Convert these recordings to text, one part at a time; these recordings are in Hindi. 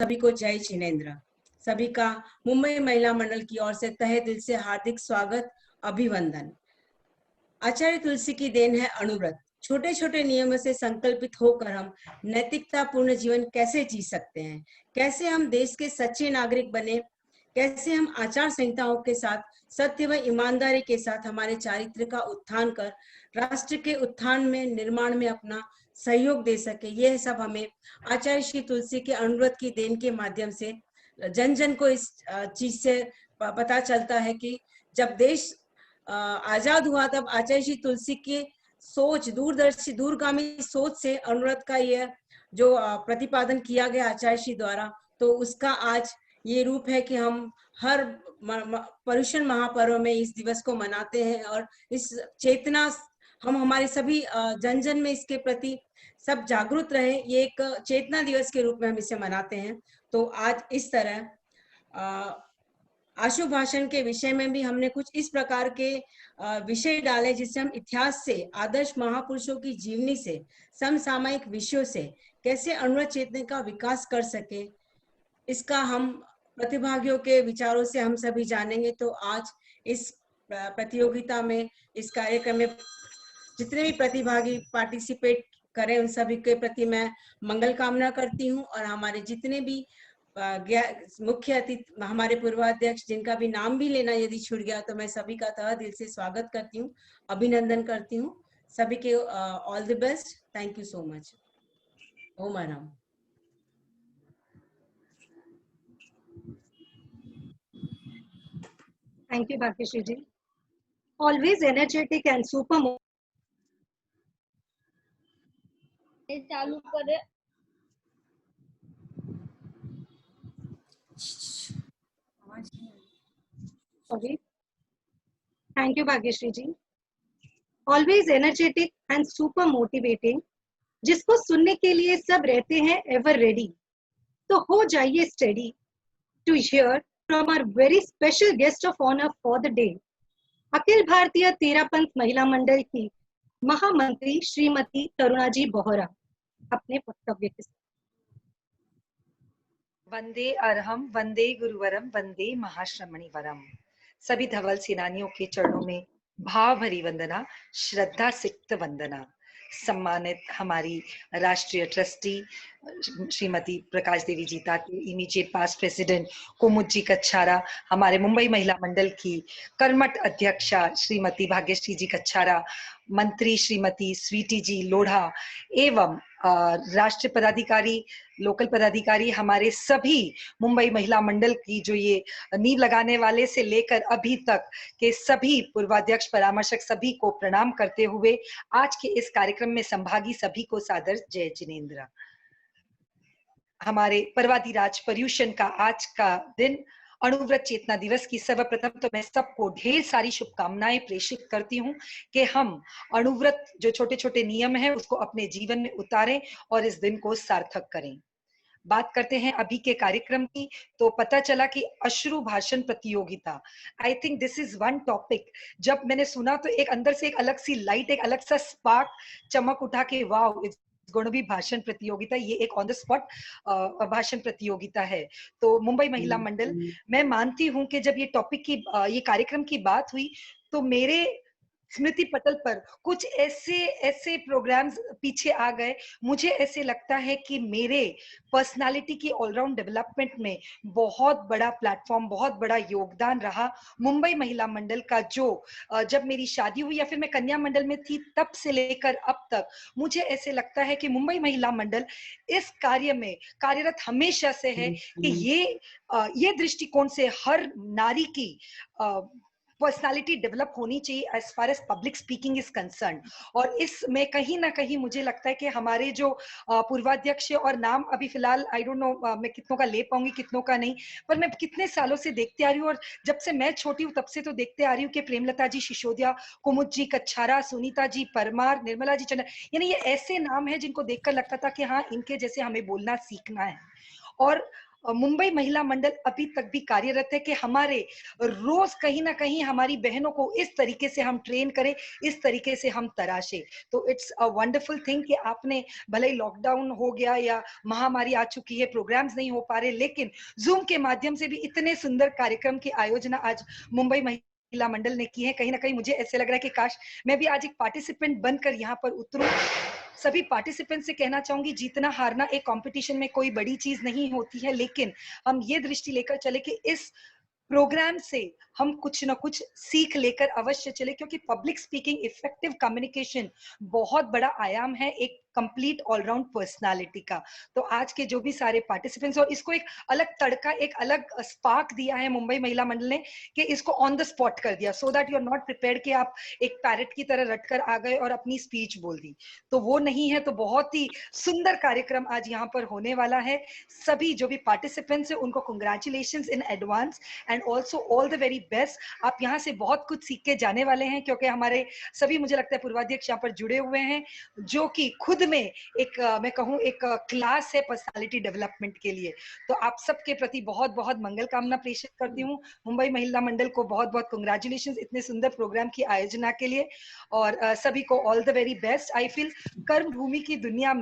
सभी को जय जिनेंद्र। सभी का मुंबई महिला मंडल की ओर से तहे दिल से हार्दिक स्वागत, अभिवंदन। आचार्य तुलसी की देन है अणुव्रत। छोटे छोटे नियमों से संकल्पित होकर हम नैतिकता पूर्ण जीवन कैसे जी सकते हैं, कैसे हम देश के सच्चे नागरिक बने, कैसे हम आचार संहिताओं के साथ सत्य व ईमानदारी के साथ हमारे चारित्र का उत्थान कर राष्ट्र के उत्थान में निर्माण में अपना सहयोग दे सके। यह सब हमें आचार्य श्री तुलसी के अणुव्रत की देन के माध्यम से जन जन को इस चीज से पता चलता है कि जब देश आजाद हुआ तब आचार्य श्री तुलसी की सोच, दूरदर्शी दूरगामी सोच से अणुव्रत का यह जो प्रतिपादन किया गया आचार्य श्री द्वारा, तो उसका आज ये रूप है कि हम हर पर्युषण महापर्व में इस दिवस को मनाते हैं और इस चेतना हम हमारे सभी जन जन में इसके प्रति सब जागरूक रहे, ये एक चेतना दिवस के रूप में हम इसे मनाते हैं। तो आज इस तरह आशु भाषण के विषय में भी हमने कुछ इस प्रकार के विषय डाले जिससे हम इतिहास से, आदर्श महापुरुषों की जीवनी से, समसामयिक विषयों से कैसे अणुव्रत चेतना का विकास कर सके, इसका हम प्रतिभागियों के विचारों से हम सभी जानेंगे। तो आज इस प्रतियोगिता में, इस कार्यक्रम में जितने भी प्रतिभागी पार्टिसिपेट करें उन सभी के प्रति मैं मंगल कामना करती हूँ। और हमारे जितने भी मुख्य अतिथि, हमारे पूर्वाध्यक्ष जिनका भी नाम भी लेना यदि छूट गया तो मैं सभी का तहे दिल से स्वागत करती हूँ, अभिनंदन करती हूँ। सभी के all the best. Thank you so much. Om Ram. Thank you, Bhagyashree ji. Always energetic and super. चालू करे। Sorry. Thank you, Bhagyashree ji. Always energetic and super motivating. जिसको सुनने के लिए सब रहते हैं ever ready. तो हो जाइए steady to hear from our very special guest of honor for the day. Akhil Bharatiya Terapanth महिला मंडल की महामंत्री श्रीमती करुणा जी बोहरा अपने वक्तव्य के साथ। वंदे अरहम वंदे गुरुवरम वंदे महाश्रमणि वरम। सभी धवल सेनानियों के चरणों में भाव भरी वंदना, श्रद्धा सिक्त वंदना। सम्मानित हमारी राष्ट्रीय ट्रस्टी श्रीमती प्रकाश देवी जी ताती, इमीडिएट पास्ट प्रेसिडेंट कुमुद जी कच्छारा, हमारे मुंबई महिला मंडल की कर्मठ अध्यक्षा श्रीमती भाग्यश्री जी कच्छारा, मंत्री श्रीमती स्वीटी जी लोढ़ा एवं राष्ट्रीय पदाधिकारी, लोकल पदाधिकारी, हमारे सभी मुंबई महिला मंडल की जो ये नींव लगाने वाले से लेकर अभी तक के सभी पूर्वाध्यक्ष, परामर्शक, सभी को प्रणाम करते हुए आज के इस कार्यक्रम में संभागी सभी को सादर जय जिनेंद्र। हमारे पर्वाधिराज पर्युषण का आज का दिन अणुव्रत चेतना दिवस की सर्वप्रथम तो मैं सबको ढेर सारी शुभकामनाएं प्रेषित करती हूँ कि हम अणुव्रत जो छोटे छोटे नियम है उसको अपने जीवन में उतारें और इस दिन को सार्थक करें। बात करते हैं अभी के कार्यक्रम की, तो पता चला कि अश्रु भाषण प्रतियोगिता, I think this is one topic. जब मैंने सुना तो एक अंदर से एक अलग सी लाइट, एक अलग सा स्पार्क चमक उठा के वाओ, इट्स गोना बी भाषण प्रतियोगिता। ये एक ऑन द स्पॉट भाषण प्रतियोगिता है। तो मुंबई महिला मंडल, मैं मानती हूं कि जब ये टॉपिक की ये कार्यक्रम की बात हुई तो मेरे स्मृति पटल पर कुछ ऐसे प्रोग्राम्स पीछे आ गए। मुझे ऐसे लगता है कि मेरे पर्सनालिटी की ऑलराउंड डेवलपमेंट में बहुत बड़ा प्लेटफॉर्म, बहुत बड़ा योगदान रहा मुंबई महिला मंडल का, जो जब मेरी शादी हुई या फिर मैं कन्या मंडल में थी तब से लेकर अब तक मुझे ऐसे लगता है कि मुंबई महिला मंडल इस कार्य में कार्यरत हमेशा से है कि ये दृष्टिकोण से हर नारी की पर्सनालिटी डेवलप होनी चाहिए as far as public speaking is concern. और इसमें कहीं ना कहीं मुझे लगता है कि हमारे जो पूर्वाध्यक्ष और नाम अभी फिलहाल आई डोंट नो मैं कितनों का ले पाऊंगी कितनों का नहीं, पर मैं कितने सालों से देखते आ रही हूँ और जब से मैं छोटी हूँ तब से तो देखते आ रही हूँ कि प्रेमलता जी सिसोदिया, कुमुद जी कच्छारा, सुनीता जी परमार, निर्मला जी चंद्र, यानी ये ऐसे नाम है जिनको देखकर लगता था कि हाँ इनके जैसे हमें बोलना सीखना है। और मुंबई महिला मंडल अभी तक भी कार्यरत है कि हमारे रोज कहीं ना कहीं हमारी बहनों को इस तरीके से हम ट्रेन करें, इस तरीके से हम तराशे। तो इट्स अ वंडरफुल थिंग कि आपने भले ही लॉकडाउन हो गया या महामारी आ चुकी है, प्रोग्राम्स नहीं हो पा रहे, लेकिन जूम के माध्यम से भी इतने सुंदर कार्यक्रम की आयोजना आज मुंबई महिला मंडल ने की है। कहीं ना कहीं मुझे ऐसे लग रहा है कि काश मैं भी आज एक पार्टिसिपेंट बनकर यहाँ पर उतरूं। सभी पार्टिसिपेंट से कहना चाहूंगी, जीतना हारना एक कंपटीशन में कोई बड़ी चीज नहीं होती है, लेकिन हम ये दृष्टि लेकर चले कि इस प्रोग्राम से हम कुछ ना कुछ सीख लेकर अवश्य चले, क्योंकि पब्लिक स्पीकिंग, इफेक्टिव कम्युनिकेशन बहुत बड़ा आयाम है एक कंप्लीट ऑलराउंड पर्सनालिटी का। तो आज के जो भी सारे पार्टिसिपेंट्स, और इसको एक अलग तड़का, एक अलग स्पार्क दिया है मुंबई महिला मंडल ने कि इसको ऑन द स्पॉट कर दिया, so that you are not prepared कि आप एक पैरेट की तरह रटकर आ गए और अपनी स्पीच बोल दी, तो वो नहीं है। तो बहुत ही सुंदर कार्यक्रम आज यहाँ पर होने वाला है। सभी जो भी पार्टिसिपेंट्स है उनको congratulations in advance and also all the very best. आप यहाँ से बहुत कुछ सीख के जाने वाले हैं, क्योंकि हमारे सभी, मुझे लगता है पूर्वाध्यक्ष यहाँ पर जुड़े हुए हैं, जो कि खुद में एक मैं कहूँ एक क्लास है पर्सनालिटी डेवलपमेंट के लिए। तो आप सबके प्रति बहुत बहुत मंगल कामना प्रेषित करती हूँ। मुंबई महिला मंडल को बहुत बहुत कंग्रेचुलेशंस इतने सुंदर प्रोग्राम की आयोजना के लिए, और सभी को all the very best. I feel कर्म भूमि की दुनिया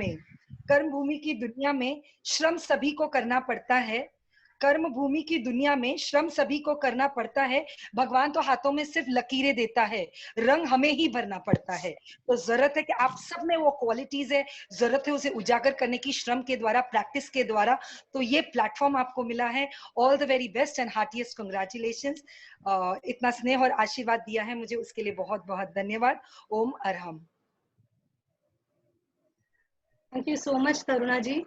में श्रम सभी को करना पड़ता है। कर्म भूमि की दुनिया में श्रम सभी को करना पड़ता है। भगवान तो हाथों में सिर्फ लकीरें देता है, रंग हमें ही भरना पड़ता है। तो जरूरत है कि आप सब में वो क्वालिटीज है, जरूरत है उसे उजागर करने की, श्रम के द्वारा, प्रैक्टिस के द्वारा। तो ये प्लेटफॉर्म आपको मिला है। All the very best and heartiest congratulations. इतना स्नेह और आशीर्वाद दिया है मुझे, उसके लिए बहुत बहुत धन्यवाद। Om Arham. Thank you so much Taruna ji.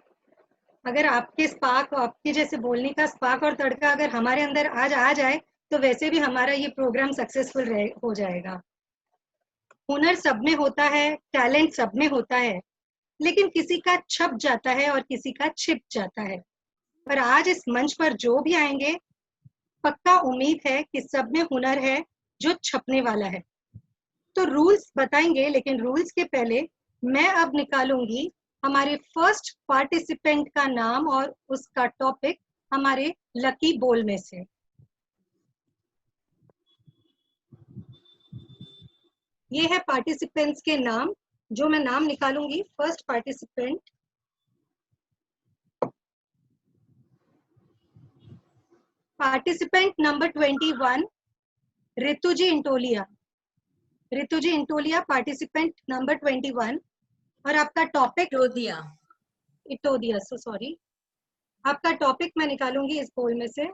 अगर आपके स्पार्क, आपके जैसे बोलने का स्पार्क और तड़का अगर हमारे अंदर आज आ जाए तो वैसे भी हमारा ये प्रोग्राम सक्सेसफुल हो जाएगा। हुनर सब में होता है, टैलेंट सब में होता है, लेकिन किसी का छप जाता है और किसी का छिप जाता है। पर आज इस मंच पर जो भी आएंगे, पक्का उम्मीद है कि सब में हुनर है जो छपने वाला है। तो रूल्स बताएंगे, लेकिन रूल्स के पहले मैं अब निकालूंगी हमारे फर्स्ट पार्टिसिपेंट का नाम और उसका टॉपिक हमारे लकी बोल में से। ये है पार्टिसिपेंट्स के नाम, जो मैं नाम निकालूंगी। First participant number 21, Rituji Intoliya. Rituji Intoliya, participant number 21। और आपका टॉपिक इटोदिया, सो सॉरी। आपका टॉपिक मैं निकालूंगी इस पोल में से।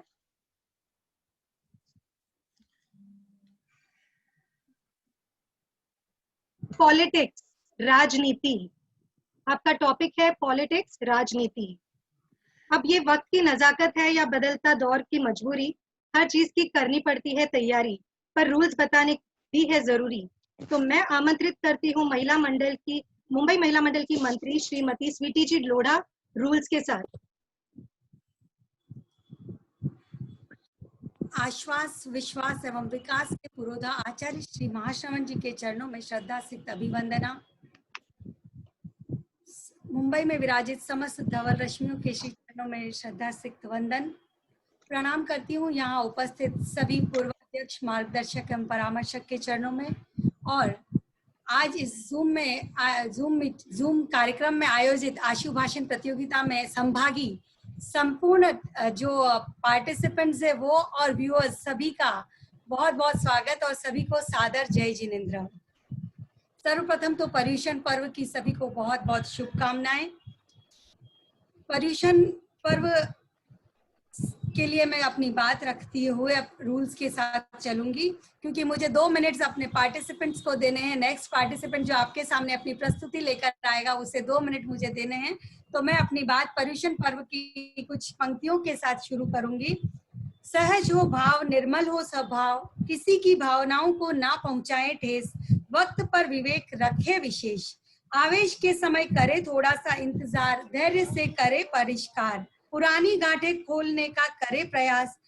पॉलिटिक्स, राजनीति। आपका टॉपिक है पॉलिटिक्स, राजनीति। अब ये वक्त की नजाकत है या बदलता दौर की मजबूरी, हर चीज की करनी पड़ती है तैयारी, पर रूल्स बताने भी है जरूरी। तो मैं आमंत्रित करती हूँ मुंबई महिला मंडल की मंत्री श्रीमती स्वीटी जी लोढ़ा रूल्स के साथ। आश्वास, विश्वास एवं विकास के पुरोधा आचार्य श्री महाश्रवण जी के चरणों में श्रद्धा सिक्त अभिवंदना। मुंबई में विराजित समस्त धवल रश्मियों के श्री चरणों में श्रद्धा सिक्त वंदन। प्रणाम करती हूँ यहाँ उपस्थित सभी पूर्वाध्यक्ष, मार्गदर्शक एवं परामर्शक के चरणों में। और आज इस जूम कार्यक्रम में आयोजित आशु भाषण प्रतियोगिता में संभागी संपूर्ण जो पार्टिसिपेंट्स है वो और व्यूअर्स, सभी का बहुत बहुत स्वागत और सभी को सादर जय जिनेंद्र। सर्वप्रथम तो पर्यूषण पर्व की सभी को बहुत बहुत शुभकामनाएं। पर्यूषण पर्व के लिए मैं अपनी बात रखती हुए अब रूल्स के साथ चलूंगी, क्योंकि मुझे 2 मिनट्स अपने पार्टिसिपेंट्स को देने हैं। नेक्स्ट पार्टिसिपेंट जो आपके सामने अपनी प्रस्तुति लेकर आएगा उसे 2 मिनट मुझे देने हैं। तो मैं अपनी बात पर्यूषण पर्व की कुछ पंक्तियों के साथ शुरू करूंगी। सहज हो भाव, निर्मल हो स्वभाव, किसी की भावनाओं को ना पहुंचाए ठेस, वक्त पर विवेक रखे विशेष, आवेश के समय करे थोड़ा सा इंतजार, धैर्य से करे परिष्कार, पुरानी गांठें खोलने का करे प्रयास,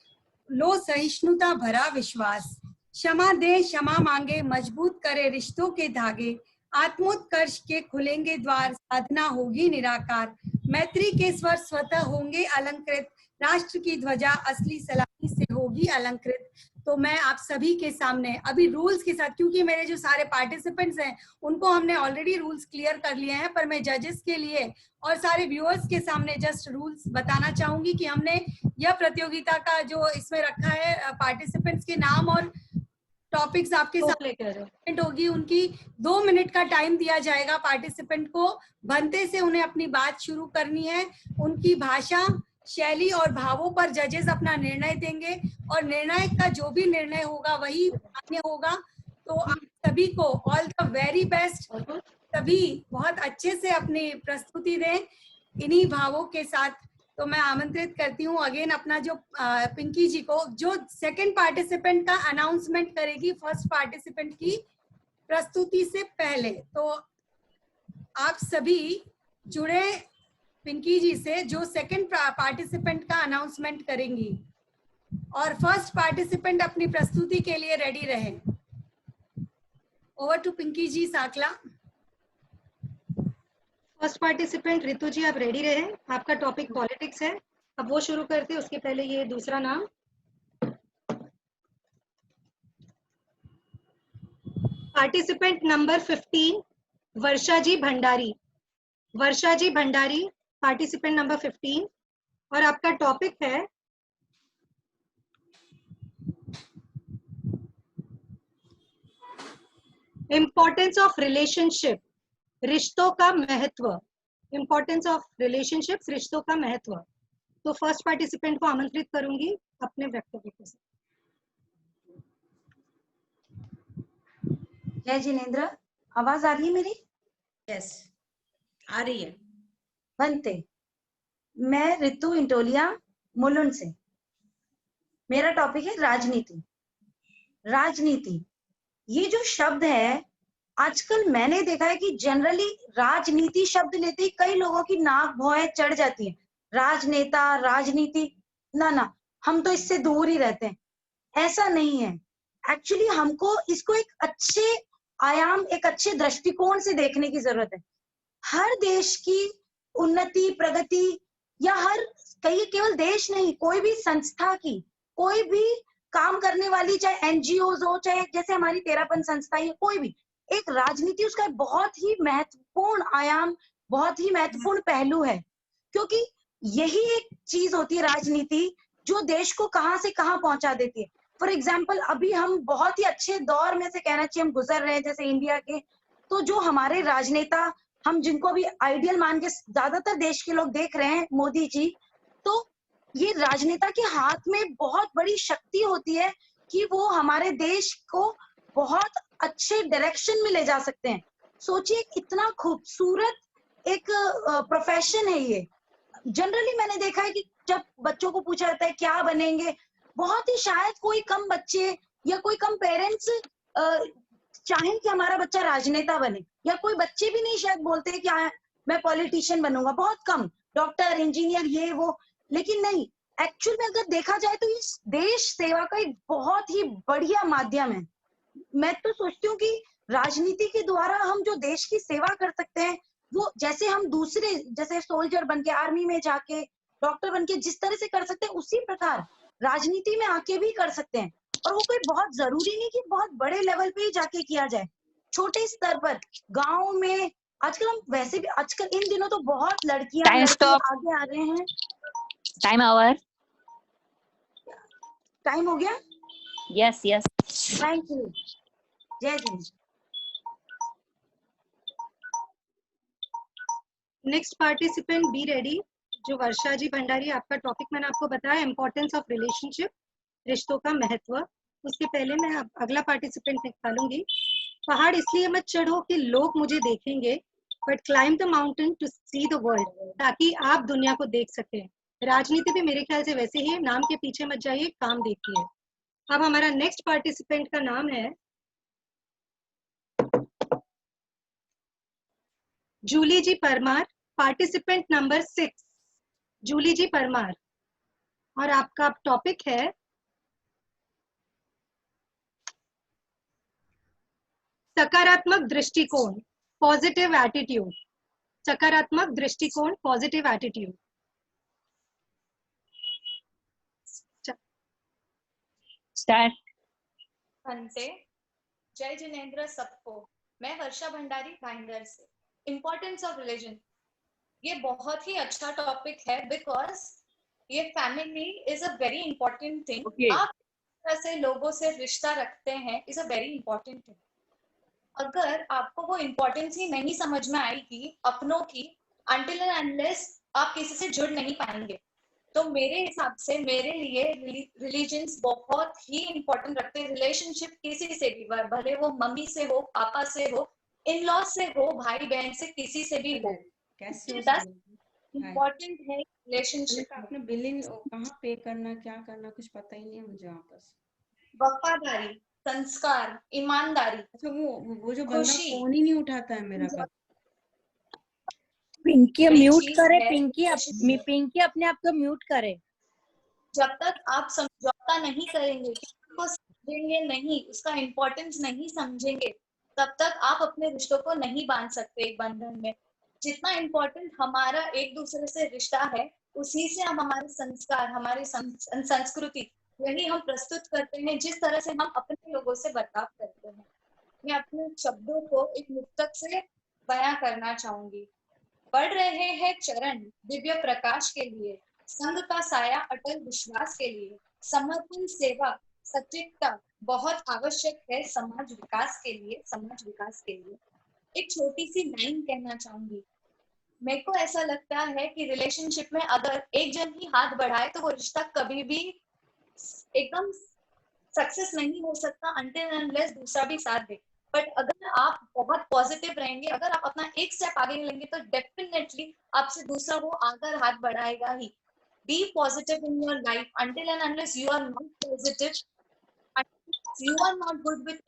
लो सहिष्णुता भरा विश्वास, क्षमा दे क्षमा मांगे, मजबूत करे रिश्तों के धागे, आत्मोत्कर्ष के खुलेंगे द्वार, साधना होगी निराकार, मैत्री के स्वर स्वतः होंगे अलंकृत, राष्ट्र की ध्वजा असली सलामी से होगी अलंकृत। तो मैं आप सभी के सामने अभी रूल्स के साथ, क्योंकि मेरे जो सारे पार्टिसिपेंट्स हैं उनको हमने ऑलरेडी रूल्स क्लियर कर लिए हैं, पर मैं जजेस के लिए और सारे व्यूअर्स के सामने जस्ट रूल्स बताना चाहूंगी कि हमने यह प्रतियोगिता का जो इसमें रखा है, पार्टिसिपेंट्स के नाम और टॉपिक्स आपके सामने होगी। उनकी 2 मिनट का टाइम दिया जाएगा पार्टिसिपेंट को। बनते से उन्हें अपनी बात शुरू करनी है। उनकी भाषा, शैली और भावों पर जजेस अपना निर्णय देंगे और निर्णायक का जो भी निर्णय होगा वही मान्य होगा। तो आप सभी को ऑल द वेरी बेस्ट। सभी बहुत अच्छे से अपनी प्रस्तुति दें इन्हीं भावों के साथ। तो मैं आमंत्रित करती हूँ अगेन अपना जो पिंकी जी को, जो सेकंड पार्टिसिपेंट का अनाउंसमेंट करेगी फर्स्ट पार्टिसिपेंट की प्रस्तुति से पहले। तो आप सभी जुड़े पिंकी जी से, जो सेकंड पार्टिसिपेंट का अनाउंसमेंट करेंगी, और फर्स्ट पार्टिसिपेंट अपनी प्रस्तुति के लिए रेडी रहे। Over to Pinky ji Sakla. First participant Ritu ji, आप रेडी रहे। आपका टॉपिक पॉलिटिक्स है। अब वो शुरू करते हैं, उसके पहले ये दूसरा नाम। पार्टिसिपेंट नंबर 15 वर्षा जी भंडारी। वर्षा जी भंडारी, पार्टिसिपेंट नंबर 15, और आपका टॉपिक है इम्पोर्टेंस ऑफ रिलेशनशिप, रिश्तों का महत्व। इम्पोर्टेंस ऑफ रिलेशनशिप्स, रिश्तों का महत्व। तो फर्स्ट पार्टिसिपेंट को आमंत्रित करूंगी अपने वक्तव्य के साथ। जय जिनेंद्र, आवाज आ रही है मेरी? यस, आ रही है। बनते, मैं रितु इंटोलिया मुलुंड से। मेरा टॉपिक है राजनीति। राजनीति, ये जो शब्द है, आजकल मैंने देखा है कि जनरली राजनीति शब्द लेते ही कई लोगों की नाक भौएं चढ़ जाती है। राजनेता, राजनीति, ना, हम तो इससे दूर ही रहते हैं। ऐसा नहीं है। एक्चुअली हमको इसको एक अच्छे आयाम, एक अच्छे दृष्टिकोण से देखने की जरूरत है। हर देश की उन्नति, प्रगति, या हर कई, केवल देश नहीं, कोई भी संस्था की, कोई भी काम करने वाली, चाहे एनजीओज हो, चाहे जैसे हमारी तेरापन संस्था है, कोई भी, एक राजनीति उसका बहुत ही महत्वपूर्ण आयाम, बहुत ही महत्वपूर्ण पहलू है। क्योंकि यही एक चीज होती है राजनीति जो देश को कहां से कहां पहुंचा देती है। फॉर एग्जाम्पल, अभी हम बहुत ही अच्छे दौर में से कहना चाहिए हम गुजर रहे हैं, जैसे इंडिया के। तो जो हमारे राजनेता, हम जिनको भी आइडियल मान के ज्यादातर देश के लोग देख रहे हैं, मोदी जी, तो ये राजनेता के हाथ में बहुत बड़ी शक्ति होती है कि वो हमारे देश को बहुत अच्छे डायरेक्शन में ले जा सकते हैं। सोचिए, इतना खूबसूरत एक प्रोफेशन है ये। जनरली मैंने देखा है कि जब बच्चों को पूछा जाता है क्या बनेंगे, बहुत ही शायद कोई कम बच्चे या कोई कम पेरेंट्स चाहें कि हमारा बच्चा राजनेता बने, या कोई बच्चे भी नहीं शायद बोलते हैं कि मैं पॉलिटिशियन बनूंगा, बहुत कम, डॉक्टर, इंजीनियर, ये वो। लेकिन नहीं, एक्चुअल में अगर देखा जाए तो इस देश सेवा का एक बहुत ही बढ़िया माध्यम है। मैं तो सोचती हूँ कि राजनीति के द्वारा हम जो देश की सेवा कर सकते हैं, वो जैसे हम दूसरे, जैसे सोल्जर बन के, आर्मी में जाके, डॉक्टर बन के जिस तरह से कर सकते हैं, उसी प्रकार राजनीति में आके भी कर सकते हैं। और वो कोई बहुत जरूरी नहीं कि बहुत बड़े लेवल पे ही जाके किया जाए, छोटे स्तर पर, गाँव में। आजकल हम वैसे भी, आजकल इन दिनों तो बहुत लड़कियां आगे आ रहे हैं। Time over. टाइम हो गया? Yes yes, thank you. Jai Hind. Next participant be ready. जो वर्षा जी भंडारी, आपका टॉपिक मैंने आपको बताया इम्पोर्टेंस ऑफ रिलेशनशिप, रिश्तों का महत्व। उसके पहले मैं अगला पार्टिसिपेंट निकालूंगी। पहाड़ इसलिए मत चढ़ो कि लोग मुझे देखेंगे, but climb the mountain to see the world, ताकि आप दुनिया को देख सकें। राजनीति भी मेरे ख्याल से वैसे ही है, नाम के पीछे मत जाइए, काम देखिए। अब हमारा नेक्स्ट पार्टिसिपेंट का नाम है जूली जी परमार, पार्टिसिपेंट नंबर 6, जूली जी परमार, और आपका टॉपिक है सकारात्मक दृष्टिकोण, पॉजिटिव एटीट्यूड। सकारात्मक दृष्टिकोण, पॉजिटिव एटीट्यूड। Start. अंते जय जिनेंद्र सबको। मैं वर्षा भंडारी भाईंदर से। इम्पोर्टेंस ऑफ रिलीजन, ये बहुत ही अच्छा टॉपिक है बिकॉज ये family is a very important thing. Okay. आप किस तरह से लोगों से रिश्ता रखते हैं is a very important thing. अगर आपको वो इम्पोर्टेंस ही नहीं समझ में आएगी अपनों की, until and unless आप किसी से जुड़ नहीं पाएंगे। तो मेरे हिसाब से मेरे लिए रिलीजन्स बहुत ही इंपॉर्टेंट रखते हैं। रिलेशनशिप किसी से भी, भले वो मम्मी से हो, पापा से हो, इन लॉ से हो, भाई बहन से, किसी से भी हो, कैसे हो इम्पोर्टेंट है रिलेशनशिप। आपने बिलिंग कहाँ पे करना, क्या करना, कुछ पता ही नहीं है मुझे वापस। वफादारी, संस्कार, ईमानदारी। अच्छा, वो जो बंदा खुशी। फोन ही नहीं उठाता है मेरा कभी। पिंकी वही म्यूट चीज करे, है पिंकी अपने आप को म्यूट करे। जब तक आप समझौता नहीं करेंगे, को समझेंगे नहीं, उसका इम्पोर्टेंस नहीं समझेंगे, तब तक आप अपने रिश्तों को नहीं बांध सकते एक बंधन में। जितना इम्पोर्टेंट हमारा एक दूसरे से रिश्ता है, उसी से हम हमारे संस्कार, हमारी संस्कृति, यही हम प्रस्तुत करते हैं, जिस तरह से हम अपने लोगों से बर्ताव करते हैं। मैं अपने शब्दों को एक मुक्तक से बयां करना चाहूंगी। बढ़ रहे हैं चरण दिव्य प्रकाश के लिए, संग का साया अटल विश्वास के लिए, समर्पण सेवा सटीकता बहुत आवश्यक है समाज विकास के लिए, समाज विकास के लिए। एक छोटी सी लाइन कहना चाहूंगी। मेरे को ऐसा लगता है कि रिलेशनशिप में अगर एक जन ही हाथ बढ़ाए तो वो रिश्ता कभी भी एकदम सक्सेस नहीं हो सकता until and unless दूसरा भी साथ दे। बट अगर आप बहुत पॉजिटिव रहेंगे, अगर आप अपना एक स्टेप आगे लेंगे, तो डेफिनेटली आपसे दूसरा वो आकर हाथ बढ़ाएगा ही। Be positive in your life until and unless you are not positive, you are not good with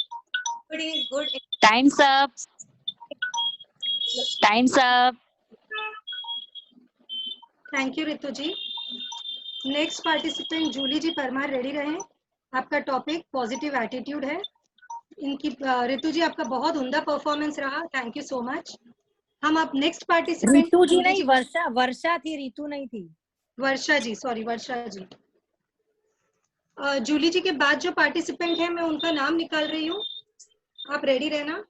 everybody is good. Time's up. Time's up. Thank you Ritu ji. Next participant Julie ji Parmar, ready रहें। आपका टॉपिक पॉजिटिव एटीट्यूड है। इनकी रितु जी, आपका बहुत उम्दा परफॉर्मेंस रहा, थैंक यू सो मच। हम अब नेक्स्ट पार्टिसिपेंट रितु जी नहीं, वर्षा थी, रितु नहीं थी। वर्षा जी, सॉरी वर्षा जी। जूली जी के बाद जो पार्टिसिपेंट है मैं उनका नाम निकाल रही हूँ, आप रेडी रहना।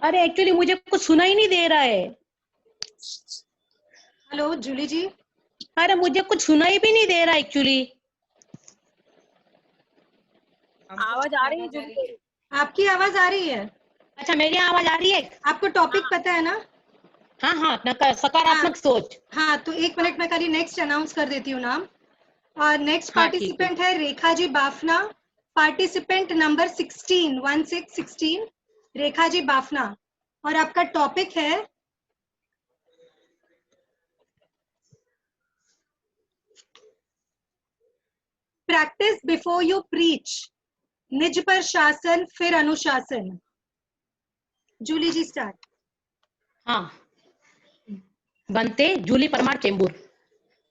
अरे एक्चुअली मुझे कुछ सुना ही नहीं दे रहा है। हेलो जूली जी। अरे मुझे कुछ सुनाई भी नहीं दे रहा एक्चुअली। आवाज आ रही है जूली? आपकी आवाज आ रही है? अच्छा, मेरी आवाज आ रही है? आपको टॉपिक पता है ना? हाँ हाँ, सकारात्मक सोच। हाँ, तो एक मिनट में खाली नेक्स्ट अनाउंस कर देती हूँ नाम। और नेक्स्ट हाँ, पार्टिसिपेंट है रेखा जी बाफना, पार्टिसिपेंट नंबर 16 रेखा जी बाफना। और आपका टॉपिक है प्रैक्टिस बिफोर यू प्रीच, निज पर शासन फिर अनुशासन। जूली जी स्टार्ट। हाँ, बनते जूली परमार चेंबूर।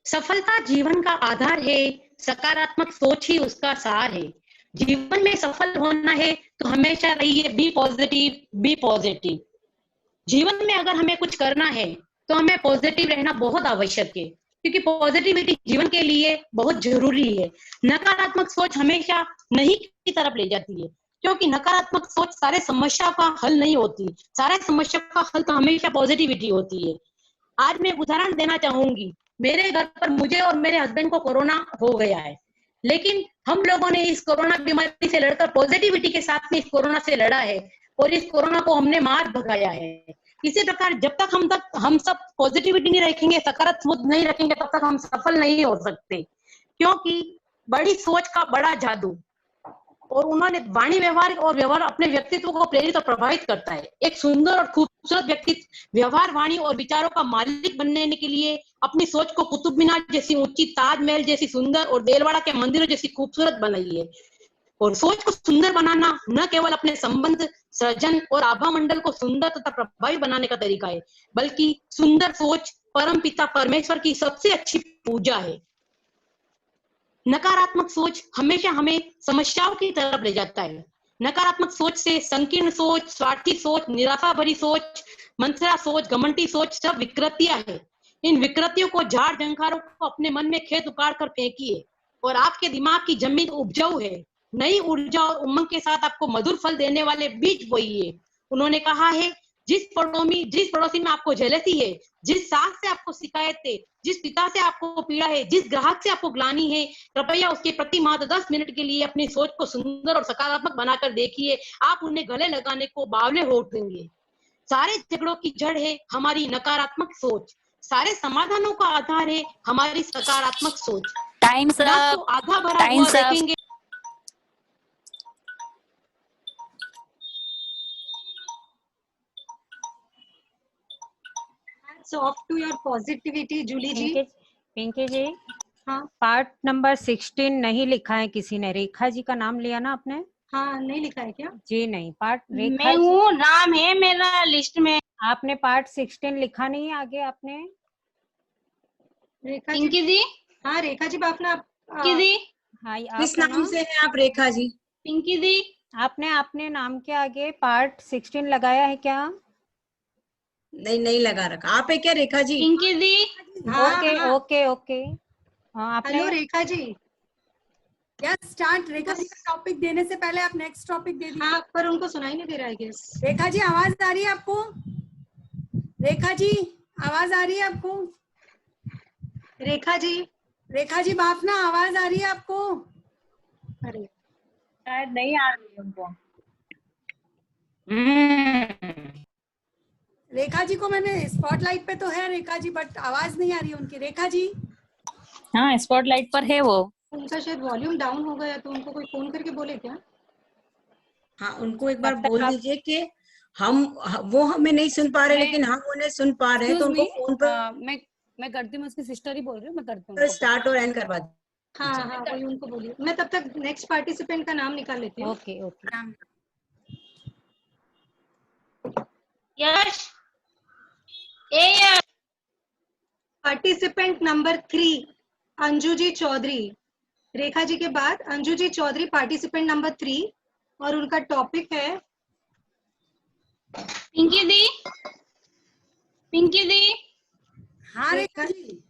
सफलता जीवन का आधार है, सकारात्मक सोच ही उसका सार है। जीवन में सफल होना है तो हमेशा रहिए बी पॉजिटिव। जीवन में अगर हमें कुछ करना है तो हमें पॉजिटिव रहना बहुत आवश्यक है, क्योंकि पॉजिटिविटी जीवन के लिए बहुत जरूरी है। नकारात्मक सोच हमेशा नहीं की तरफ ले जाती है, क्योंकि नकारात्मक सोच सारे समस्या का हल नहीं होती। सारे समस्या का हल तो हमेशा पॉजिटिविटी होती है। आज मैं उदाहरण देना चाहूंगी। मेरे घर पर मुझे और मेरे हस्बैंड को कोरोना हो गया है, लेकिन हम लोगों ने इस कोरोना बीमारी से लड़कर पॉजिटिविटी के साथ में इस कोरोना से लड़ा है और इस कोरोना को हमने मार भगाया है। इसी प्रकार जब तक हम सब पॉजिटिविटी नहीं रखेंगे, सकारात्मक नहीं रखेंगे, तब तक हम सफल नहीं हो सकते, क्योंकि बड़ी सोच का बड़ा जादू। और उन्होंने वाणी व्यवहार अपने व्यक्तित्व को प्रेरित और प्रभावित करता है। एक सुंदर और खूबसूरत व्यक्तित्व व्यवहार, वाणी और विचारों का मालिक बनने के लिए अपनी सोच को कुतुब मीनार जैसी ऊंची, ताजमहल जैसी सुंदर और देलवाड़ा के मंदिरों जैसी खूबसूरत बनाई है। और सोच को सुंदर बनाना न केवल अपने संबंध, सृजन और आभा मंडल को सुंदर तथा प्रभावी बनाने का तरीका है, बल्कि सुंदर सोच परम पिता परमेश्वर की सबसे अच्छी पूजा है। नकारात्मक सोच हमेशा हमें समस्याओं की तरफ ले जाता है। नकारात्मक सोच से संकीर्ण सोच, स्वार्थी सोच, निराशा भरी सोच, मंथरा सोच, घमंडी सोच सब विकृतियां हैं। इन विकृतियों को, झाड़ झंखारों को अपने मन में खेत उखाड़ कर फेंकिए। और आपके दिमाग की जमीन उपजाऊ है। नई ऊर्जा और उमंग के साथ आपको मधुर फल देने वाले बीज बोइए। उन्होंने कहा है, जिस पड़ोसी में आपको जेलसी है, जिस सास से आपको शिकायत है, जिस पिता से आपको पीड़ा है, जिस ग्राहक से आपको ग्लानि है, कृपया उसके प्रति मात्र 10 मिनट के लिए अपनी सोच को सुंदर और सकारात्मक बनाकर देखिए। आप उन्हें गले लगाने को बावले हो उठेंगे। सारे झगड़ों की जड़ है हमारी नकारात्मक सोच। सारे समाधानों का आधार है हमारी सकारात्मक सोच। Time's glass up. को आधा भरा हुआ Time's up. देखेंगे। So off to your positivity, Julie जी। पिंकी जी, हाँ पार्ट नंबर 16 नहीं लिखा है किसी ने। रेखा जी का नाम लिया ना आपने? हाँ, नहीं लिखा है क्या? जी नहीं, पार्ट रेखा मैं हूँ, नाम है मेरा लिस्ट में। आपने पार्ट 16 लिखा नहीं है आगे आपने? रेखा पिंकी जी, जी, हाँ रेखा जी बापना पिंकी जी, हाँ, किस आपका नाम से हैं आप रेखा जी? पिंकी जी, आपने अपने नाम के आगे पार्ट 16 लगाया है क्या? नहीं लगा रखा। आप है क्या रेखा जी? पिंकी जी, हाँ, ओके हाँ। Okay okay. हाँ, आपने hello Rekha ji. Yes start. Rekha ji का टॉपिक देने से पहले आप नेक्स्ट टॉपिक दे दीजिए। हाँ, पर उनको सुनाई नहीं दे रहा है गेस। रेखा जी आवाज आ रही है आपको? रेखा जी आवाज आ रही है आपको? रेखा जी, रेखा जी बापना आवाज आ रही है आपको? अरे शायद नहीं आ रही है उनको। रेखा जी को मैंने स्पॉटलाइट पे तो है रेखा जी, बट आवाज नहीं आ रही है उनकी। रेखा जी हाँ, स्पॉटलाइट पर है वो। उनका शायद वॉल्यूम डाउन हो गया, तो उनको कोई फोन करके बोले क्या? हाँ, उनको एक बार तब तक बोल आप- दीजिए कि वो हमें नहीं सुन पा रहे, लेकिन हम उन्हें सुन पा रहे हैं, तो उनको फोन पर मैं करती हूँ, उसकी सिस्टर ही बोल रही हूँ, मैं करती हूँ। स्टार्ट और एंड करवा दीजिए। हाँ, वही उनको बोलिए। मैं तब तक नेक्स्ट पार्टिसिपेंट का नाम निकाल लेती हूँ। Okay okay. Yes, uh yes, participant number 3 Anju ji Chaudhary. Rekha ji के बाद अंजू जी चौधरी पार्टिसिपेंट नंबर 3, और उनका टॉपिक है पिंकी जी, पिंकी जी, हाँ रेखा जी।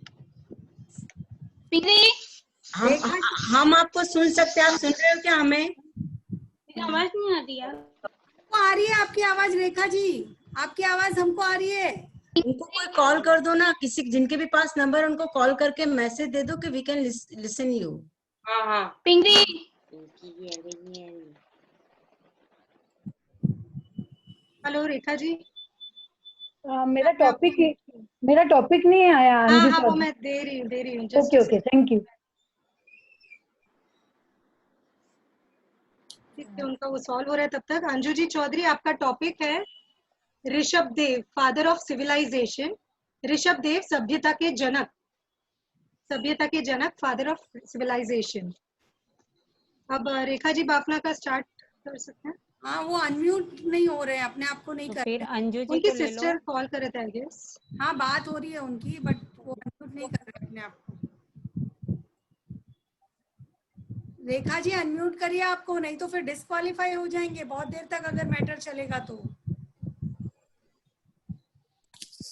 पिंकी जी, हम आपको सुन सकते हैं, आप सुन रहे हो क्या हमें? मेरी आवाज नहीं आ रही यार। हमको आ रही है आपकी आवाज रेखा जी, आपकी आवाज हमको आ रही है। उनको कोई कॉल कर दो ना, किसी जिनके भी पास नंबर, उनको कॉल करके मैसेज दे दो कि वी कैन लिसन यू। हाँ, पिंकी हेलो रेखा जी। मेरा टॉपिक नहीं आया। हाँ, वो मैं दे रही हूँ। Okay thank you. उनका वो सॉल्व हो रहा है तब तक। अंजू जी चौधरी, आपका टॉपिक है Rishabh Dev, father of civilisation. Rishabh Dev सभ्यता के जनक, फादर ऑफ सिविलाइजेशन। अब रेखा जी बापना का स्टार्ट कर सकते हैं। हाँ, वो अनम्यूट नहीं हो रहे हैं, अपने आप को नहीं कर फिर अंजू जी उनकी को ले लो। सिस्टर कॉल कर रहे थे आई गेस। हाँ, बात हो रही है उनकी, बट वो अनम्यूट नहीं कर रहे अपने आप को। रेखा जी अनम्यूट करिए आपको, नहीं तो फिर डिस्क्वालीफाई हो जाएंगे बहुत देर तक अगर मैटर चलेगा तो।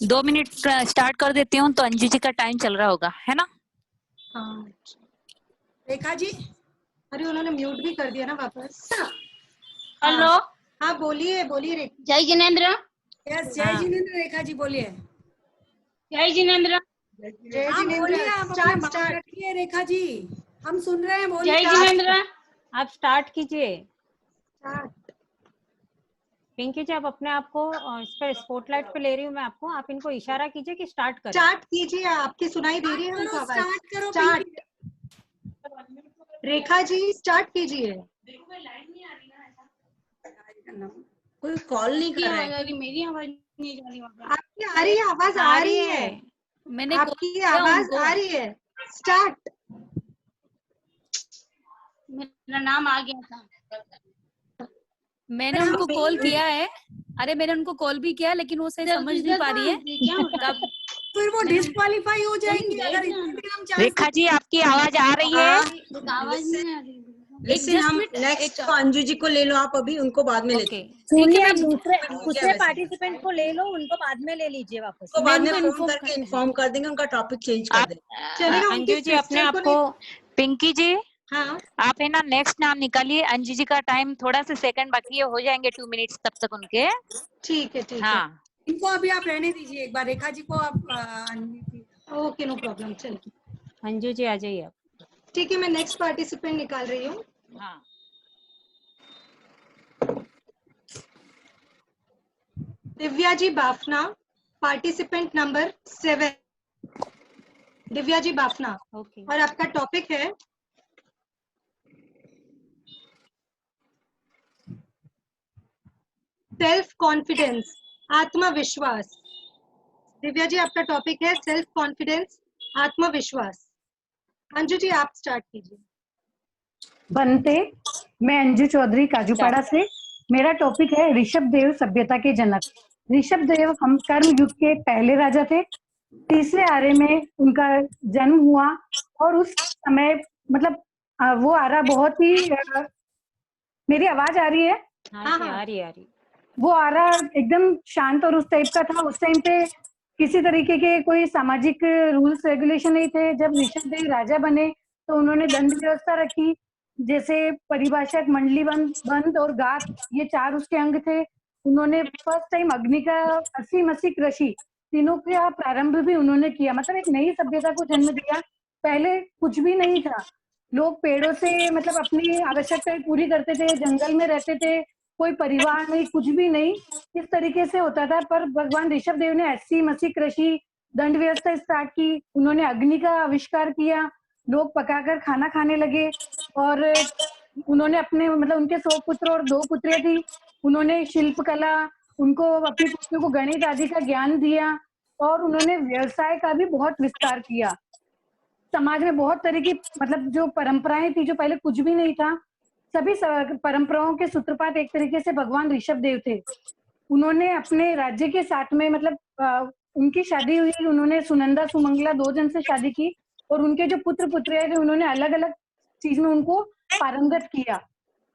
2 मिनट स्टार्ट कर देती हूँ, तो अंजू जी का टाइम चल रहा होगा, है ना? हाँ रेखा जी, अरे उन्होंने म्यूट भी कर दिया ना वापस। हेलो, हाँ बोलिए रेखा। जय जिनेंद्र। यस, जय जिनेंद्र। रेखा जी बोलिए। जय जिनेंद्र। जय हाँ बोलिए, जिनेंद्र। आप अपना बात रखिए रेखा जी, हम सुन रहे हैं, बोलिए। जय जिनेंद्र। आप स्टार्ट कीजिए। स्टार्ट। पिंकी जी, आप अपने आप को इस पर स्पॉटलाइट पे ले रही हूँ मैं आपको, आप इनको इशारा कीजिए कि स्टार्ट करें। स्टार्ट कीजिए, आपकी सुनाई दे रही है उनको आवाज। स्टार्ट करो। स्टार्ट। रेखा जी स्टार्ट कीजिए। कोई कॉल नहीं कर रहा है। मेरी आवाज नहीं जा रही वहाँ पे। आपकी आ रही है आवाज, आ रही है। मैंने आपकी आवाज आ रही है। स्टार्ट। मेरा नाम आ गया था। मैंने उनको कॉल किया है। अरे मैंने उनको कॉल भी किया, लेकिन वो सही समझ नहीं पा रही है। फिर वो डिस्क्वालीफाई हो जाएंगी अगर इतने देर हम चांस। रेखा जी, आपकी आवाज आ रही है? आवाज नहीं आ रही। लेकिन हम नेक्स्ट अंजू जी को ले लो आप, अभी उनको बाद में लेते हैं। सुनिए, आप दूसरे पार्टिसिपेंट को ले लो, उनको बाद में ले लीजिए वापस। तो बाद में फोन करके इन्फॉर्म कर देंगे, उनका टॉपिक चेंज कर देंगे। अंजू जी अपने आप को पिंकी जी, हाँ आप है ना नेक्स्ट नाम निकालिए। अंजू जी का टाइम थोड़ा सा सेकंड बाकी है, हो जाएंगे 2 मिनट्स तब तक उनके। ठीक है ठीक है। हाँ इनको अभी आप रहने दीजिए, एक बार रेखा जी को आप ओके नो प्रॉब्लम, चलिए अंजू जी आ जाइए आप। ठीक है, मैं नेक्स्ट पार्टिसिपेंट निकाल रही हूँ। हाँ Divya ji Bafna, participant number 7। Divya ji Bafna, okay और आपका टॉपिक है सेल्फ कॉन्फिडेंस, आत्मविश्वास। दिव्या जी, आपका टॉपिक है सेल्फ कॉन्फिडेंस, आत्मविश्वास। अंजू जी आप स्टार्ट कीजिए। बनते। मैं अंजू चौधरी काजूपाड़ा से। मेरा टॉपिक है ऋषभ देव सभ्यता के जनक। ऋषभ देव हम कर्म युग के पहले राजा थे। तीसरे आरे में उनका जन्म हुआ और उस समय मतलब वो आरा बहुत ही मेरी आवाज आ रही है? हाँ जी, आ रही। वो आरा एकदम शांत और उस टाइप का था। उस टाइम पे किसी तरीके के कोई सामाजिक रूल्स रेगुलेशन नहीं थे। जब ऋषभ देव राजा बने तो उन्होंने दंड व्यवस्था रखी, जैसे परिभाषक, मंडली बंद और गात, ये 4 उसके अंग थे। उन्होंने फर्स्ट टाइम अग्नि का, अस्सी मसी कृषि, तीनों का प्रारंभ भी उन्होंने किया। मतलब एक नई सभ्यता को जन्म दिया। पहले कुछ भी नहीं था। लोग पेड़ों से मतलब अपनी आवश्यकताएं पूरी करते थे, जंगल में रहते थे, कोई परिवार नहीं, कुछ भी नहीं, इस तरीके से होता था। पर भगवान ऋषभ देव ने अस्सी मसी कृषि, दंड व्यवस्था स्टार्ट की। उन्होंने अग्नि का आविष्कार किया, लोग पकाकर खाना खाने लगे। और उन्होंने अपने मतलब उनके 100 पुत्र और 2 पुत्रियां थी। उन्होंने शिल्प कला, उनको अपनी पुत्रियों को गणित आदि का ज्ञान दिया और उन्होंने व्यवसाय का भी बहुत विस्तार किया। समाज में बहुत तरह की मतलब जो परंपराएं थी, जो पहले कुछ भी नहीं था, सभी परंपराओं के सूत्रपात एक तरीके से भगवान ऋषभ देव थे। उन्होंने अपने राज्य के साथ में मतलब उनकी शादी हुई, उन्होंने सुनंदा सुमंगला 2 जन से शादी की और उनके जो पुत्र पुत्रियां थे उन्होंने अलग अलग चीज में उनको पारंगत किया।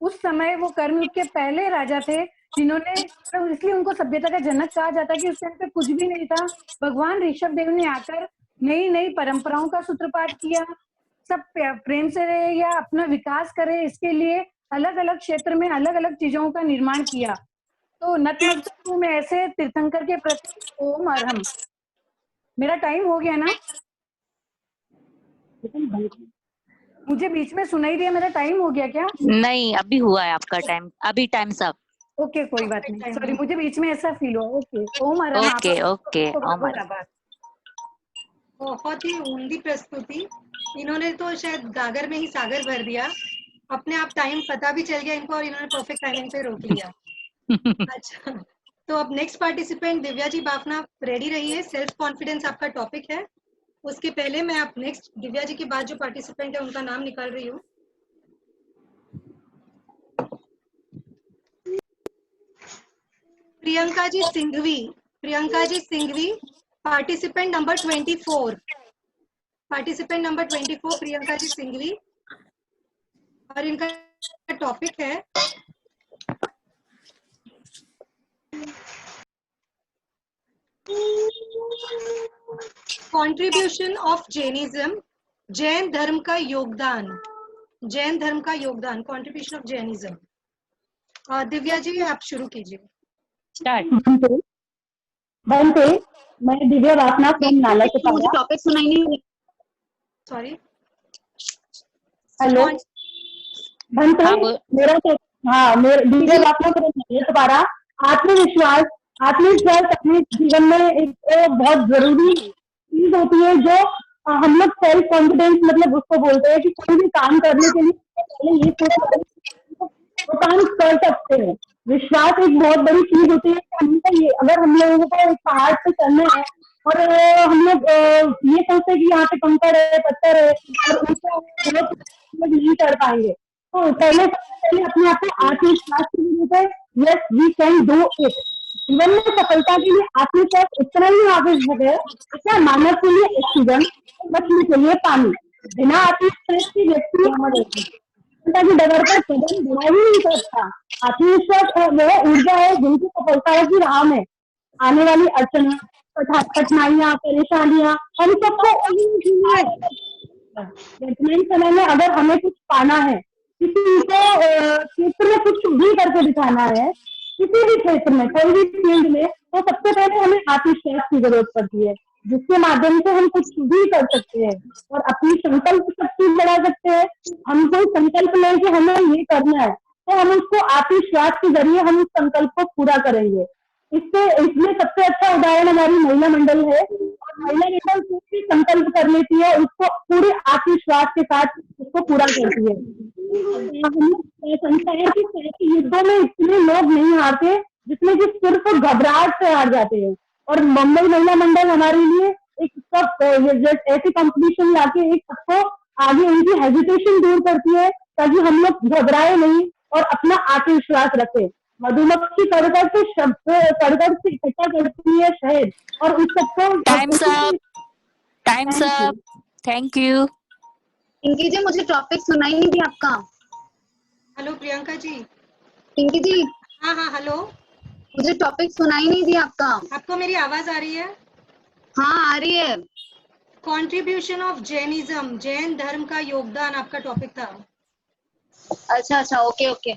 उस समय वो कर्मयुग के पहले राजा थे जिन्होंने तो इसलिए उनको सभ्यता का जनक कहा जाता है कि उस टाइम पे कुछ भी नहीं था। भगवान ऋषभ देव ने आकर नई नई परंपराओं का सूत्रपात किया। सब प्रेम से रहे या अपना विकास करे, इसके लिए अलग अलग क्षेत्र में अलग अलग चीजों का निर्माण किया। तो नतमस्तक हूं मैं ऐसे तीर्थंकर के प्रति। ओम अरहम। मेरा टाइम हो गया ना? मुझे बीच में सुनाई दिया, मेरा टाइम हो गया क्या? नहीं, अभी हुआ है आपका टाइम, अभी टाइम सब। ओके, कोई बात नहीं, सॉरी, मुझे बीच में ऐसा फील हुआ। ओके, ओम अरहम। ओके ओके, ओम अरहम। बहुत ही उम्दी प्रस्तुति। इन्होंने तो शायद गागर में ही सागर भर दिया। अपने आप टाइम पता भी चल गया इनको और इन्होंने परफेक्ट टाइमिंग पे रोक लिया। अच्छा, तो अब next participant Divya ji Bafna ready रहिए। सेल्फ कॉन्फिडेंस आपका टॉपिक है। उसके पहले मैं आप नेक्स्ट दिव्या जी के बाद जो पार्टिसिपेंट है उनका नाम निकाल रही हूँ। Priyanka ji Singhvi. Priyanka ji Singhvi, participant number 24। Participant number 24 Priyanka ji Singhvi, और इनका टॉपिक है कंट्रीब्यूशन ऑफ जैनिज्म, जैन धर्म का योगदान। जैन धर्म का योगदान, contribution of Jainism. Divya ji आप शुरू कीजिए। बनते। मैं दिव्या बाफना फ्रॉम नाला से। मुझे टॉपिक सुनाई नहीं। सॉरी, हेलो बनते। मेरा तो मेरा दिव्या बाफना फ्रॉम नाला से पारा। आत्मविश्वास। आत्मविश्वास अपने जीवन में एक बहुत जरूरी चीज होती है, जो हम लोग सेल्फ कॉन्फिडेंस मतलब उसको बोलते हैं कि कोई भी काम करने के लिए पहले ये सोचना वो काम कर सकते हैं। विश्वास एक बहुत बड़ी चीज होती है कि हमको ये, अगर हम लोगों को एक पहाड़ पे चलना है और हम लोग ये सोचते हैं कि यहाँ पे कंकड़ है, पत्थर है और उनको नहीं कर पाएंगे, तो पहले अपने आप को आत्मविश्वास की जरूरत है। Yes, we can do it. जीवन में सफलता के लिए आत्मविश्वास इतना ही आवश्यक है जितना मानव के लिए ऑक्सीजन, बचने के लिए पानी। बिना आत्मविश्वास के व्यक्ति की डगर पर कदम बढ़ा ही नहीं सकता। आत्मविश्वास वह ऊर्जा है जिनकी सफलता की राह में आने वाली अड़चना, कठिनाइयां, परेशानियां हम सबको वर्तमान समय में अगर हमें कुछ पाना है, किसी को क्षेत्र में कुछ भी करके दिखाना है, किसी भी क्षेत्र में, कोई भी फील्ड में, तो सबसे पहले हमें आत्मविश्वास की जरूरत पड़ती है, जिसके माध्यम से हम कुछ भी कर सकते हैं और अपनी संकल्प शक्ति बढ़ा सकते हैं। हम कोई संकल्प लें कि हमें ये करना है, तो हम उसको आत्मविश्वास के जरिए हम उस संकल्प को पूरा करेंगे। इसमें सबसे अच्छा उदाहरण हमारी महिला मंडल है, और महिला मंडल कुछ भी संकल्प कर लेती है, उसको पूरे आत्मविश्वास के साथ उसको पूरा करती है। संसार के सारे युद्धों में इतने लोग नहीं हारते जिसमें कि सिर्फ घबराहट से हार जाते हैं, और मुंबई महिला मंडल हमारे लिए एक सब ऐसे कंपटीशन लाके एक सबको आगे उनकी हेजिटेशन दूर करती है, ताकि हम लोग घबराए नहीं और अपना आत्मविश्वास रखें। मधुमक्खी कड़कड़ से इकट्ठा करती है शहद, और उस सबको times up. Thank you. Pinky ji, मुझे टॉपिक सुनाई नहीं दिया आपका। हेलो प्रियंका जी। पिंकी जी। हाँ हाँ हेलो। मुझे टॉपिक सुनाई नहीं दिया आपका। आपको मेरी आवाज आ रही है? हाँ आ रही है। कंट्रीब्यूशन ऑफ जैनिज्म, जैन धर्म का योगदान आपका टॉपिक था। अच्छा अच्छा, ओके ओके।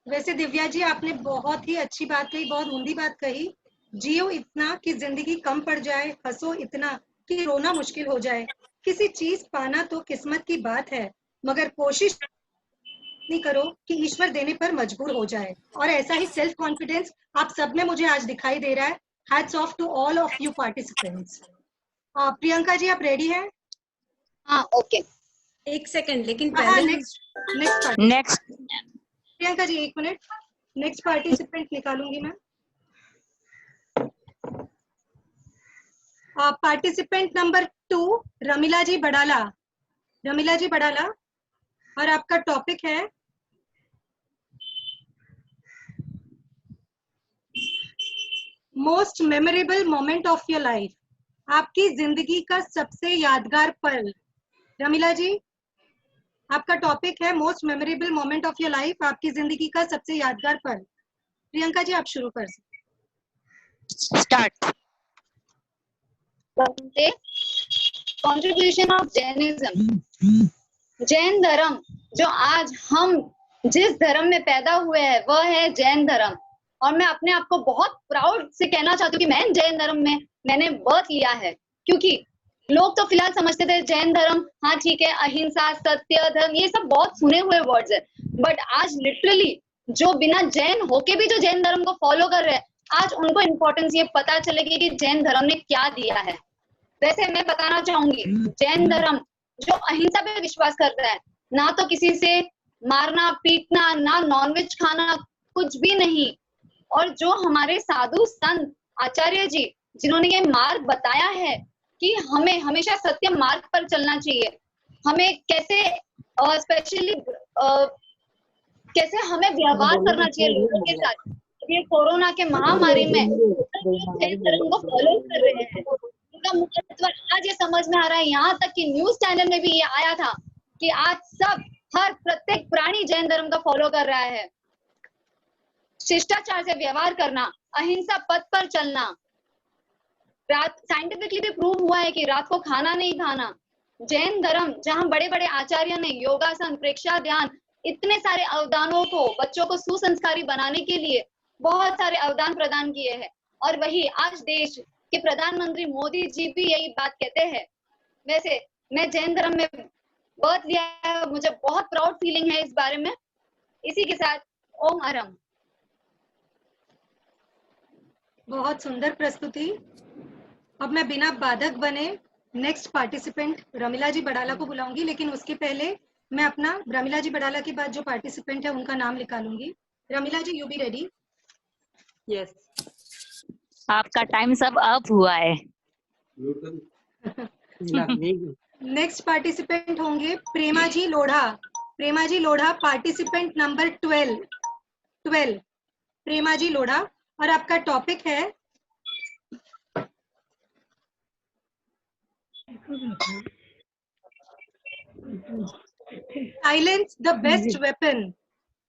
वैसे दिव्या जी आपने बहुत ही अच्छी बात कही, बहुत उम्दी बात कही। जियो इतना कि जिंदगी कम पड़ जाए, हंसो इतना कि रोना मुश्किल हो जाए। किसी चीज पाना तो किस्मत की बात है, मगर कोशिश नहीं करो कि ईश्वर देने पर मजबूर हो जाए। और ऐसा ही सेल्फ कॉन्फिडेंस आप सब में मुझे आज दिखाई दे रहा है। Hats off to all of you participants. Priyanka ji आप रेडी हैं? हाँ ओके। एक सेकंड, लेकिन हाँ पहले नेक्स्ट प्रियंका जी एक मिनट, नेक्स्ट पार्टिसिपेंट निकालूंगी मैं। पार्टिसिपेंट नंबर 2 रमीला जी बड़ाला। रमीला जी बड़ाला, और आपका टॉपिक है most memorable moment of your life, आपकी जिंदगी का सबसे यादगार पल। रमीला जी आपका टॉपिक है most memorable moment of your life, आपकी जिंदगी का सबसे यादगार पल। प्रियंका जी आप शुरू कर सकते। Start. Contribution of Jainism. Jain धर्म, जो आज हम जिस धर्म में पैदा हुए हैं वह है जैन धर्म, और मैं अपने आप को बहुत प्राउड से कहना चाहती हूँ कि मैं जैन धर्म में मैंने बर्थ लिया है। क्योंकि लोग तो फिलहाल समझते थे जैन धर्म, हाँ ठीक है, अहिंसा, सत्य, धर्म, ये सब बहुत सुने हुए वर्ड्स है, बट आज लिटरली जो बिना जैन होके भी जो जैन धर्म को फॉलो कर रहे हैं, आज उनको इम्पोर्टेंस ये पता चलेगी कि जैन धर्म ने क्या दिया है। वैसे मैं बताना चाहूंगी, जैन धर्म जो अहिंसा पे विश्वास करता है, ना तो किसी से मारना पीटना, ना नॉनवेज खाना, कुछ भी नहीं। और जो हमारे साधु संत आचार्य जी जिन्होंने ये मार्ग बताया है कि हमें हमेशा सत्य मार्ग पर चलना चाहिए, हमें कैसे स्पेशली कैसे हमें व्यवहार करना चाहिए लोगों के साथ। ये कोरोना के महामारी में जैन धर्म को फॉलो कर रहे हैं, उनका महत्व आज ये समझ में आ रहा है। यहाँ तक कि न्यूज चैनल में भी ये आया था कि आज सब हर प्रत्येक प्राणी जैन धर्म का फॉलो कर रहा है। शिष्टाचार से व्यवहार करना, अहिंसा पथ पर चलना, रात साइंटिफिकली भी प्रूव हुआ है कि रात को खाना नहीं खाना। जैन धर्म जहाँ बड़े बड़े आचार्य ने योगासन, प्रेक्षा ध्यान, इतने सारे अवदानों को बच्चों को सुसंस्कारी बनाने के लिए बहुत सारे अवदान प्रदान किए हैं, और वही आज देश के प्रधानमंत्री मोदी जी भी यही बात कहते हैं। वैसे मैं जैन धर्म में बर्थ लिया है, मुझे बहुत प्राउड फीलिंग है इस बारे में। इसी के साथ ओम आरम। बहुत सुंदर प्रस्तुति। अब मैं बिना बाधक बने नेक्स्ट पार्टिसिपेंट रमीला जी बड़ाला को बुलाऊंगी, लेकिन उसके पहले मैं अपना रमीला जी बड़ाला के बाद जो पार्टिसिपेंट है उनका नाम निकालूंगी। रमीला जी यू बी रेडी? यस। आपका टाइम सब अप हुआ है। नेक्स्ट पार्टिसिपेंट होंगे प्रेमा जी लोढ़ा। प्रेमा जी लोढ़ा पार्टिसिपेंट नंबर 12। प्रेमा जी लोढ़ा, और आपका टॉपिक है साइलेंस द बेस्ट वेपन,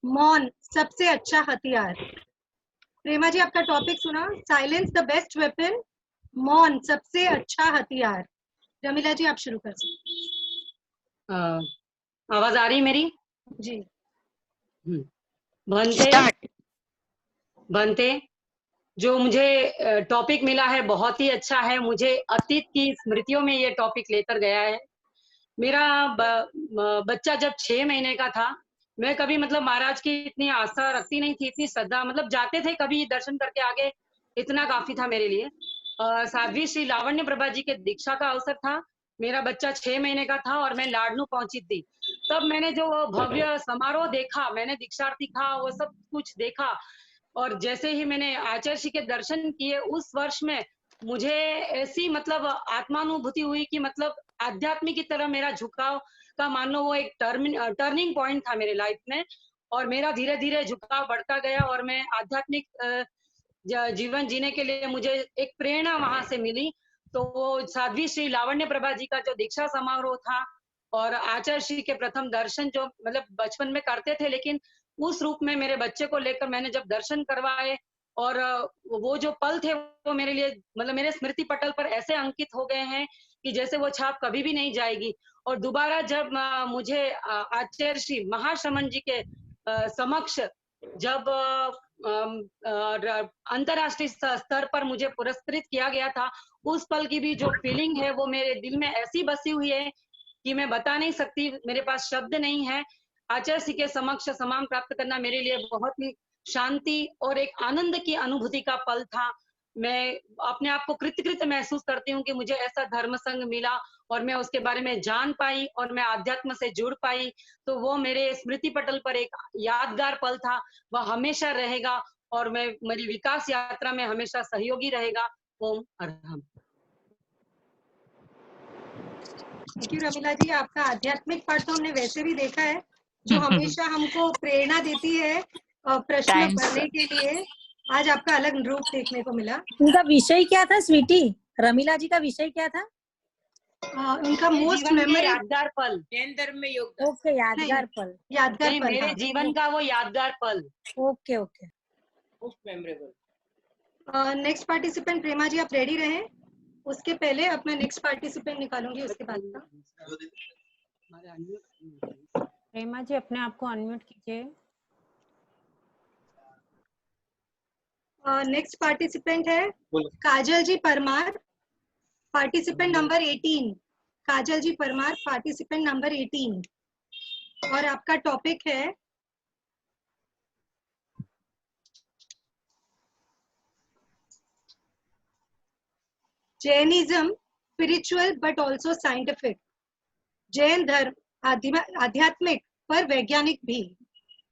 मौन सबसे अच्छा हथियार। प्रेमा जी आपका टॉपिक सुना, साइलेंस द बेस्ट वेपन, मौन सबसे अच्छा हथियार। रमीला जी आप शुरू कर सकते। आवाज आ रही है मेरी? जी। बनते जो मुझे टॉपिक मिला है बहुत ही अच्छा है। मुझे अतीत की स्मृतियों में ये टॉपिक लेकर गया है। मेरा बच्चा जब 6 महीने का था, मैं कभी मतलब महाराज की इतनी आस्था रखती नहीं थी, इतनी श्रद्धा, मतलब जाते थे कभी दर्शन करके आगे, इतना काफी था मेरे लिए। साध्वी श्री लावण्य प्रभा जी के दीक्षा का अवसर था। मेरा बच्चा 6 महीने का था और मैं लाडनू पहुंची थी। तब मैंने जो भव्य समारोह देखा, मैंने दीक्षार्थी था, वो सब कुछ देखा, और जैसे ही मैंने आचार्य जी के दर्शन किए, उस वर्ष में मुझे ऐसी मतलब आत्मानुभूति हुई कि मतलब आध्यात्म की तरह मेरा झुकाव का मान लो वो एक टर्निंग पॉइंट था मेरे लाइफ में, और मेरा धीरे धीरे झुकाव बढ़ता गया और मैं आध्यात्मिक जीवन जीने के लिए मुझे एक प्रेरणा वहां से मिली। तो वो साध्वी श्री लावण्य प्रभा जी का जो दीक्षा समारोह था और आचार्य श्री के प्रथम दर्शन जो मतलब बचपन में करते थे, लेकिन उस रूप में मेरे बच्चे को लेकर मैंने जब दर्शन करवाए, और वो जो पल थे वो मेरे लिए मतलब मेरे स्मृति पटल पर ऐसे अंकित हो गए हैं कि जैसे वो छाप कभी भी नहीं जाएगी। और दोबारा जब मुझे आचार्य श्री महाश्रमण जी के समक्ष जब अंतरराष्ट्रीय स्तर पर मुझे पुरस्कृत किया गया था, उस पल की भी जो फीलिंग है वो मेरे दिल में ऐसी बसी हुई है कि मैं बता नहीं सकती, मेरे पास शब्द नहीं है। आचार्य जी के समक्ष सम्मान प्राप्त करना मेरे लिए बहुत ही शांति और एक आनंद की अनुभूति का पल था। मैं अपने आप को कृतकृत महसूस करती हूँ कि मुझे ऐसा धर्म संघ मिला और मैं उसके बारे में जान पाई और मैं आध्यात्म से जुड़ पाई। तो वो मेरे स्मृति पटल पर एक यादगार पल था, वह हमेशा रहेगा और मैं मेरी विकास यात्रा में हमेशा सहयोगी रहेगा। ओम अरहम। थैंक यू रमीला जी। आपका आध्यात्मिक पार्ट तो हमने वैसे भी देखा है, जो हमेशा हमको प्रेरणा देती है प्रश्न भरने के लिए। आज आपका अलग रूप देखने को मिला। उनका विषय क्या था स्वीटी? रमीला जी का विषय क्या था? उनका मोस्ट मेमोरी यादगार पल, जैन धर्म में योग। ओके, यादगार पल। यादगार पल मेरे जीवन का वो यादगार पल। Okay okay, most memorable. Next participant Prema ji, आप रेडी रहें। उसके पहले अब मैं नेक्स्ट पार्टिसिपेंट निकालूंगी उसके बाद का। प्रेमा जी अपने आप को अनम्यूट कीजिए। नेक्स्ट पार्टिसिपेंट है काजल जी परमार, पार्टिसिपेंट नंबर 18। काजल जी परमार, पार्टिसिपेंट नंबर 18, और आपका टॉपिक है Jainism spiritual but also scientific. Jain धर्म आध्यात्मिक पर वैज्ञानिक भी।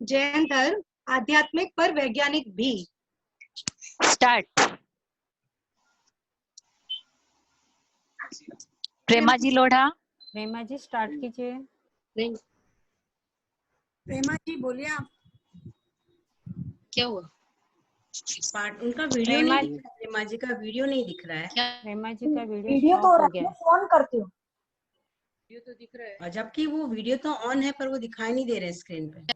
जैन धर्म आध्यात्मिक पर वैज्ञानिक भी। स्टार्ट। प्रेमा जी लोढ़ा। प्रेमा जी स्टार्ट कीजिए। प्रेमा जी बोलिए आप। क्या हुआ? पार्ट उनका वीडियो नहीं दिख रहा है। प्रेमा जी का वीडियो नहीं दिख रहा है। प्रेमा जी का वीडियो तो हो गया। फोन करती हूँ। वीडियो तो दिख रहा है, और जबकि वो वीडियो तो ऑन है पर वो दिखाई नहीं दे रहे स्क्रीन पे।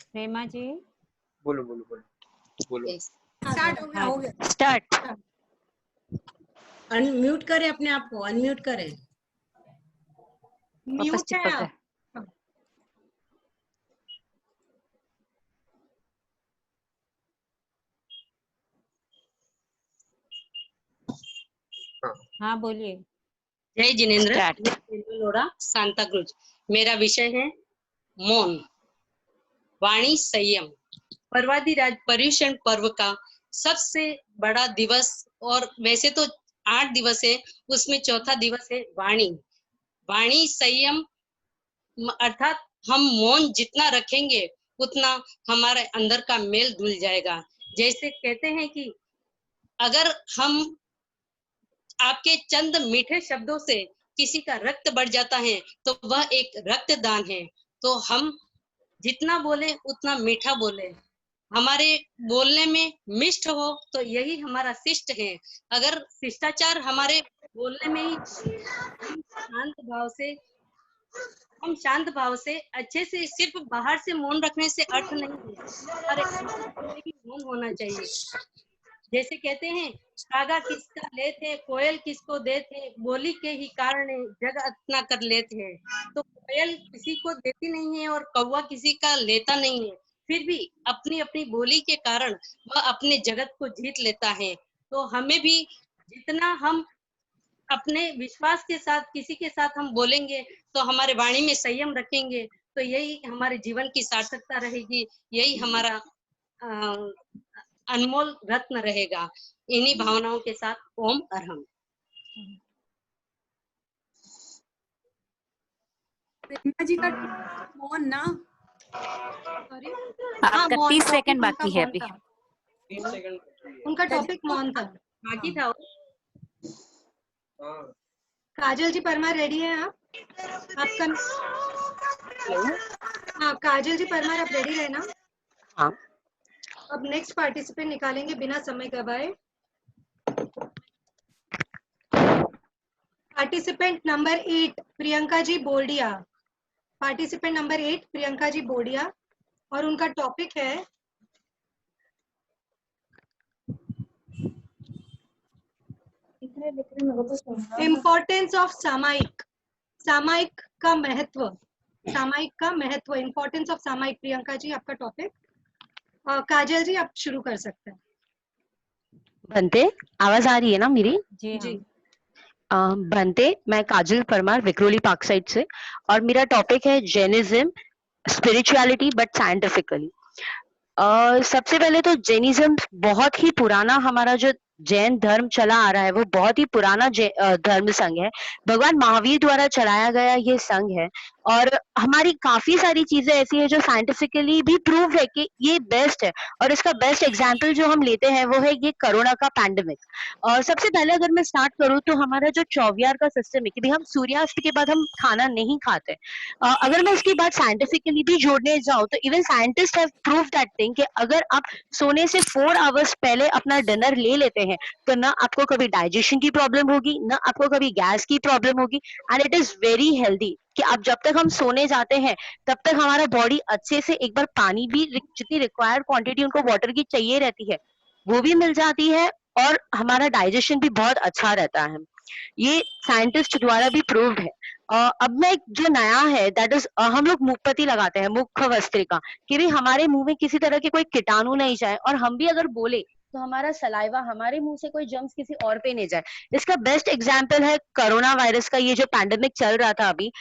प्रेमा जी बोलो बोलो बोलो बोलो। स्टार्ट हो गया, हो गया। स्टार्ट। अनम्यूट करें अपने आप को, अनम्यूट करें। म्यूट है आप। हाँ बोलिए। जय जिनेन्द्र लोड़ा, सांता क्रूज। मेरा विषय है मौन, वाणी, संयम। पर्वाधिराज पर्युषण पर्व का सबसे बड़ा दिवस, और वैसे तो 8 दिवस है, उसमें चौथा दिवस है वाणी। वाणी संयम अर्थात हम मौन जितना रखेंगे उतना हमारे अंदर का मेल धुल जाएगा। जैसे कहते हैं कि अगर हम आपके चंद मीठे शब्दों से किसी का रक्त बढ़ जाता है तो वह एक रक्तदान है। तो हम जितना बोले उतना मीठा बोले, हमारे बोलने में मिष्ट हो तो यही हमारा शिष्ट है। अगर शिष्टाचार हमारे बोलने में ही हम शांत भाव से अच्छे से, सिर्फ बाहर से मौन रखने से अर्थ नहीं है, हमारे अंदर भी मौन होना चाहिए। जैसे कहते हैं कागा किसका ले थे, कोयल किसको दे थे, बोली के ही कारण जग अपना कर लेते हैं। तो कोयल किसी को देती नहीं है और कौवा किसी का लेता नहीं है, फिर भी अपनी अपनी बोली के कारण वह अपने जगत को जीत लेता है। तो हमें भी जितना हम अपने विश्वास के साथ किसी के साथ हम बोलेंगे, तो हमारे वाणी में संयम रखेंगे, तो यही हमारे जीवन की सार्थकता रहेगी, यही हमारा अनमोल रत्न रहेगा। इन्हीं भावनाओं के साथ ओम अरहम। प्रेरणा जी का मौन ना, आपका 30 सेकंड बाकी है अभी। 30 सेकंड उनका टॉपिक मौन था, बाकी था। काजल जी परमार रेडी है आप? आपका हाँ, काजल जी परमार आप रेडी रहना। हाँ। अब नेक्स्ट पार्टिसिपेंट निकालेंगे बिना समय गवाए। Participant number 8 Priyanka ji Bordia. Participant number 8 Priyanka ji Bordia, और उनका टॉपिक है इम्पोर्टेंस ऑफ सामायिक। सामायिक का महत्व, सामायिक का महत्व, इम्पोर्टेंस ऑफ सामायिक। प्रियंका जी आपका टॉपिक। काजल जी आप शुरू कर सकते हैं। बनते, आवाज आ रही है ना मेरी? जी। बनते, मैं काजल परमार विक्रोली पार्क साइड से, और मेरा टॉपिक है जैनिज्म, स्पिरिचुअलिटी बट साइंटिफिकली। सबसे पहले तो जैनिज्म बहुत ही पुराना, हमारा जो जैन धर्म चला आ रहा है वो बहुत ही पुराना धर्म संघ है। भगवान महावीर द्वारा चलाया गया ये संघ है, और हमारी काफी सारी चीजें ऐसी है जो साइंटिफिकली भी प्रूव है कि ये बेस्ट है। और इसका बेस्ट एग्जांपल जो हम लेते हैं वो है ये कोरोना का पैंडेमिक। और सबसे पहले अगर मैं स्टार्ट करूँ तो हमारा जो 24 का सिस्टम है कि भाई हम सूर्यास्त के बाद हम खाना नहीं खाते। अगर मैं इसकी बात साइंटिफिकली भी जोड़ने जाऊँ तो even scientist have prove that thing कि अगर आप सोने से 4 आवर्स पहले अपना डिनर ले लेते हैं तो ना आपको कभी डाइजेशन की प्रॉब्लम होगी, ना आपको कभी गैस की प्रॉब्लम होगी, and it is very healthy कि आप जब तक हम सोने जाते हैं तब तक हमारा बॉडी अच्छे से एक बार पानी भी जितनी रिक्वायर्ड क्वांटिटी उनको वाटर की चाहिए रहती है वो भी मिल जाती है, और हमारा डाइजेशन भी बहुत अच्छा रहता है। ये साइंटिस्ट द्वारा भी प्रूव्ड है। अब में जो नया है दैट इज हम लोग मुखपति लगाते हैं, मुख वस्त्रिका, कि भी हमारे मुंह में किसी तरह के कोई कीटाणु नहीं जाए, और हम भी अगर बोले तो हमारा सलाइवा हमारे मुंह से कोई जर्म्स किसी और पे नहीं जाए। इसका बेस्ट एग्जांपल है कोरोना वायरस का, ये जो पैंडेमिक चल रहा था अभी।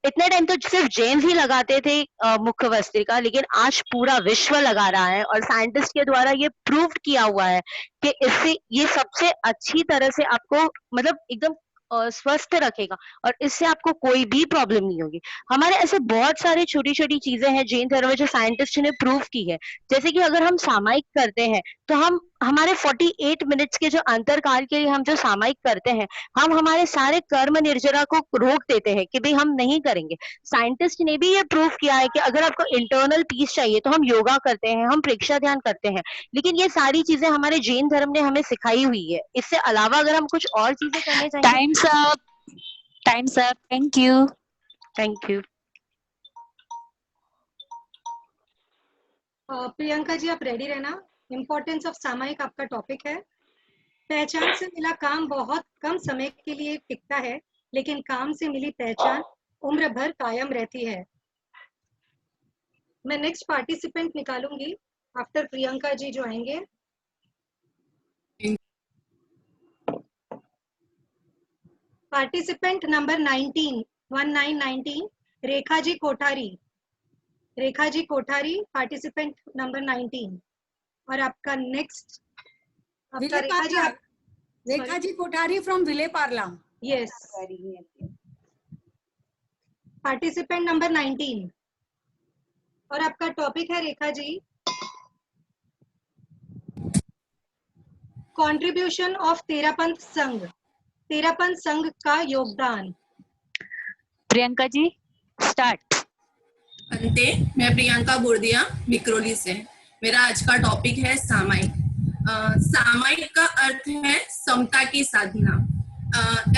इतने टाइम तो सिर्फ जैन ही लगाते थे मुख वस्त्रिका, लेकिन आज पूरा विश्व लगा रहा है, और साइंटिस्ट के द्वारा ये प्रूव किया हुआ है कि इससे ये सबसे अच्छी तरह से आपको मतलब एकदम स्वस्थ रखेगा, और इससे आपको कोई भी प्रॉब्लम नहीं होगी। हमारे ऐसे बहुत सारे छोटी छोटी चीजें हैं जैन धर्म में जो साइंटिस्ट ने प्रूव की है। जैसे कि अगर हम सामायिक करते हैं तो हम हमारे 48 मिनट्स के जो अंतरकाल के लिए हम जो सामायिक करते हैं, हम हमारे सारे कर्म निर्जरा को रोक देते हैं कि भाई हम नहीं करेंगे। साइंटिस्ट ने भी ये प्रूव किया है कि अगर आपको इंटरनल पीस चाहिए तो हम योगा करते हैं, हम प्रेक्षा ध्यान करते हैं, लेकिन ये सारी चीजें हमारे जैन धर्म ने हमें सिखाई हुई है। इससे अलावा अगर हम कुछ और चीजें करने चाहिए। Time's up. Thank you. Thank you. Priyanka ji आप रेडी रहना। इम्पोर्टेंस ऑफ सामायिक आपका टॉपिक है। पहचान से मिला काम बहुत कम समय के लिए टिकता है, लेकिन काम से मिली पहचान उम्र भर कायम रहती है। मैं नेक्स्ट पार्टिसिपेंट निकालूंगी आफ्टर प्रियंका जी जो आएंगे। Participant number 19 Rekha ji Kothari. Rekha ji Kothari participant number 19। और आपका next Rekha ji Kothari from Vile Parle. Yes, participant number 19। और आपका टॉपिक है रेखा जी कंट्रीब्यूशन ऑफ तेरापंथ संघ। तेरापंथ संघ का योगदान। प्रियंका जी स्टार्ट। अंते, मैं प्रियंका बोर्दिया विक्रोली से। मेरा आज का टॉपिक है सामायिक। सामायिक का अर्थ है समता की साधना।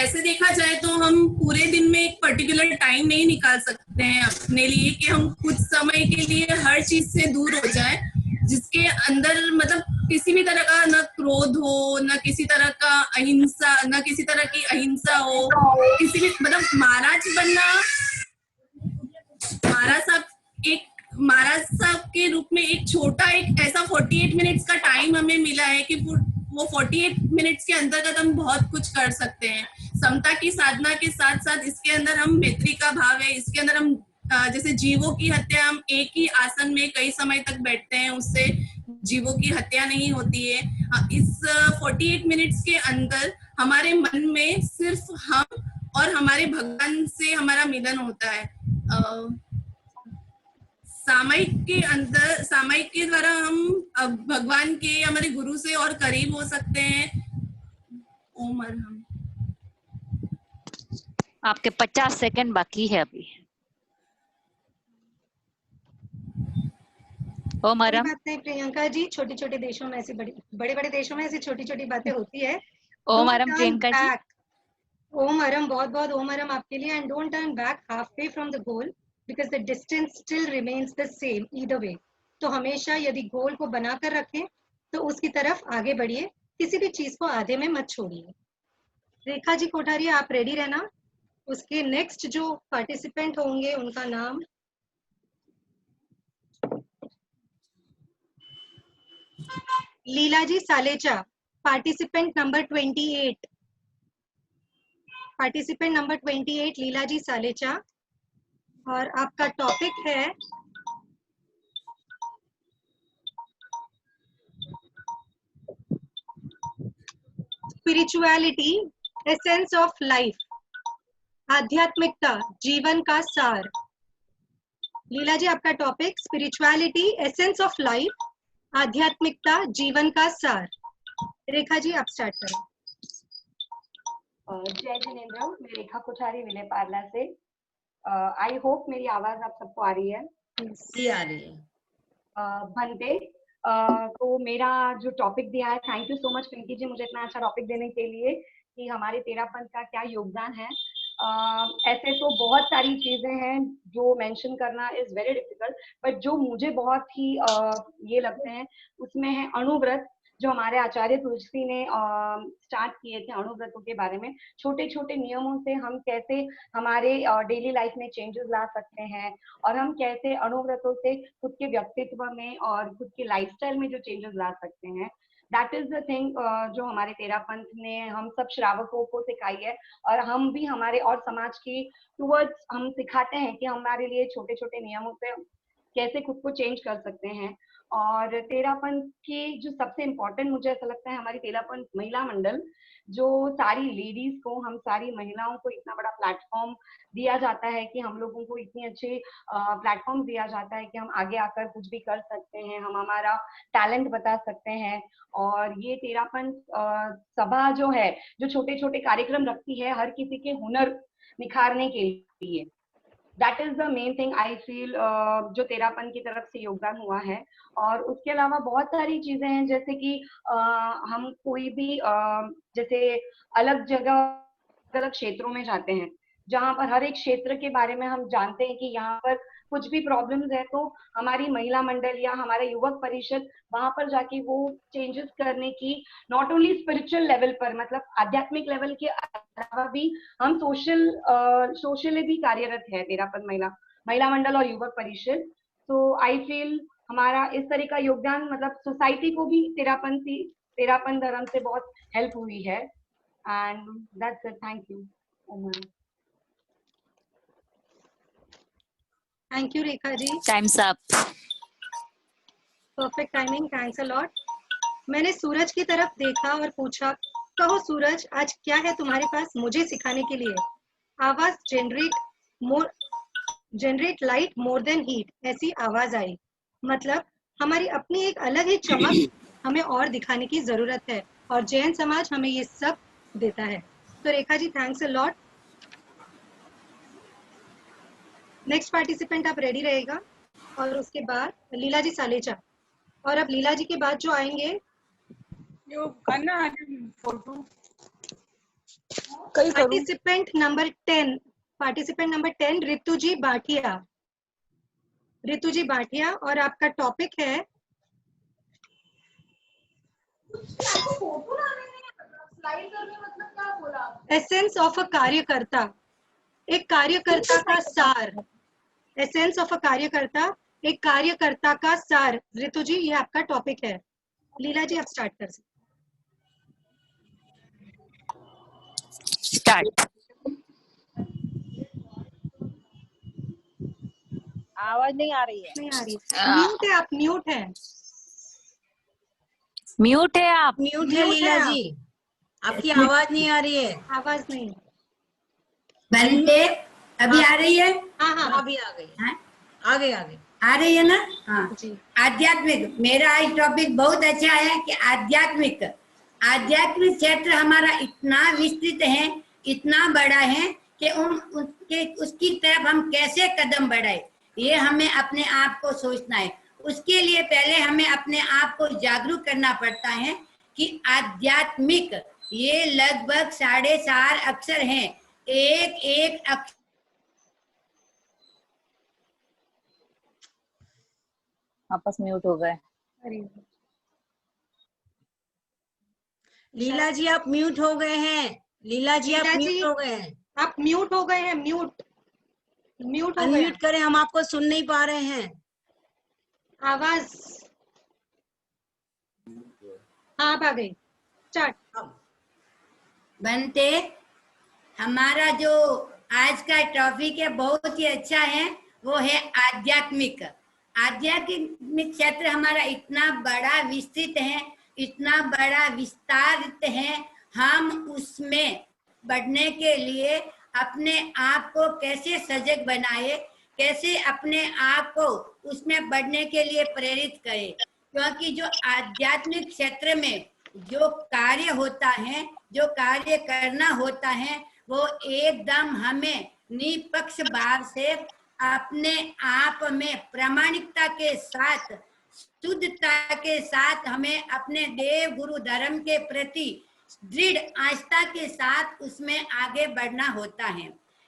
ऐसे देखा जाए तो हम पूरे दिन में एक पर्टिकुलर टाइम नहीं निकाल सकते हैं अपने लिए कि हम कुछ समय के लिए हर चीज से दूर हो जाए, जिसके अंदर मतलब किसी भी तरह का न क्रोध हो, न किसी तरह का अहिंसा, न किसी तरह की अहिंसा हो, किसी भी मतलब महाराज साहब के रूप में एक छोटा एक ऐसा 48 मिनट्स का टाइम हमें मिला है कि वो 48 मिनट्स के अंतर्गत हम बहुत कुछ कर सकते हैं। समता की साधना के साथ साथ इसके अंदर हम मैत्री का भाव है, इसके अंदर हम जैसे जीवों की हत्या, हम एक ही आसन में कई समय तक बैठते हैं, उससे जीवों की हत्या नहीं होती है। इस 48 मिनट्स के अंदर हमारे मन में सिर्फ हम और हमारे भगवान से हमारा मिलन होता है। सामायिक के द्वारा हम भगवान के, हमारे गुरु से और करीब हो सकते हैं। ओम अरहम। आपके 50 सेकंड बाकी है अभी। ओम अरहम। बात नहीं प्रियंका जी, छोटे छोटे देशों में ऐसी बड़े बड़े देशों में ऐसी छोटी छोटी बातें होती है। ओम अरहम प्रियंका जी। ओम अरहम, बहुत बहुत ओम अरहम आपके लिए। And don't turn back halfway from the goal because the distance still remains the same either way. तो हमेशा यदि गोल को बनाकर रखें तो उसकी तरफ आगे बढ़िए, किसी भी चीज को आधे में मत छोड़िए। रेखा जी कोठारी, आप रेडी रहना। उसके नेक्स्ट जो पार्टिसिपेंट होंगे उनका नाम लीला जी सालेचा, पार्टिसिपेंट नंबर 28। पार्टिसिपेंट नंबर 28 लीला जी सालेचा, और आपका टॉपिक है स्पिरिचुअलिटी, एसेंस ऑफ लाइफ, आध्यात्मिकता जीवन का सार। लीला जी, आपका topic spirituality, essence of life, आध्यात्मिकता जीवन का सार। रेखा जी, आप स्टार्ट करें। जय जिनेंद्र, मैं रेखा कोठारी विनय पार्ला से। आई होप मेरी आवाज आप सबको आ रही है। जी आ रही है। भंते, तो मेरा जो टॉपिक दिया है, thank you so much Pinky ji मुझे इतना अच्छा टॉपिक देने के लिए कि हमारे तेरापंथ का क्या योगदान है। ऐसे तो बहुत सारी चीजें हैं जो मेंशन करना इज वेरी डिफिकल्ट, बट जो मुझे बहुत ही ये लगते हैं उसमें है अणुव्रत, जो हमारे आचार्य तुलसी ने स्टार्ट किए थे। अणुव्रतों के बारे में छोटे छोटे नियमों से हम कैसे हमारे डेली लाइफ में चेंजेस ला सकते हैं, और हम कैसे अणुव्रतों से खुद के व्यक्तित्व में और खुद के लाइफस्टाइल में जो चेंजेस ला सकते हैं। दैट इज द थिंग जो हमारे तेरापंथ ने हम सब श्रावकों को सिखाई है, और हम भी हमारे और समाज की टूवर्ड्स हम सिखाते हैं कि हमारे लिए छोटे छोटे नियमों से कैसे खुद को चेंज कर सकते हैं। और तेरापंथ की जो सबसे इम्पोर्टेंट मुझे ऐसा लगता है, हमारी तेरापंथ महिला मंडल, जो सारी लेडीज को, हम सारी महिलाओं को इतना बड़ा प्लेटफॉर्म दिया जाता है कि हम लोगों को इतनी अच्छे प्लेटफॉर्म दिया जाता है कि हम आगे आकर कुछ भी कर सकते हैं, हम हमारा टैलेंट बता सकते हैं। और ये तेरापंथ सभा जो है, जो छोटे छोटे कार्यक्रम रखती है हर किसी के हुनर निखारने के लिए, that is the main thing I feel जो तेरापंथ की तरफ से योगदान हुआ है। और उसके अलावा बहुत सारी चीजें हैं, जैसे कि हम कोई भी जैसे अलग जगह अलग क्षेत्रों में जाते हैं, जहाँ पर हर एक क्षेत्र के बारे में हम जानते हैं कि यहाँ पर कुछ भी प्रॉब्लम्स है, तो हमारी महिला मंडल या हमारा युवक परिषद वहां पर जाके वो चेंजेस करने की, नॉट ओनली स्पिरिचुअल लेवल पर, मतलब आध्यात्मिक लेवल के अलावा भी हम सोशली भी कार्यरत है तेरापंथ महिला मंडल और युवक परिषद। तो आई फील हमारा इस तरह का योगदान, मतलब सोसाइटी को भी तेरापंथ धर्म से बहुत हेल्प हुई है। And that's it, thank you. Thank you Rekha ji. Time's up. Perfect timing, thanks a lot. मैंने सूरज की तरफ देखा और पूछा, कहो सूरज, आज क्या है तुम्हारे पास मुझे सिखाने के लिए? आवाज generate light more than heat, ऐसी आवाज आई। मतलब हमारी अपनी एक अलग ही चमक हमें और दिखाने की जरूरत है, और जैन समाज हमें ये सब देता है। तो Rekha ji, thanks a lot. Next participant आप रेडी रहेगा, और उसके बाद लीला जी सालेचा, और अब लीला जी के बाद जो आएंगे पार्टिसिपेंट नंबर 10 रितु जी बाठिया, और आपका टॉपिक है एसेंस ऑफ अ कार्यकर्ता, एक कार्यकर्ता का सार। एसेंस ऑफ अ कार्यकर्ता, एक कार्यकर्ता का सार। ऋतु जी, ये आपका टॉपिक है। लीला जी, आप स्टार्ट कर सकते। स्टार्ट। आवाज नहीं आ रही है। नहीं आ रही है। म्यूट है, आप म्यूट है। म्यूट है आप। म्यूट है लीला जी, आपकी आवाज नहीं आ रही है। आवाज नहीं। बनते अभी आ रही है? हाँ हाँ अभी आ गई। आगे आगे आ रही है ना? हाँ। आध्यात्मिक, मेरा आज टॉपिक बहुत अच्छा है कि आध्यात्मिक आध्यात्मिक क्षेत्र हमारा इतना विस्तृत है, इतना बड़ा है कि उसकी तरफ हम कैसे कदम बढ़ाए, ये हमें अपने आप को सोचना है। उसके लिए पहले हमें अपने आप को जागरूक करना पड़ता है कि आध्यात्मिक ये लगभग 4.5 अक्षर हैं। एक एक अक्षर आपस म्यूट हो गए। लीला जी आप म्यूट हो गए हैं। लीला जी आप म्यूट हो गए हैं। आप म्यूट हो गए हैं। म्यूट म्यूट हो गए। अनम्यूट करें, हम आपको सुन नहीं पा रहे हैं। आवाज आप आ गई। स्टार्ट। बनते, हमारा जो आज का टॉपिक है बहुत ही अच्छा है, वो है आध्यात्मिक। आध्यात्मिक क्षेत्र हमारा इतना बड़ा विस्तृत है, इतना बड़ा विस्तारित है। हम उसमें बढ़ने के लिए अपने आप को कैसे सजग बनाए, कैसे अपने आप को उसमें बढ़ने के लिए प्रेरित करें, क्योंकि जो आध्यात्मिक क्षेत्र में जो कार्य होता है, जो कार्य करना होता है, वो एकदम हमें निष्पक्ष भाव से अपने आप में प्रामाणिकता के साथ, शुद्धता के साथ हमें अपने देव गुरु धर्म के प्रति दृढ़ आस्था के साथ उसमें आगे बढ़ना होता है।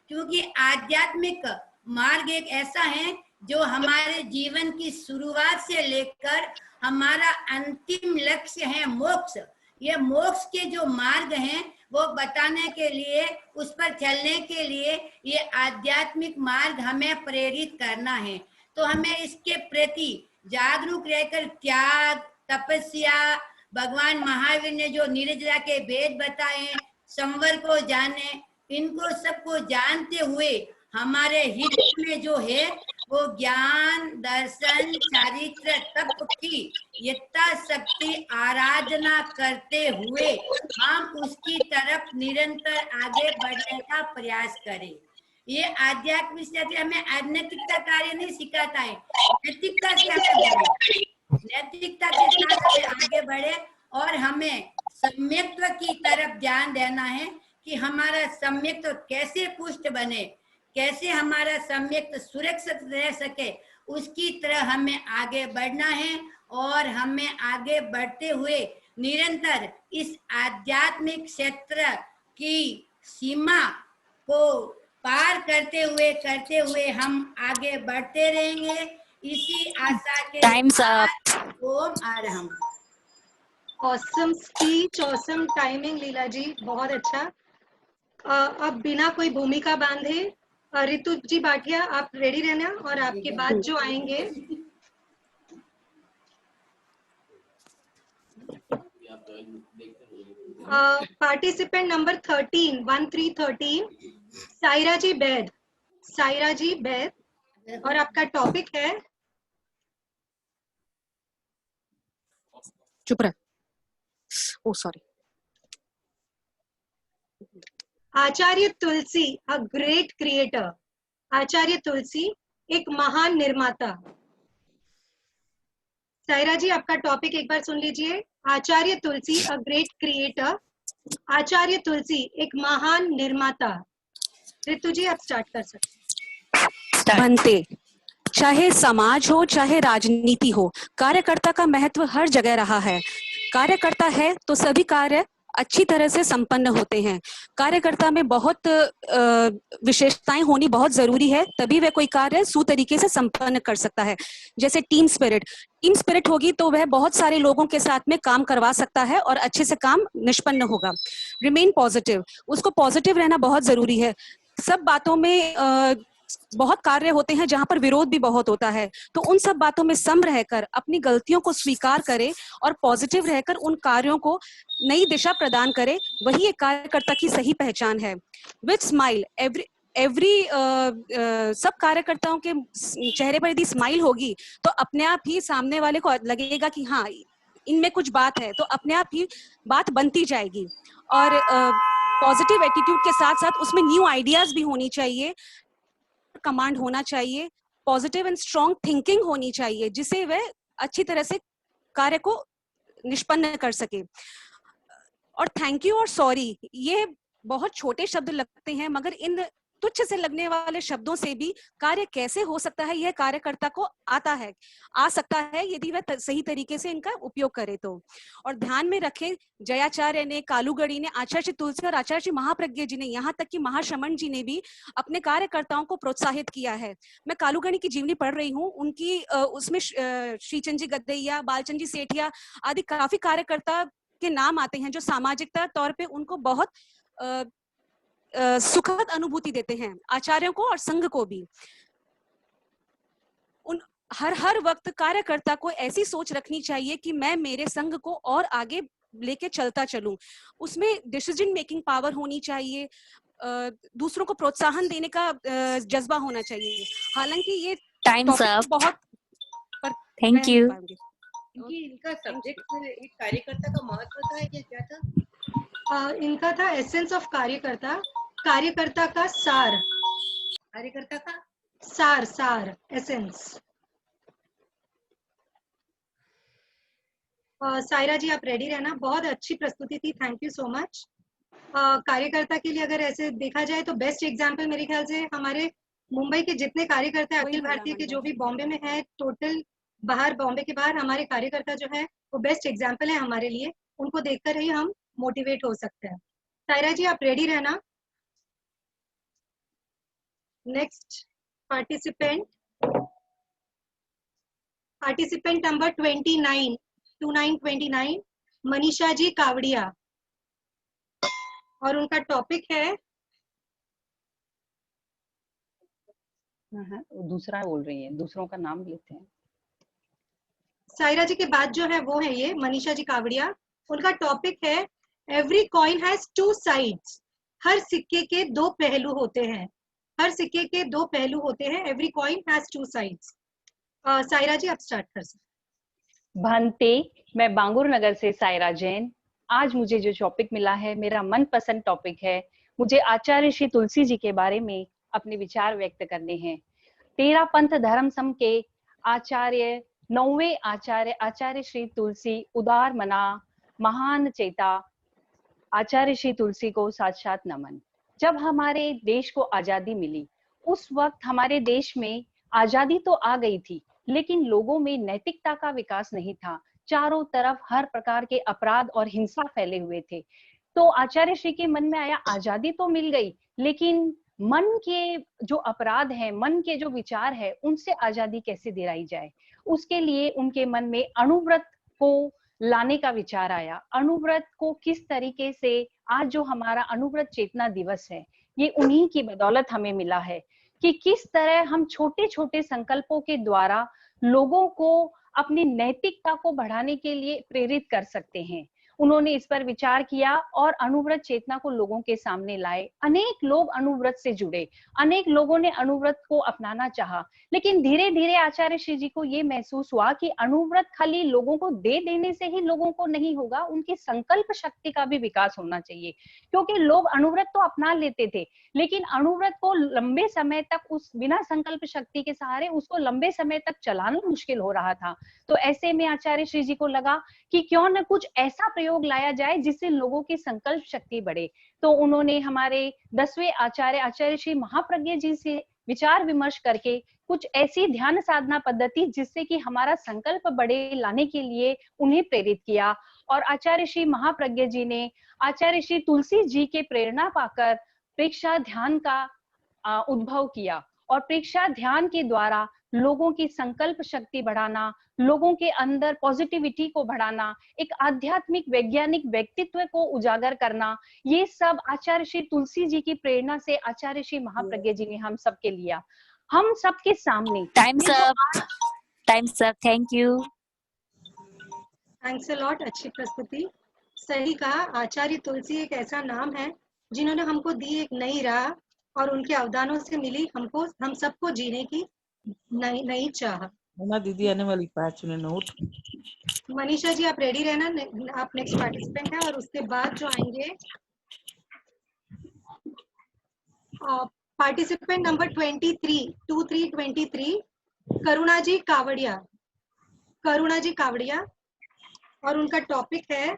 क्योंकि आध्यात्मिक मार्ग एक ऐसा है जो हमारे जीवन की शुरुआत से लेकर हमारा अंतिम लक्ष्य है मोक्ष। ये मोक्ष के जो मार्ग हैं वो बताने के लिए, उस पर चलने के लिए ये आध्यात्मिक मार्ग हमें प्रेरित करना है। तो हमें इसके प्रति जागरूक रहकर त्याग, तपस्या, भगवान महावीर ने जो निर्जरा के भेद बताए, संवर को जाने, इनको सबको जानते हुए हमारे हित में जो है वो ज्ञान, दर्शन, चारित्र, तप की यथाशक्ति आराधना करते हुए हम उसकी तरफ निरंतर आगे बढ़ने का प्रयास करें। ये आध्यात्मिक क्षेत्र हमें अनैतिकता कार्य नहीं सिखाता है, नैतिकता से हमें बढ़े, नैतिकता के साथ हमें आगे बढ़े और हमें सम्यक्त्व की तरफ ध्यान देना है कि हमारा सम्यक्त्व कैसे पुष्ट बने, कैसे हमारा सम्यक्त्व सुरक्षित रह सके, उसकी तरह हमें आगे बढ़ना है। और हमें आगे बढ़ते हुए निरंतर इस आध्यात्मिक क्षेत्र की सीमा को पार करते हुए हम आगे बढ़ते रहेंगे। इसी आशा के साथ ओम Aarham. Awesome speech, awesome timing लीला जी, बहुत अच्छा। अब बिना कोई भूमिका बांधे ऋतु जी भाटिया आप रेडी रहना, और आपके बाद जो आएंगे पार्टिसिपेंट नंबर 13 सायरा जी बैद। सायरा जी बैद, और आपका टॉपिक है, चुप रह, oh sorry, Acharya Tulsi a great creator. Acharya Tulsi एक महान निर्माता। सायरा जी आपका टॉपिक एक बार सुन लीजिए। आचार्य Tulsi a great creator. Acharya Tulsi एक महान निर्माता। ऋतु जी आप स्टार्ट कर सकते। बनते, चाहे समाज हो चाहे राजनीति हो, कार्यकर्ता का महत्व हर जगह रहा है। कार्यकर्ता है तो सभी कार्य अच्छी तरह से संपन्न होते हैं। कार्यकर्ता में बहुत विशेषताएं होनी बहुत जरूरी है, तभी वह कोई कार्य सुतरीके से संपन्न कर सकता है। जैसे टीम स्पिरिट होगी तो वह बहुत सारे लोगों के साथ में काम करवा सकता है और अच्छे से काम निष्पन्न होगा। रिमेन पॉजिटिव, उसको पॉजिटिव रहना बहुत जरूरी है। सब बातों में बहुत कार्य होते हैं जहां पर विरोध भी बहुत होता है, तो उन सब बातों में सम रहकर अपनी गलतियों को स्वीकार करे और पॉजिटिव रहकर उन कार्यों को नई दिशा प्रदान करे, वही एक कार्यकर्ता की सही पहचान है। विथ स्माइल सब कार्यकर्ताओं के चेहरे पर यदि स्माइल होगी तो अपने आप ही सामने वाले को लगेगा कि हाँ इनमें कुछ बात है, तो अपने आप ही बात बनती जाएगी। और पॉजिटिव एटीट्यूड के साथ साथ उसमें न्यू आइडियाज भी होनी चाहिए, कमांड होना चाहिए, पॉजिटिव एंड स्ट्रॉन्ग थिंकिंग होनी चाहिए, जिसे वह अच्छी तरह से कार्य को निष्पन्न कर सके। और थैंक यू और सॉरी, ये बहुत छोटे शब्द लगते हैं, मगर इन तुच्छ से लगने वाले शब्दों से भी कार्य कैसे हो सकता है यह कार्यकर्ता को आ सकता है यदि वह सही तरीके से इनका उपयोग करे तो। और ध्यान में रखें, जयाचार्य ने, कालूगढ़ी ने, आचार्य श्री तुलसी और आचार्य श्री महाप्रज्ञ जी ने, यहाँ तक कि महाश्रमण जी ने भी अपने कार्यकर्ताओं को प्रोत्साहित किया है। मैं कालूगढ़ी की जीवनी पढ़ रही हूँ, उनकी उसमें श्रीचंद जी गद्दैया, बालचंद जी सेठिया आदि काफी कार्यकर्ता के नाम आते हैं जो सामाजिकता तौर पे उनको बहुत सुखद अनुभूति देते हैं, आचार्यों को और संघ को भी। उन हर वक्त कार्यकर्ता को ऐसी सोच रखनी चाहिए कि मैं मेरे संघ को और आगे लेके चलता चलूं। उसमें डिसीजन मेकिंग पावर होनी चाहिए, दूसरों को प्रोत्साहन देने का जज्बा होना चाहिए। हालांकि ये टाइम्स अप, बहुत थैंक यू। इनका सब्जेक्ट एक कार्यकर्ता का महत्व था या क्या था? इनका था एसेंस ऑफ कार्यकर्ता, कार्यकर्ता का सार, कार्यकर्ता का सार एसेंस। सायरा जी आप रेडी रहना, बहुत अच्छी प्रस्तुति थी, थैंक यू सो मच। कार्यकर्ता के लिए अगर ऐसे देखा जाए तो बेस्ट एग्जाम्पल मेरे ख्याल से हमारे मुंबई के जितने कार्यकर्ता अखिल भारतीय के जो भी बॉम्बे में है, टोटल बाहर बॉम्बे के बाहर हमारे कार्यकर्ता जो है वो बेस्ट एग्जाम्पल है हमारे लिए, उनको देखकर ही हम मोटिवेट हो सकते हैं। सायरा जी आप रेडी रहना। Next participant number 29 Manisha ji कावड़िया, और उनका टॉपिक है दूसरा बोल रही है, दूसरों का नाम लेते हैं। सायरा जी के बाद जो है वो है ये मनीषा जी कावड़िया, उनका टॉपिक है every coin has two sides, हर सिक्के के दो पहलू होते हैं, हर सिक्के के दो पहलू होते हैं, every coin has two sides. Saira ji आप स्टार्ट कर सकते। भंते, मैं बांगुर नगर से सायरा जैन। आज मुझे जो टॉपिक मिला है मेरा मनपसंद टॉपिक है, मुझे आचार्य श्री तुलसी जी के बारे में अपने विचार व्यक्त करने हैं। 13 पंथ धर्म सम के आचार्य, 9वें आचार्य श्री तुलसी उदार मना महान चेता, आचार्य श्री तुलसी को साक्षात नमन। जब हमारे देश को आजादी मिली उस वक्त हमारे देश में आजादी तो आ गई थी, लेकिन लोगों में नैतिकता का विकास नहीं था। चारों तरफ हर प्रकार के अपराध और हिंसा फैले हुए थे। तो आचार्य श्री के मन में आया, आजादी तो मिल गई, लेकिन मन के जो अपराध है, मन के जो विचार है, उनसे आजादी कैसे दिलाई जाए। उसके लिए उनके मन में अणुव्रत को लाने का विचार आया। अणुव्रत को किस तरीके से, आज जो हमारा अणुव्रत चेतना दिवस है, ये उन्हीं की बदौलत हमें मिला है कि किस तरह हम छोटे छोटे संकल्पों के द्वारा लोगों को अपनी नैतिकता को बढ़ाने के लिए प्रेरित कर सकते हैं। उन्होंने इस पर विचार किया और अणुव्रत चेतना को लोगों के सामने लाए। अनेक लोग अणुव्रत से जुड़े, अनेक लोगों ने अणुव्रत को अपनाना चाहा, लेकिन धीरे धीरे आचार्य श्री जी को ये महसूस हुआ कि अणुव्रत खाली लोगों को दे देने से ही लोगों को नहीं होगा, उनकी संकल्प शक्ति का भी विकास होना चाहिए। क्योंकि लोग अणुव्रत तो अपना लेते थे, लेकिन अणुव्रत को लंबे समय तक उस बिना संकल्प शक्ति के सहारे उसको लंबे समय तक चलाना मुश्किल हो रहा था। तो ऐसे में आचार्य श्री जी को लगा कि क्यों न कुछ ऐसा प्रयोग लाया जाए जिससे लोगों की संकल्प शक्ति बढ़े। तो उन्होंने हमारे 10वें आचार्य श्री महाप्रज्ञ जी से विचार विमर्श करके कुछ ऐसी ध्यान साधना पद्धति जिससे कि हमारा संकल्प बड़े लाने के लिए उन्हें प्रेरित किया। और आचार्य श्री महाप्रज्ञ जी ने आचार्य श्री तुलसी जी के प्रेरणा पाकर प्रेक्षा ध्यान का उद्भव किया और प्रेक्षा ध्यान के द्वारा लोगों की संकल्प शक्ति बढ़ाना, लोगों के अंदर पॉजिटिविटी को बढ़ाना, एक आध्यात्मिक वैज्ञानिक व्यक्तित्व को उजागर करना, ये सब आचार्य श्री तुलसी जी की प्रेरणा से आचार्य श्री महाप्रज्ञ जी ने हम सबके लिया। हम सबके सामने times up. Thank you. Thanks a lot. अच्छी प्रस्तुति। सही कहा, आचार्य तुलसी एक ऐसा नाम है जिन्होंने हमको दी एक नई राह और उनके अवदानों से मिली हमको, हम सबको जीने की नई चाह। दीदी आने वाली 5 मिनट। मनीषा जी आप रेडी रहना, आप नेक्स्ट पार्टिसिपेंट हैं। और उसके बाद जो आएंगे पार्टिसिपेंट नंबर 23 करुणा जी कावड़िया। और उनका टॉपिक है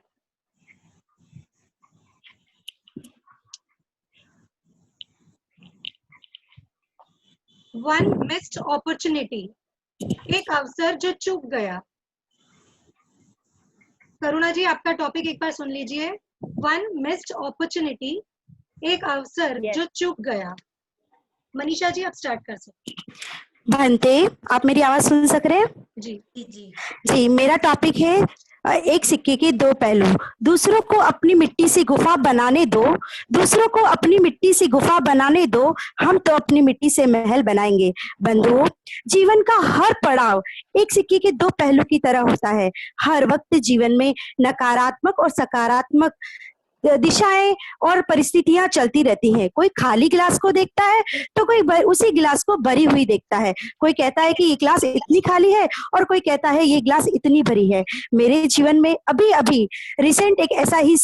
वन मिस्ड अपॉर्चुनिटी, एक अवसर जो चूक गया। करुणा जी आपका टॉपिक एक बार सुन लीजिए। वन मिस्ड अपॉर्चुनिटी, एक अवसर जो चूक गया। मनीषा जी आप स्टार्ट कर सकते हैं। भंते, आप मेरी आवाज सुन सक रहे हैं? जी, मेरा टॉपिक है एक सिक्के के दो पहलू। दूसरों को अपनी मिट्टी से गुफा बनाने दो, हम तो अपनी मिट्टी से महल बनाएंगे। बंधुओं, जीवन का हर पड़ाव एक सिक्के के दो पहलू की तरह होता है। हर वक्त जीवन में नकारात्मक और सकारात्मक दिशाएं और परिस्थितियां चलती रहती हैं। कोई खाली गिलास को देखता है तो कोई उसी गिलास को भरी हुई देखता है। कोई कहता है कि ये गिलास इतनी खाली है और कोई कहता है ये गिलास इतनी भरी है। मेरे जीवन में अभी रिसेंट एक ऐसा ही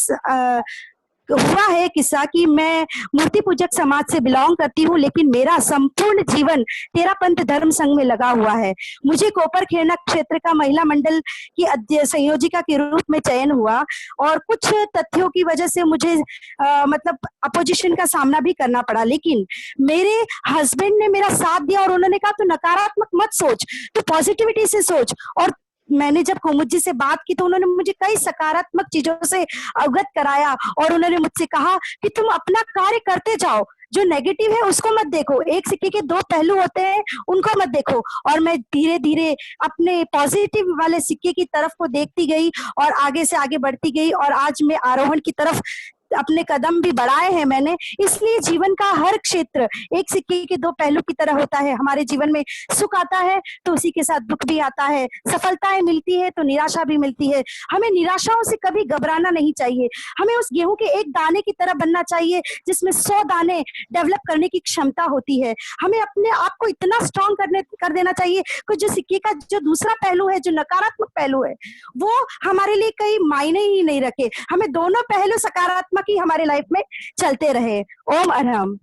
हुआ है किस्सा कि मैं मूर्ति पूजक समाज से बिलोंग करती हूँ, लेकिन मेरा संपूर्ण जीवन तेरापंथ धर्म संघ में लगा हुआ है। मुझे कोपर खेरना क्षेत्र का महिला मंडल की संयोजिका के रूप में चयन हुआ और कुछ तथ्यों की वजह से मुझे मतलब अपोजिशन का सामना भी करना पड़ा, लेकिन मेरे हस्बैंड ने मेरा साथ दिया और उन्होंने कहा तू नकारात्मक मत सोच, तू पॉजिटिविटी से सोच। और मैंने जब कुमुद जी से बात की तो उन्होंने मुझे कई सकारात्मक चीजों से अवगत कराया और उन्होंने मुझसे कहा कि तुम अपना कार्य करते जाओ, जो नेगेटिव है उसको मत देखो, एक सिक्के के दो पहलू होते हैं उनको मत देखो। और मैं धीरे धीरे अपने पॉजिटिव वाले सिक्के की तरफ को देखती गई और आगे से आगे बढ़ती गई और आज मैं आरोहण की तरफ अपने कदम भी बढ़ाए हैं मैंने। इसलिए जीवन का हर क्षेत्र एक सिक्के के दो पहलू की तरह होता है। हमारे जीवन में सुख आता है तो उसी के साथ दुख भी आता है, सफलताएं मिलती है तो निराशा भी मिलती है। हमें निराशाओं से कभी घबराना नहीं चाहिए, हमें उस गेहूं के एक दाने की तरह बनना चाहिए जिसमें 100 दाने डेवलप करने की क्षमता होती है। हमें अपने आप को इतना स्ट्रॉन्ग कर देना चाहिए कि जो सिक्के का जो दूसरा पहलू है, जो नकारात्मक पहलू है, वो हमारे लिए कई मायने ही नहीं रखे। हमें दोनों पहलू सकारात्मक ही हमारे लाइफ में चलते रहे। ओम अरहम।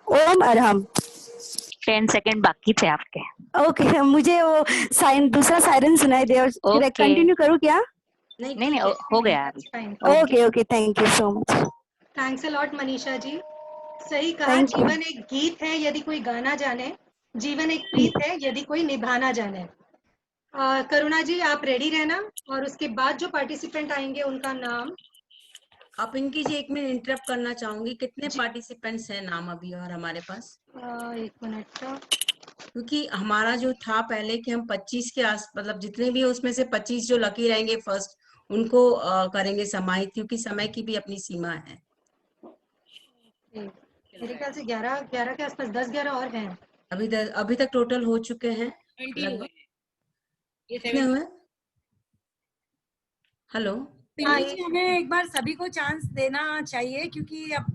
ओम अरहम। 10 सेकंड बाकी थे आपके। ओके, मुझे वो दूसरा सायरन सुनाई दे और कंटिन्यू करूं क्या? नहीं हो गया अभी। Okay, thank you so much. Thanks a lot Manisha ji. सही कहा, जीवन एक गीत है यदि कोई गाना जाने, जीवन एक प्रीत है यदि कोई निभाना जाने। करुणा जी आप रेडी रहना और उसके बाद जो पार्टिसिपेंट आएंगे उनका नाम आप इनकी जी 1 मिनट इंटरप्ट करना चाहूंगी। कितने पार्टिसिपेंट्स हैं नाम अभी और हमारे पास? 1 मिनट का, क्योंकि हमारा जो था पहले कि हम 25 के आस मतलब जितने भी उसमें से 25 जो लकी रहेंगे फर्स्ट उनको करेंगे समाहित, क्योंकि समय की भी अपनी सीमा है। मेरे ख्याल से 11 के आसपास 10-11 और हैं। अभी तक टोटल हो चुके हैं कितने हुए? हेलो, हमें एक बार सभी को चांस देना चाहिए क्योंकि अब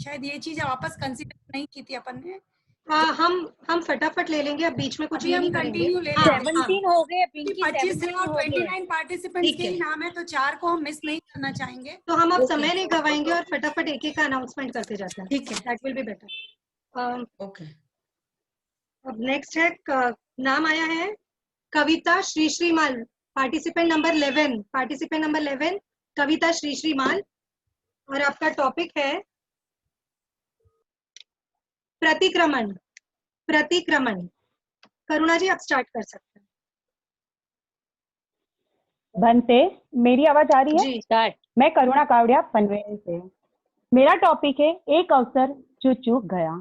शायद ये चीज वापस कंसीडर नहीं की थी अपन ने। हम फटाफट ले लेंगे, अब बीच में कुछ नहीं करेंगे। 17 हो गए, 25 और 29 पार्टिसिपेंट्स के नाम है तो 4 को हम मिस नहीं करना चाहेंगे। तो हम अब समय नहीं गवाएंगे और फटाफट एक का अनाउंसमेंट करते जाते हैं। ठीक है, that will be better. Okay, अब नेक्स्ट है नाम आया है कविता श्रीश्रीमाल, पार्टिसिपेंट नंबर 11 कविता श्रीश्रीमाल। और आपका टॉपिक है प्रतिक्रमण। प्रतिक्रमण। करुणा जी आप स्टार्ट कर सकते हैं। बनते, मेरी आवाज आ रही है? जी स्टार्ट। मैं करुणा कावड़िया पनवेल से। मेरा टॉपिक है एक अवसर जो चूक गया।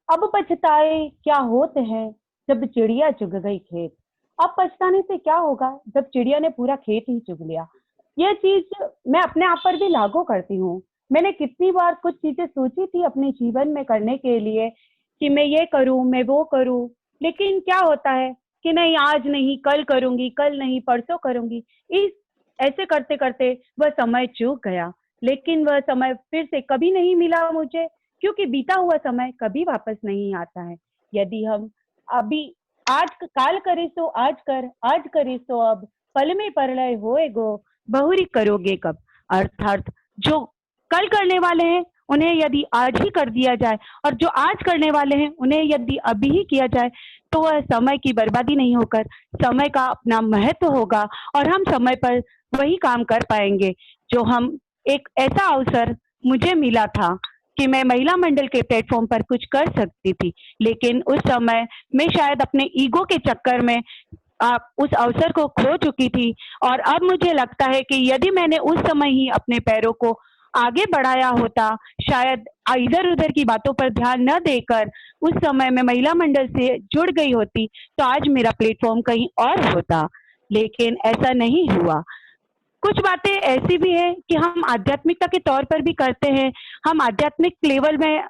अब पछताए क्या होते हैं जब चिड़िया चुग गई खेत। अब पछताने से क्या होगा जब चिड़िया ने पूरा खेत ही चुग लिया। यह चीज मैं अपने आप पर भी लागू करती हूँ। मैंने कितनी बार कुछ चीजें सोची थी अपने जीवन में करने के लिए कि मैं ये करूं, मैं वो करूं, लेकिन क्या होता है कि नहीं, आज नहीं, कल करूंगी, कल नहीं, परसों करूंगी। इस ऐसे करते करते वह समय चूक गया, लेकिन वह समय फिर से कभी नहीं मिला मुझे, क्योंकि बीता हुआ समय कभी वापस नहीं आता है। यदि हम अभी आज काल करे सो आज कर, आज करे सो अब, पल में परलय होए गो, बहुरी करोगे कब। अर्थात जो कल करने वाले हैं उन्हें यदि आज ही कर दिया जाए और जो आज करने वाले हैं उन्हें यदि अभी ही किया जाए तो वह समय की बर्बादी नहीं होकर समय का अपना महत्व होगा और हम समय पर वही काम कर पाएंगे जो हम एक ऐसा अवसर मुझे मिला था कि मैं महिला मंडल के प्लेटफॉर्म पर कुछ कर सकती थी, लेकिन उस समय मैं शायद अपने ईगो के चक्कर में उस अवसर को खो चुकी थी। और अब मुझे लगता है कि यदि मैंने उस समय ही अपने पैरों को आगे बढ़ाया होता, शायद इधर उधर की बातों पर ध्यान न देकर उस समय मैं महिला मंडल से जुड़ गई होती, तो आज मेरा प्लेटफॉर्म कहीं और होता, लेकिन ऐसा नहीं हुआ। कुछ बातें ऐसी भी है कि हम आध्यात्मिकता के तौर पर भी करते हैं। हम आध्यात्मिक लेवल में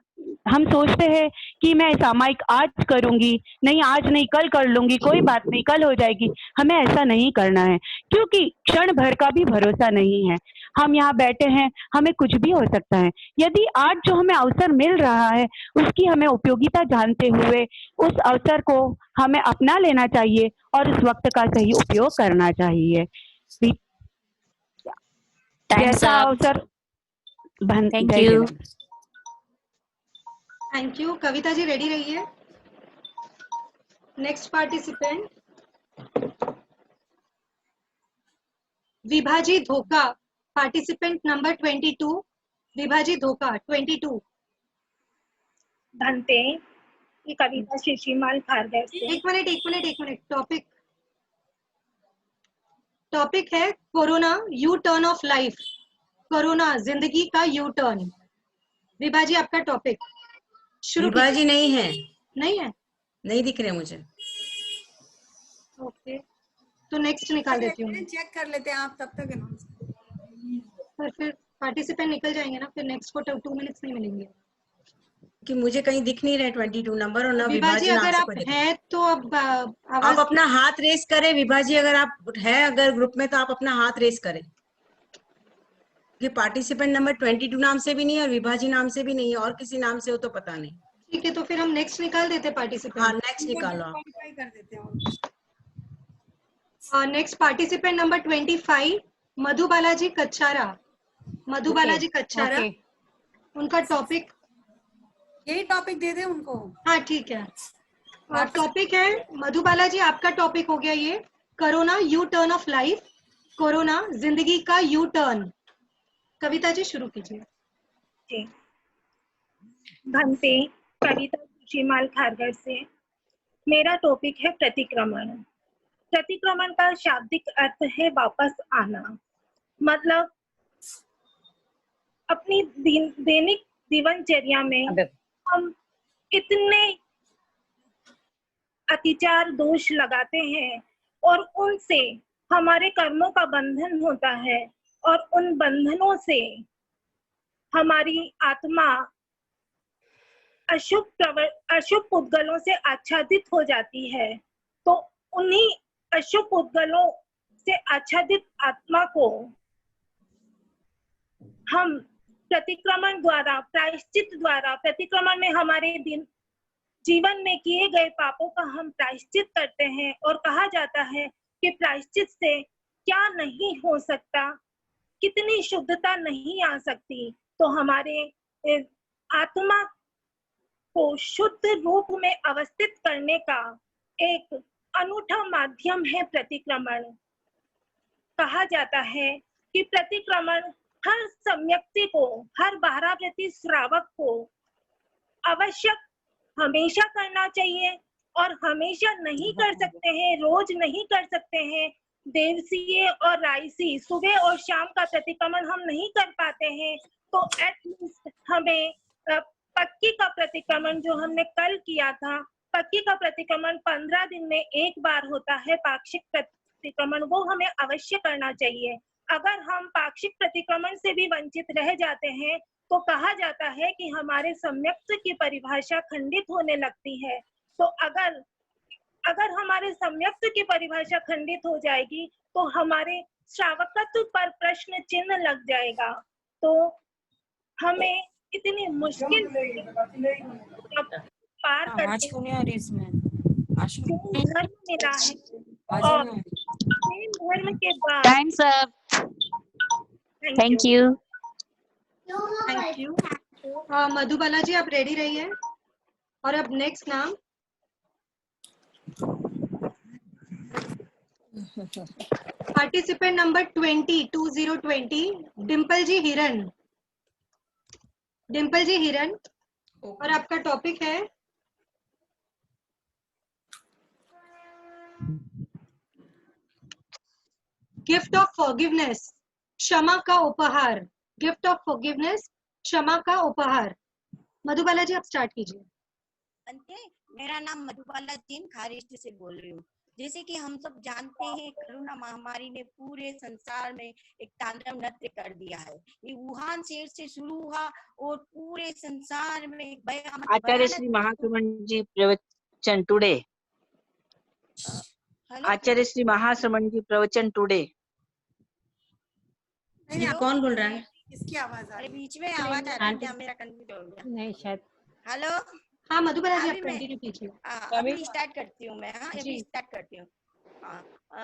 हम सोचते हैं कि मैं सामायिक आज करूंगी, नहीं आज नहीं कल कर लूंगी, कोई बात नहीं कल हो जाएगी। हमें ऐसा नहीं करना है, क्योंकि क्षण भर का भी भरोसा नहीं है। हम यहाँ बैठे हैं, हमें कुछ भी हो सकता है। यदि आज जो हमें अवसर मिल रहा है उसकी हमें उपयोगिता जानते हुए उस अवसर को हमें अपना लेना चाहिए और उस वक्त का सही उपयोग करना चाहिए। जैसा अवसर thank you. Thank you. Kavita ji ready रहिए। नेक्स्ट पार्टिसिपेंट विभाजी धोखा, पार्टिसिपेंट नंबर 22। विभाजी धोखा 22। धनते, ये कविता शिशिमाल खारगर से। एक मिनट। टॉपिक है corona, U turn off life. Corona, जिंदगी का यू टर्न। विभाजी आपका टॉपिक शुरू। विभाजी नहीं है, नहीं दिख रहे मुझे। ओके, तो नेक्स्ट निकाल देती हूँ। चेक कर लेते हैं आप तब तक अनाउंस। पर फिर पार्टिसिपेंट निकल जाएंगे ना, फिर नेक्स्ट को 2 मिनट्स नहीं मिलेंगे। कि मुझे कहीं दिख नहीं रहे 22 नंबर और ना विभाजी नाम अगर से आप पढ़े। हैं तो अब आप अपना हाथ रेस करें। विभाजी अगर आप है अगर ग्रुप में तो आप अपना हाथ रेस करें, कि पार्टिसिपेंट नंबर 22 नाम से भी नहीं और विभाजी नाम से भी नहीं, और किसी नाम से हो तो पता नहीं। ठीक है, तो फिर हम नेक्स्ट निकाल देते पार्टिसिपेंट। हाँ, नेक्स्ट निकालो आप। कर देते हैं। नेक्स्ट पार्टिसिपेंट नंबर 25 मधु बालाजी कच्चारा। मधु बालाजी कच्चारा, उनका टॉपिक यही टॉपिक दे दे उनको। हाँ ठीक है। टॉपिक है मधु बालाजी, आपका टॉपिक हो गया ये corona, U turn off life. Corona, जिंदगी का यू टर्न। कविता जी शुरू कीजिए। धनते, कविता शिशिमाल खारगर से। मेरा टॉपिक है प्रतिक्रमण। प्रतिक्रमण का शाब्दिक अर्थ है वापस आना। मतलब अपनी दैनिक दिनचर्या में हम इतने अतिचार दोष लगाते हैं और उनसे हमारे कर्मों का बंधन होता है और उन बंधनों से हमारी आत्मा अशुभ उद्गलों से आच्छादित हो जाती है। तो उन्हीं अशुभ उद्गलों से आच्छादित आत्मा को हम प्रतिक्रमण द्वारा, प्रायश्चित द्वारा, प्रतिक्रमण में हमारे जीवन में किए गए पापों का हम प्रायश्चित करते हैं। और कहा जाता है कि प्रायश्चित से क्या नहीं हो सकता, कितनी शुद्धता नहीं आ सकती। तो हमारे आत्मा को शुद्ध रूप में अवस्थित करने का एक अनूठा माध्यम है प्रतिक्रमण। कहा जाता है कि प्रतिक्रमण हर सम्यक्ति को, हर 12 श्रावक को आवश्यक हमेशा करना चाहिए और हमेशा नहीं कर सकते हैं, रोज नहीं कर सकते हैं। देवसीय और रायसी सुबह और शाम का प्रतिक्रमण हम नहीं कर पाते हैं, तो एटलीस्ट हमें पक्की का प्रतिक्रमण जो हमने कल किया था, पक्की का प्रतिक्रमण 15 दिन में एक बार होता है पाक्षिक प्रतिक्रमण, वो हमें अवश्य करना चाहिए। अगर हम पाक्षिक प्रतिक्रमण से भी वंचित रह जाते हैं तो कहा जाता है कि हमारे सम्यक्त की परिभाषा खंडित होने लगती है। तो अगर हमारे सम्यक्त की परिभाषा खंडित हो जाएगी तो हमारे श्रावकत्व पर प्रश्न चिन्ह लग जाएगा। तो हमें इतनी मुश्किल पार करके धर्म मिला है और धर्म के बाद times up. Thank you. Thank you. Madhubala ji आप रेडी रहिए। और अब नेक्स्ट नाम पार्टिसिपेंट नंबर 20 डिम्पल जी हिरन। डिम्पल जी हिरन और आपका टॉपिक है गिफ्ट ऑफ फॉरगिवनेस, क्षमा का उपहार। गिफ्ट ऑफ फॉरगिवनेस, क्षमा का उपहार। मधुबाला जी आप स्टार्ट कीजिए। मेरा नाम मधुबाला चीन खारिज से बोल रही हूँ। जैसे कि हम सब जानते हैं, कोरोना महामारी ने पूरे संसार में एक तांडव नृत्य कर दिया है। ये वुहान शहर से शुरू हुआ और पूरे संसार में एक आचार्य श्री महाश्रमण जी प्रवचन टुडे। आचार्य श्री महाश्रमण जी प्रवचन टुडे। कौन बोल रहा है? इसकी आवाज आ रही है, बीच में आवाज आ रही है, मेरा कंफ्यूज हो गया। नहीं शायद। हेलो, हाँ मधुबाला जी आप कंटिन्यू कीजिए। अभी स्टार्ट करती हूँ मैं। हाँ अभी स्टार्ट करती हूँ।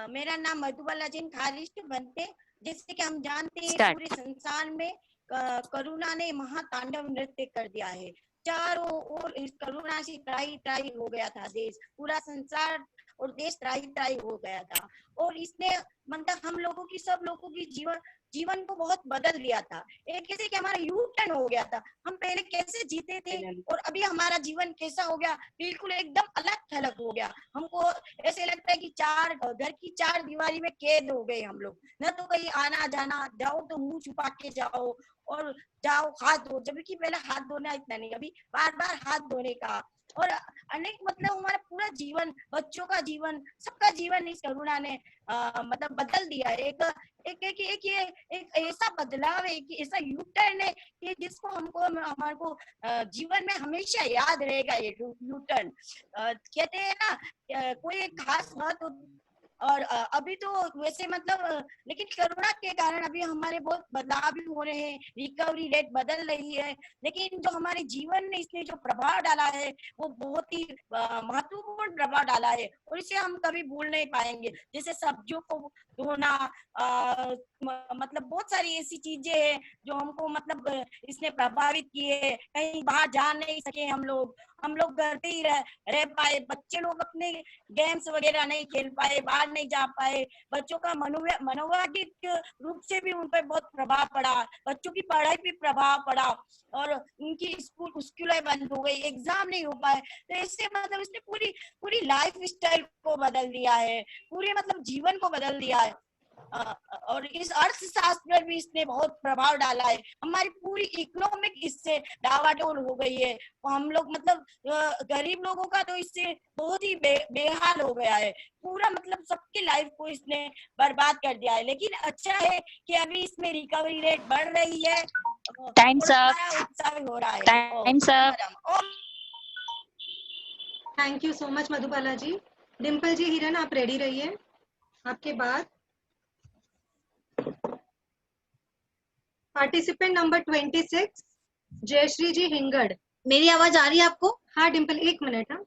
मेरा नाम मधुबाला जी खारिज बनते। जैसे कि हम जानते हैं पूरे संसार में कोरोना ने महातांडव नृत्य कर दिया है। चारों ओर इस कोरोना से त्राही हो गया था देश, पूरा संसार और देश त्राही हो गया था। और इसने मतलब हम लोगों की, सब लोगों की जीवन को बहुत बदल दिया था। एक कैसे कि हमारा यू टर्न हो गया था। हम पहले कैसे जीते थे और अभी हमारा जीवन कैसा हो गया, बिल्कुल एकदम अलग थलग हो गया। हमको ऐसे लगता है कि घर की चार दीवारी में कैद हो गए हम लोग। न तो कहीं आना जाना, जाओ तो मुंह छुपा के जाओ और जाओ हाथ धो, जबकि पहले हाथ धोना इतना नहीं, अभी बार बार हाथ धोने का। और अनेक मतलब हमारा पूरा जीवन, बच्चों का जीवन, सबका जीवन इस कोरोना ने मतलब बदल दिया है। एक ऐसा बदलाव है, कि ऐसा यू टर्न है कि जिसको हमारे को जीवन में हमेशा याद रहेगा। ये यू टर्न कहते हैं ना, कोई एक खास बात। और अभी तो वैसे मतलब, लेकिन कोरोना के कारण अभी हमारे बहुत बदलाव भी हो रहे हैं, रिकवरी रेट बदल रही है। लेकिन जो हमारे जीवन में इसने जो प्रभाव डाला है वो बहुत ही महत्वपूर्ण प्रभाव डाला है और इसे हम कभी भूल नहीं पाएंगे। जैसे सब्जियों को धोना, मतलब बहुत सारी ऐसी चीजें हैं जो हमको मतलब इसने प्रभावित किए। कहीं बाहर जा नहीं सके हम लोग घर पे ही रह पाए। बच्चे लोग अपने गेम्स वगैरह नहीं खेल पाए, बाहर नहीं जा पाए। बच्चों का मनोवैज्ञानिक रूप से भी उन पर बहुत प्रभाव पड़ा, बच्चों की पढ़ाई पे प्रभाव पड़ा और उनकी स्कूलें बंद हो गई, एग्जाम नहीं हो पाए। तो इससे मतलब इसने पूरी लाइफ स्टाइल को बदल दिया है, पूरे मतलब जीवन को बदल दिया है। और इस अर्थशास्त्र पर भी इसने बहुत प्रभाव डाला है। हमारी पूरी इकोनॉमिक इससे डावाडोल हो गई है। हम लोग मतलब गरीब लोगों का तो इससे बहुत ही बेहाल हो गया है। पूरा मतलब सबकी लाइफ को इसने बर्बाद कर दिया है। लेकिन अच्छा है कि अभी इसमें रिकवरी रेट बढ़ रही है, टाइम्स अप, उत्साह हो रहा है। Times up. Thank you so much Madhubala ji. Dimple ji Hiran आप रेडी रहिए। आपके बाद पार्टिसिपेंट नंबर 26 जयश्री जी हिंगड़। मेरी आवाज आ रही है आपको? हाँ डिम्पल एक मिनट। हाँ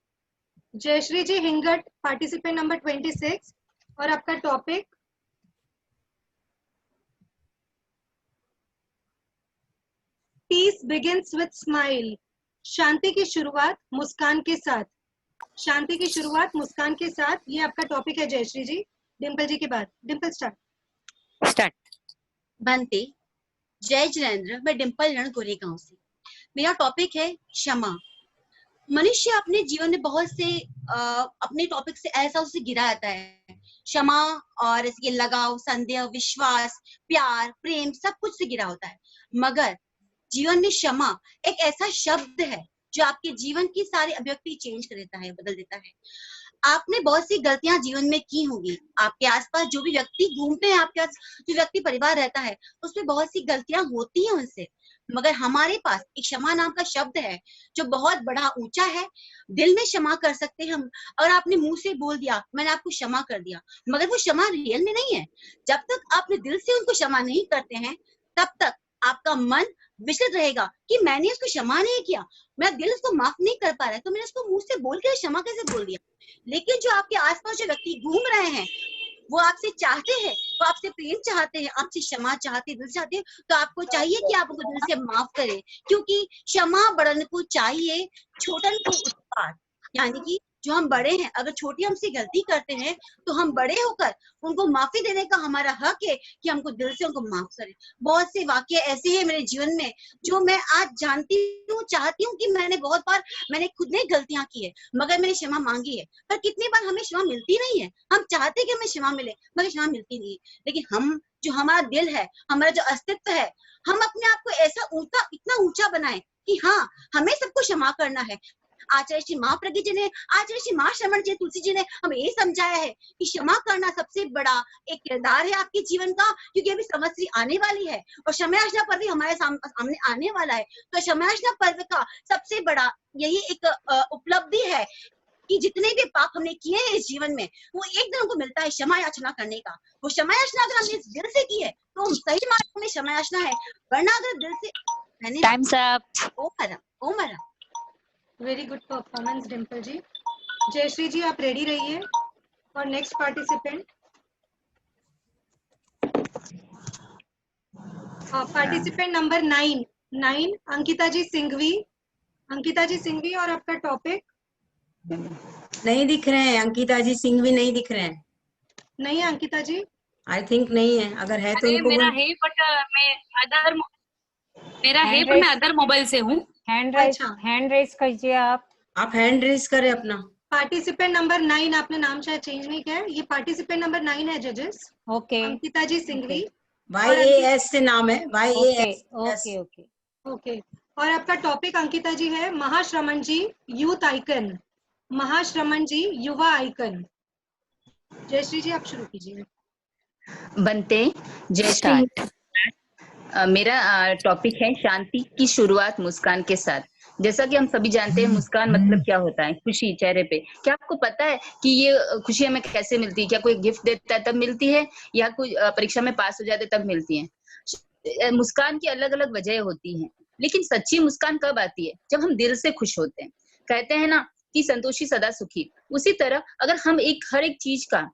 जयश्री जी हिंगड़ पार्टिसिपेंट नंबर 26 और आपका topic peace begins with smile. शांति की शुरुआत मुस्कान के साथ। शांति की शुरुआत मुस्कान के साथ, ये आपका टॉपिक है जयश्री जी। डिम्पल जी के बाद डिम्पल स्टार्ट। बनते जय जिनेन्द्र। मैं डिम्पल रणगोरे गांव से। मेरा टॉपिक है क्षमा। मनुष्य अपने जीवन में बहुत से अपने टॉपिक से ऐसा उससे घिरा रहता है, क्षमा और इसके लगाव, संदेह, विश्वास, प्यार, प्रेम सब कुछ से घिरा होता है। मगर जीवन में क्षमा एक ऐसा शब्द है जो आपके जीवन की सारी अभिव्यक्ति चेंज कर देता है, बदल देता है। आपने बहुत सी गलतियां जीवन में की होंगी, आपके आसपास जो भी व्यक्ति घूमते हैं, आपके आस जो व्यक्ति परिवार रहता है, उसमें बहुत सी गलतियां होती हैं उनसे। मगर हमारे पास एक क्षमा नाम का शब्द है जो बहुत बड़ा ऊंचा है। दिल में क्षमा कर सकते हैं हम। अगर आपने मुंह से बोल दिया मैंने आपको क्षमा कर दिया, मगर वो क्षमा रियल में नहीं है। जब तक आपने दिल से उनको क्षमा नहीं करते हैं, तब तक आपका मन विचलित रहेगा कि मैंने उसको क्षमा नहीं किया, मैं दिल उसको माफ नहीं कर पा रहा है, तो मैंने उसको मुंह से बोल के क्षमा कैसे बोल दिया। लेकिन जो आपके आसपास जो व्यक्ति घूम रहे हैं वो आपसे चाहते हैं, वो आपसे प्रेम चाहते हैं, आपसे क्षमा चाहते, दिल चाहते हैं, तो आपको चाहिए कि आप उनको दिल से माफ करें, क्योंकि क्षमा बड़न को चाहिए, छोटन को उत्पाद। यानी कि जो हम बड़े हैं, अगर छोटी हमसे गलती करते हैं तो हम बड़े होकर उनको माफी देने का हमारा हक है कि हमको दिल से उनको माफ करें। बहुत से वाक्य ऐसे हैं मेरे जीवन में जो मैं आज जानती हूँ, चाहती हूँ कि मैंने बहुत बार मैंने खुद ने गलतियां की है, मगर मैंने क्षमा मांगी है, पर कितनी बार हमें क्षमा मिलती नहीं है। हम चाहते हैं कि हमें क्षमा मिले, मगर क्षमा मिलती नहीं है। लेकिन हम जो हमारा दिल है, हमारा जो अस्तित्व है, हम अपने आप को ऐसा ऊंचा, इतना ऊंचा बनाए कि हाँ हमें सबको क्षमा करना है। आचार्य श्री महाप्रज्ञ जी ने, आचार्य श्री महाश्रमण जी, तुलसी जी ने हमें ये समझाया है कि क्षमा करना सबसे बड़ा एक किरदार है आपके जीवन का, क्योंकि अभी संवत्सरी आने वाली है और क्षमायाचना पर्व भी हमारे सामने आने वाला है। तो क्षमायाचना पर्व का सबसे बड़ा यही एक उपलब्धि है कि जितने भी पाप हमने किए हैं इस जीवन में, वो एक दिन हमको मिलता है क्षमा याचना करने का। वो क्षमा याचना अगर हमने दिल से की है तो हम सही मार्ग में क्षमा याचना है, वरना अगर दिल से टाइम्स अप। ओ मरा very good performance Dimple ji. Jayshree ji आप रेडी रहिए और next participant. Participant number 9 Ankita ji Singhvi. Ankita ji Singhvi, और आपका टॉपिक? नहीं दिख रहे हैं अंकिता जी सिंघवी, नहीं दिख रहे हैं। नहीं है अंकिता जी? आई थिंक नहीं है, अगर है तो उनको मेरा है बट मैं अदर मोबाइल से हूँ। हैंड रेज कीजिए आप हैंड रेज करें अपना। पार्टिसिपेंट नंबर 9, आपने नाम शायद चेंज नहीं किया है, ये पार्टिसिपेंट नंबर 9 है जजेस। ओके, अंकिता जी सिंघवी, YAS से नाम है, YAS। Okay okay okay. और आपका टॉपिक अंकिता जी है महाश्रमण जी यूथ आइकन, महाश्रमण जी युवा आइकन। जयश्री जी आप शुरू कीजिए। बनते जयश्री। मेरा टॉपिक है शांति की शुरुआत मुस्कान के साथ। जैसा कि हम सभी जानते हैं मुस्कान मतलब क्या होता है, खुशी चेहरे पे। क्या आपको पता है कि ये खुशी हमें कैसे मिलती है? क्या कोई गिफ्ट देता है तब मिलती है, या कोई परीक्षा में पास हो जाते तब मिलती है? मुस्कान की अलग अलग वजह होती हैं, लेकिन सच्ची मुस्कान कब आती है? जब हम दिल से खुश होते हैं। कहते हैं ना कि संतोषी सदा सुखी। उसी तरह अगर हम हर एक चीज का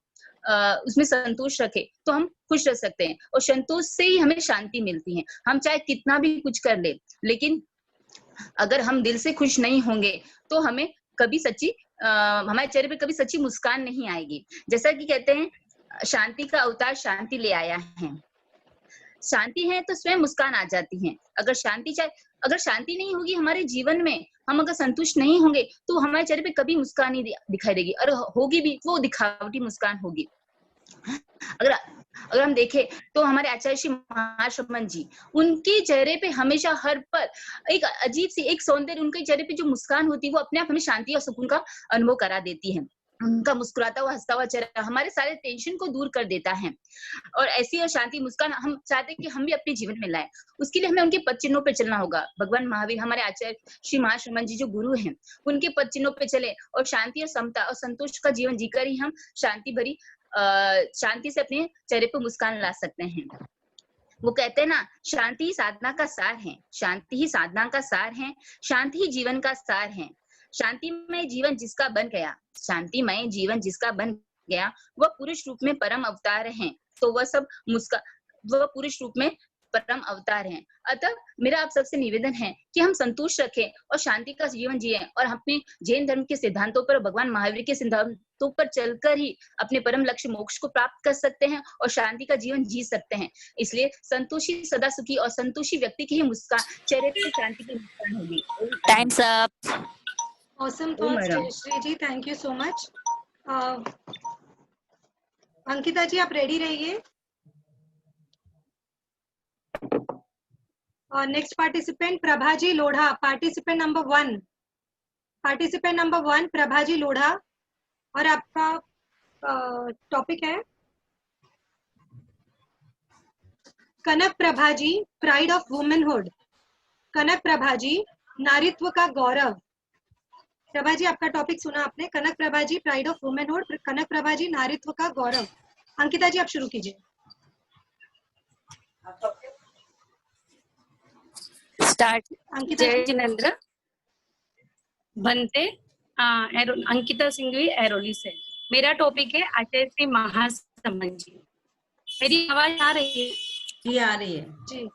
उसमें संतोष रखे तो हम खुश रह सकते हैं, और संतोष से ही हमें शांति मिलती है। हम चाहे कितना भी कुछ कर ले, लेकिन अगर हम दिल से खुश नहीं होंगे तो हमें कभी हमारे चेहरे पे कभी सच्ची मुस्कान नहीं आएगी। जैसा कि कहते हैं शांति का अवतार शांति ले आया है। शांति है तो स्वयं मुस्कान आ जाती है। अगर शांति नहीं होगी हमारे जीवन में, हम अगर संतुष्ट नहीं होंगे तो हमारे चेहरे पे कभी मुस्कान नहीं दिखाई देगी, और होगी भी वो दिखावटी मुस्कान होगी। अगर हम देखें तो हमारे आचार्य श्री महाश्रमण जी, उनके चेहरे पे हमेशा हर पल एक अजीब सी एक सौंदर्य, उनके चेहरे पे जो मुस्कान होती है वो अपने आप हमें शांति और सुकून का अनुभव करा देती है। उनका मुस्कुराता हुआ हंसता हुआ चेहरा हमारे सारे टेंशन को दूर कर देता है, और ऐसी और शांति मुस्कान हम चाहते हैं कि हम भी अपने जीवन में लाएं। उसके लिए हमें उनके पद चिन्हों पे चलना होगा। भगवान महावीर हमारे आचार्य श्री महाश्रमण जी जो गुरु हैं, उनके पद चिन्हों पे चले और शांति और समता और संतोष का जीवन जीकर ही हम शांति से अपने चेहरे पे मुस्कान ला सकते हैं। वो कहते हैं ना, शांति ही साधना का सार है, शांति ही साधना का सार है, शांति ही जीवन का सार है। शांतिमय जीवन जिसका बन गया, शांतिमय जीवन जिसका बन गया, वह पुरुष रूप में परम अवतार हैं। तो वह पुरुष रूप में परम अवतार हैं। अतः मेरा आप सबसे निवेदन है कि हम संतोष रखें और शांति का जीवन जिएं, और अपने जैन धर्म के सिद्धांतों पर, भगवान महावीर के सिद्धांतों पर चलकर ही अपने परम लक्ष्य मोक्ष को प्राप्त कर सकते हैं और शांति का जीवन जी सकते हैं। इसलिए संतोषी सदा सुखी और संतोषी व्यक्ति की ही मुस्कान चेहरे पर शांति की मुस्कान होगी। Times up. Awesome thoughts, Jayshree ji, thank you so much. Ankita ji आप रेडी रहिए। और next participant Prabha ji Lodha, participant number 1, participant number 1 Prabha ji Lodha, और आपका टॉपिक है Kanak Prabha ji pride of womanhood. Kanak Prabha ji नारीत्व का गौरव। प्रभा जी आपका टॉपिक सुना आपने, Kanak Prabha ji pride of womanhood, Kanak Prabha ji नारीत्व का गौरव। अंकिता जी आप शुरू कीजिए। स्टार्ट। अंकिता जय जी। जिनेन्द्र बनते अंकिता सिंघवी एरोली से। मेरा टॉपिक है आचार्य श्री महासमन जी। मेरी आवाज आ रही है? जी आ रही है जी।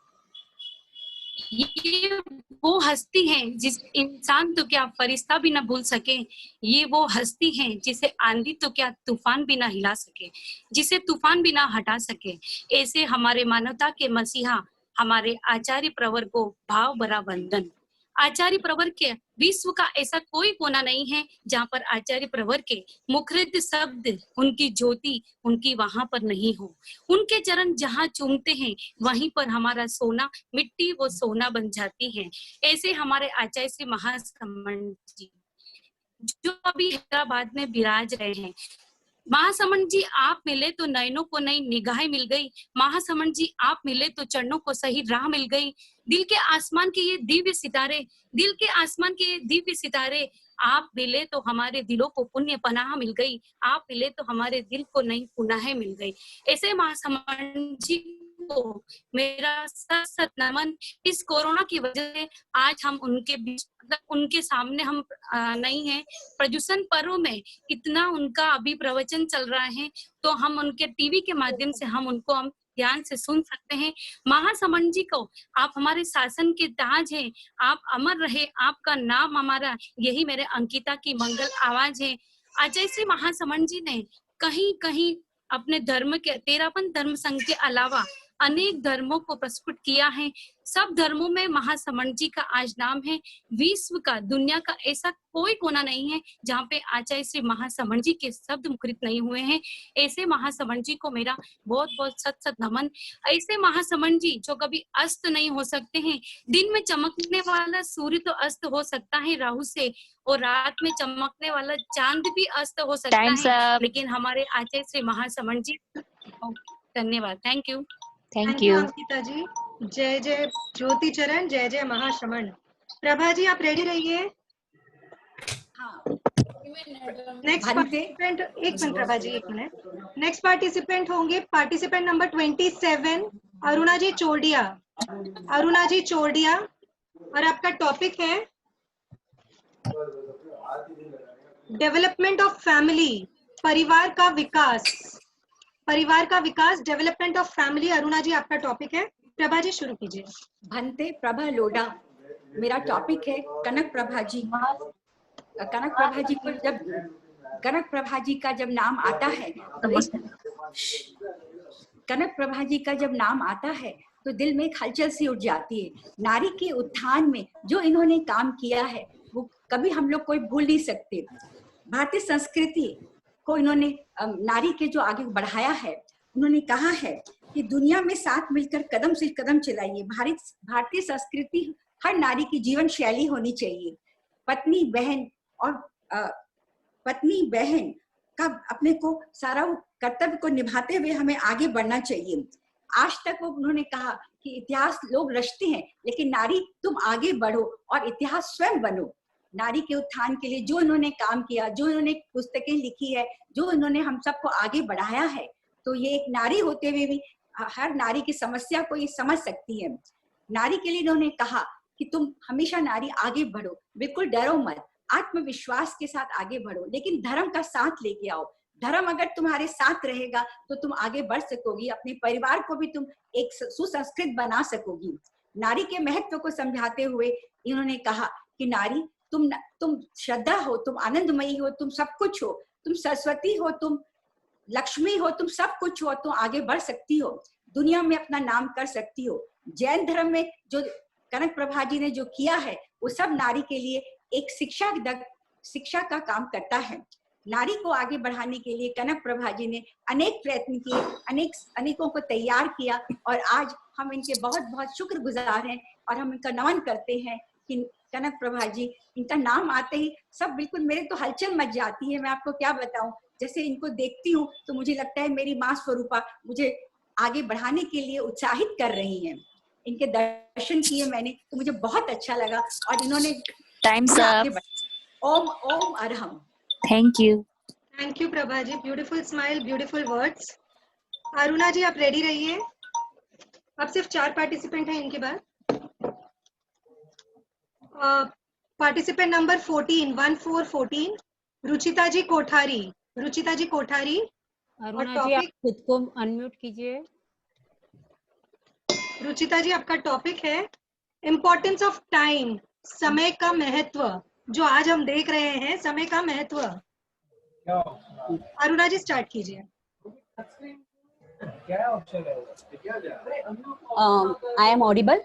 ये वो हस्ती है जिस इंसान तो क्या फरिश्ता भी ना भूल सके, ये वो हस्ती है जिसे आंधी तो क्या तूफान भी ना हिला सके, जिसे तूफान भी ना हटा सके। ऐसे हमारे मानवता के मसीहा हमारे आचार्य प्रवर को भाव भरा वंदन। आचार्य प्रवर के विश्व का ऐसा कोई कोना नहीं है जहाँ पर आचार्य प्रवर के मुखरित शब्द, उनकी ज्योति उनकी वहां पर नहीं हो। उनके चरण जहाँ चूमते हैं वहीं पर हमारा सोना मिट्टी वो सोना बन जाती है। ऐसे हमारे आचार्य श्री महासमन जी जो अभी हैदराबाद में विराज रहे हैं। महासमन जी आप मिले तो नयनों को नई निगाहें मिल गई। महासमन जी आप मिले तो चरणों को सही राह मिल गई। दिल के आसमान के ये दिव्य सितारे, दिल के आसमान के ये दिव्य सितारे, आप मिले तो हमारे दिलों को पुण्य पनाह मिल गई। आप मिले तो हमारे दिल को नई पुनाहें मिल गई। ऐसे महासमन जी को मेरा सत सत नमन। इस कोरोना की वजह से आज हम उनके बीच मतलब उनके सामने हम नहीं है। प्रदूषण पर्व में इतना उनका अभी प्रवचन चल रहा है तो हम उनके टीवी के माध्यम से हम उनको हम ध्यान से सुन सकते हैं। महासमन जी को आप हमारे शासन के ताज हैं, आप अमर रहे, आपका नाम हमारा, यही मेरे अंकिता की मंगल आवाज है। आचार्य श्री महासमन जी ने कहीं कहीं अपने धर्म के 13 धर्म संघ के अलावा अनेक धर्मों को प्रस्फुट किया है। सब धर्मों में महासमन जी का आज नाम है। विश्व का, दुनिया का ऐसा कोई कोना नहीं है जहाँ पे आचार्य श्री महासमन जी के शब्द मुखरित नहीं हुए हैं। ऐसे महासमन जी को मेरा बहुत बहुत सत सत नमन। ऐसे महासमन जी जो कभी अस्त नहीं हो सकते हैं। दिन में चमकने वाला सूर्य तो अस्त हो सकता है राहु से, और रात में चमकने वाला चांद भी अस्त हो सकता है, लेकिन हमारे आचार्य श्री महासमन जी। धन्यवाद, thank you. Thank you Ankita ji. जय जय ज्योति चरण, जय जय महाश्रमण। प्रभा जी आप रेडी रहिए। नेक्स्ट पार्टिसिपेंट, एक मिनट प्रभा जी, एक मिनट। नेक्स्ट पार्टिसिपेंट होंगे पार्टिसिपेंट नंबर 27 अरुणा जी चोरडिया। अरुणा जी चोरडिया, और आपका टॉपिक है डेवलपमेंट ऑफ फैमिली, परिवार का विकास। परिवार का विकास, डेवलपमेंट ऑफ फैमिली। अरुणा जी आपका टॉपिक है। प्रभा जी शुरू कीजिए। भंते प्रभा लोढ़ा, मेरा टॉपिक है कनक प्रभा जी। कनक प्रभा जी को जब कनक प्रभा जी का जब नाम आता है तो कनक प्रभा जी का जब नाम आता है तो दिल में एक हलचल सी उठ जाती है। नारी के उत्थान में जो इन्होंने काम किया है वो कभी हम लोग कोई भूल नहीं सकते। भारतीय संस्कृति को इन्होंने नारी के जो आगे बढ़ाया है, उन्होंने कहा है कि दुनिया में साथ मिलकर कदम से कदम चलाइए। भारतीय संस्कृति हर नारी की जीवन शैली होनी चाहिए। पत्नी बहन और पत्नी बहन का अपने को सारा कर्तव्य को निभाते हुए हमें आगे बढ़ना चाहिए। आज तक वो उन्होंने कहा कि इतिहास लोग रचते हैं, लेकिन नारी तुम आगे बढ़ो और इतिहास स्वयं बनो। नारी के उत्थान के लिए जो इन्होंने काम किया, जो इन्होंने पुस्तकें लिखी है, जो इन्होंने हम सबको आगे बढ़ाया है, तो ये एक नारी होते हुए भी हर नारी की समस्या को ये समझ सकती है। नारी के लिए इन्होंने कहा कि तुम हमेशा नारी आगे बढ़ो, बिल्कुल डरो मत, आत्मविश्वास के साथ आगे बढ़ो, लेकिन धर्म का साथ लेके आओ। धर्म अगर तुम्हारे साथ रहेगा तो तुम आगे बढ़ सकोगी, अपने परिवार को भी तुम एक सुसंस्कृत बना सकोगी। नारी के महत्व को समझाते हुए इन्होंने कहा कि नारी तुम श्रद्धा हो, तुम आनंदमयी हो, तुम सब कुछ हो, तुम सरस्वती हो, तुम लक्ष्मी हो, तुम सब कुछ हो, तुम आगे बढ़ सकती हो, दुनिया में अपना नाम कर सकती हो। जैन धर्म में जो कनक प्रभा जी ने जो किया है वो सब नारी के लिए एक शिक्षा शिक्षा का काम करता है। नारी को आगे बढ़ाने के लिए कनक प्रभा जी ने अनेक प्रयत्न किए, अनेकों को तैयार किया और आज हम इनके बहुत बहुत शुक्रगुजार हैं और हम इनका नमन करते हैं कि कनक प्रभा जी, इनका नाम आते ही सब बिल्कुल मेरे तो हलचल मच जाती है। मैं आपको क्या बताऊं, जैसे इनको देखती हूँ तो मुझे लगता है मेरी माँ स्वरूपा मुझे आगे बढ़ाने के लिए उत्साहित कर रही हैं। इनके दर्शन किए मैंने तो मुझे बहुत अच्छा लगा और इन्होंने times up. Om Om Arham. Thank you Prabha ji, beautiful smile, beautiful words. Aruna ji आप रेडी रहिए। अब सिर्फ 4 पार्टिसिपेंट हैं इनके बाद। पार्टिसिपेंट नंबर 14 रुचिता जी कोठारी। रुचिता जी कोठारी। अरुणा जी आप खुद को अनम्यूट कीजिए। रुचिता जी आपका टॉपिक है इम्पोर्टेंस ऑफ टाइम, समय का महत्व, जो आज हम देख रहे हैं, समय का महत्व। अरुणा जी स्टार्ट कीजिए। I am audible?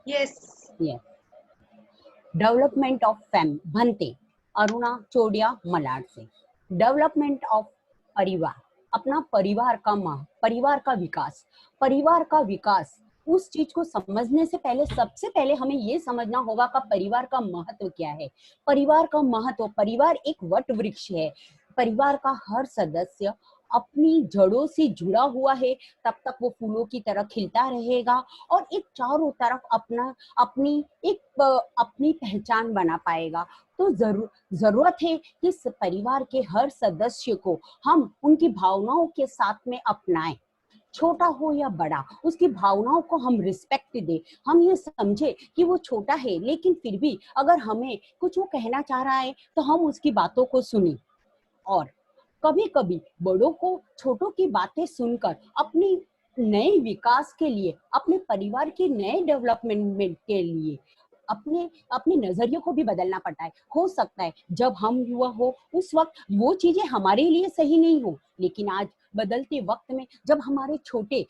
Yes. Yes. Development of FEM, Bhante, Aruna Chordia Malad से। डेवलपमेंट ऑफ परिवार, अपना परिवार का विकास। परिवार का विकास उस चीज को समझने से पहले सबसे पहले हमें ये समझना होगा कि परिवार का महत्व क्या है। परिवार का महत्व, परिवार एक वट वृक्ष है। परिवार का हर सदस्य अपनी जड़ों से जुड़ा हुआ है, तब तक वो फूलों की तरह खिलता रहेगा और एक चारों तरफ अपनी पहचान बना पाएगा। तो जरूरत है कि इस परिवार के हर सदस्य को हम उनकी भावनाओं के साथ में अपनाएं, छोटा हो या बड़ा, उसकी भावनाओं को हम रिस्पेक्ट दे। हम ये समझे कि वो छोटा है लेकिन फिर भी अगर हमें कुछ वो कहना चाह रहा है तो हम उसकी बातों को सुने। और कभी कभी बड़ों को छोटों की बातें सुनकर अपनी नए विकास के लिए, अपने परिवार के नए डेवलपमेंट के लिए अपने नजरिए को भी बदलना पड़ता है। हो सकता है जब हम युवा हो उस वक्त वो चीजें हमारे लिए सही नहीं हो, लेकिन आज बदलते वक्त में जब हमारे छोटे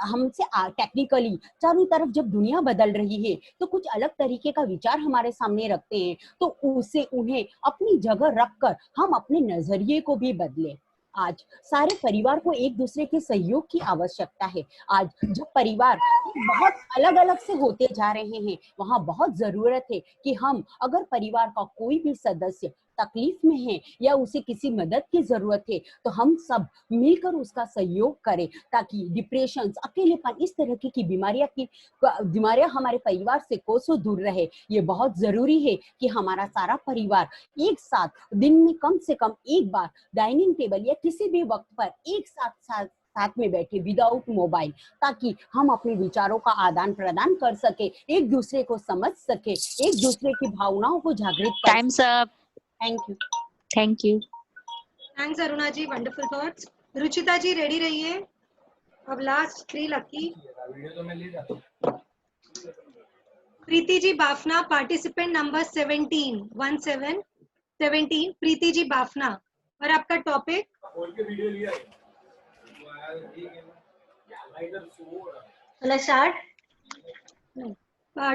हमसे टेक्निकली चारों तरफ जब दुनिया बदल रही है तो कुछ अलग तरीके का विचार हमारे सामने रखते हैं, तो उसे उन्हें अपनी जगह रखकर हम अपने नजरिए को भी बदलें। आज सारे परिवार को एक दूसरे के सहयोग की आवश्यकता है। आज जब परिवार बहुत अलग अलग से होते जा रहे हैं, वहां बहुत जरूरत है कि हम अगर परिवार का कोई भी सदस्य तकलीफ में है या उसे किसी मदद की जरूरत है तो हम सब मिलकर उसका सहयोग करें, ताकि डिप्रेशन, अकेलेपन, इस तरह की बीमारियां हमारे परिवार से कोसों दूर रहे। ये बहुत जरूरी है कि हमारा सारा परिवार एक साथ दिन में कम से कम एक बार डाइनिंग टेबल या किसी भी वक्त पर एक साथ में बैठे विदाउट मोबाइल, ताकि हम अपने विचारों का आदान प्रदान कर सके, एक दूसरे को समझ सके, एक दूसरे की भावनाओं को जागृत कर। Time's up. Thank you. Thanks Aruna ji, wonderful thoughts. Ruchita ji ready रहिए। अब last 3 lucky. Preeti ji Bafna, participant number 17 Preeti ji Bafna, और आपका टॉपिक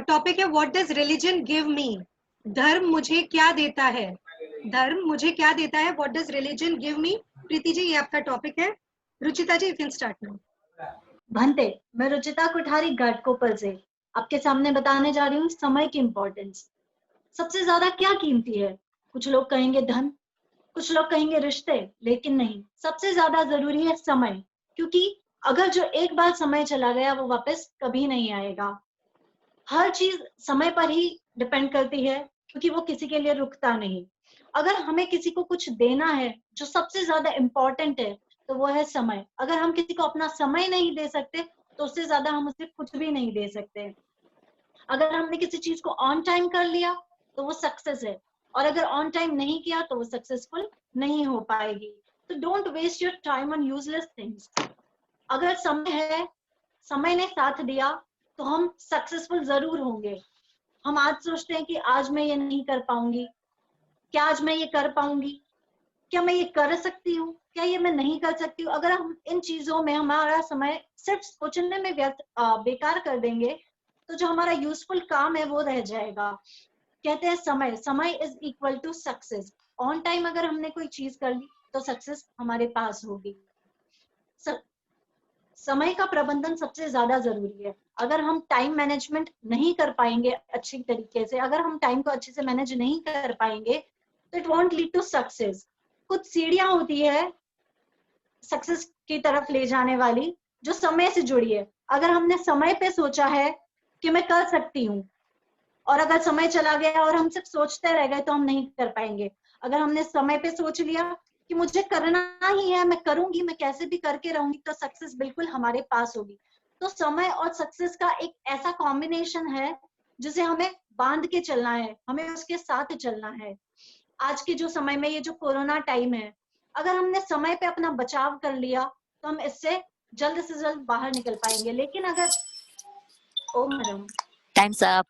टॉपिक है what does religion give me, धर्म मुझे क्या देता है, धर्म मुझे क्या देता है, what does religion give me. Preeti ji ये आपका टॉपिक है। Ruchita ji you can start now. Bhante, मैं रुचिता कोठारी घाटकोपर से आपके सामने बताने जा रही हूँ समय की इम्पोर्टेंस। सबसे ज्यादा क्या कीमती है? कुछ लोग कहेंगे धन, कुछ लोग कहेंगे रिश्ते, लेकिन नहीं, सबसे ज्यादा जरूरी है समय, क्योंकि अगर जो एक बार समय चला गया वो वापस कभी नहीं आएगा। हर चीज समय पर ही डिपेंड करती है, क्योंकि वो किसी के लिए रुकता नहीं। अगर हमें किसी को कुछ देना है जो सबसे ज्यादा इम्पोर्टेंट है तो वो है समय। अगर हम किसी को अपना समय नहीं दे सकते तो उससे ज्यादा हम उसे कुछ भी नहीं दे सकते। अगर हमने किसी चीज को ऑन टाइम कर लिया तो वो सक्सेस है, और अगर ऑन टाइम नहीं किया तो वो सक्सेसफुल नहीं हो पाएगी। तो don't waste your time on useless things. अगर समय है, समय ने साथ दिया तो हम सक्सेसफुल जरूर होंगे। हम आज सोचते हैं कि आज मैं ये नहीं कर पाऊंगी, क्या आज मैं ये कर पाऊंगी, क्या मैं ये कर सकती हूँ, क्या ये मैं नहीं कर सकती हूँ। अगर हम इन चीजों में हमारा समय सिर्फ सोचने में बेकार कर देंगे तो जो हमारा यूजफुल काम है वो रह जाएगा। कहते हैं समय is equal to success. On time अगर हमने कोई चीज कर ली तो सक्सेस हमारे पास होगी। समय का प्रबंधन सबसे ज्यादा जरूरी है। अगर हम टाइम मैनेजमेंट नहीं कर पाएंगे अच्छी तरीके से, अगर हम टाइम को अच्छे से मैनेज नहीं कर पाएंगे तो it won't lead to success. कुछ सीढ़ियां होती है सक्सेस की तरफ ले जाने वाली जो समय से जुड़ी है। अगर हमने समय पे सोचा है कि मैं कर सकती हूँ, और अगर समय चला गया और हम सिर्फ सोचते रह गए तो हम नहीं कर पाएंगे। अगर हमने समय पे सोच लिया कि मुझे करना ही है, मैं करूंगी, मैं कैसे भी करके रहूंगी, तो सक्सेस बिल्कुल हमारे पास होगी। तो समय और सक्सेस का एक ऐसा कॉम्बिनेशन है जिसे हमें बांध के चलना है, हमें उसके साथ चलना है। आज के जो समय में ये जो कोरोना टाइम है, अगर हमने समय पे अपना बचाव कर लिया तो हम इससे जल्द से जल्द बाहर निकल पाएंगे। लेकिन अगर oh madam times up.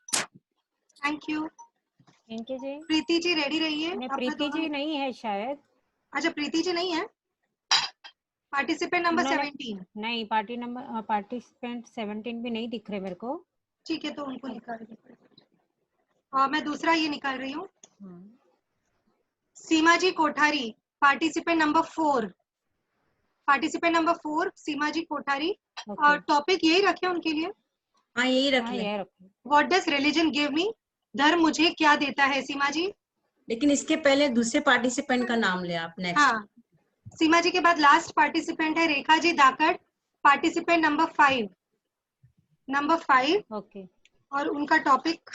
Thank you thank you जी। प्रीति जी रेडी रहिए। नहीं, प्रीति जी नहीं है शायद। अच्छा प्रीति जी नहीं है। पार्टिसिपेंट नंबर 17 नहीं, पार्टिसिपेंट 17 भी नहीं दिख रहे मेरे को। ठीक है तो उनको निकाल दीजिए। और मैं दूसरा ये निकाल रही हूँ। Seema ji Kothari participant number 4। Participant number 4 Seema ji Kothari. और टॉपिक यही रखे उनके लिए। हाँ यही रख ले। What does religion give me? धर्म मुझे क्या देता है? सीमा जी। लेकिन इसके पहले दूसरे पार्टिसिपेंट का नाम ले आप नेक्स्ट। हाँ सीमा जी के बाद लास्ट पार्टिसिपेंट है Rekha ji Dakad, participant number 5। Number 5 okay. और उनका topic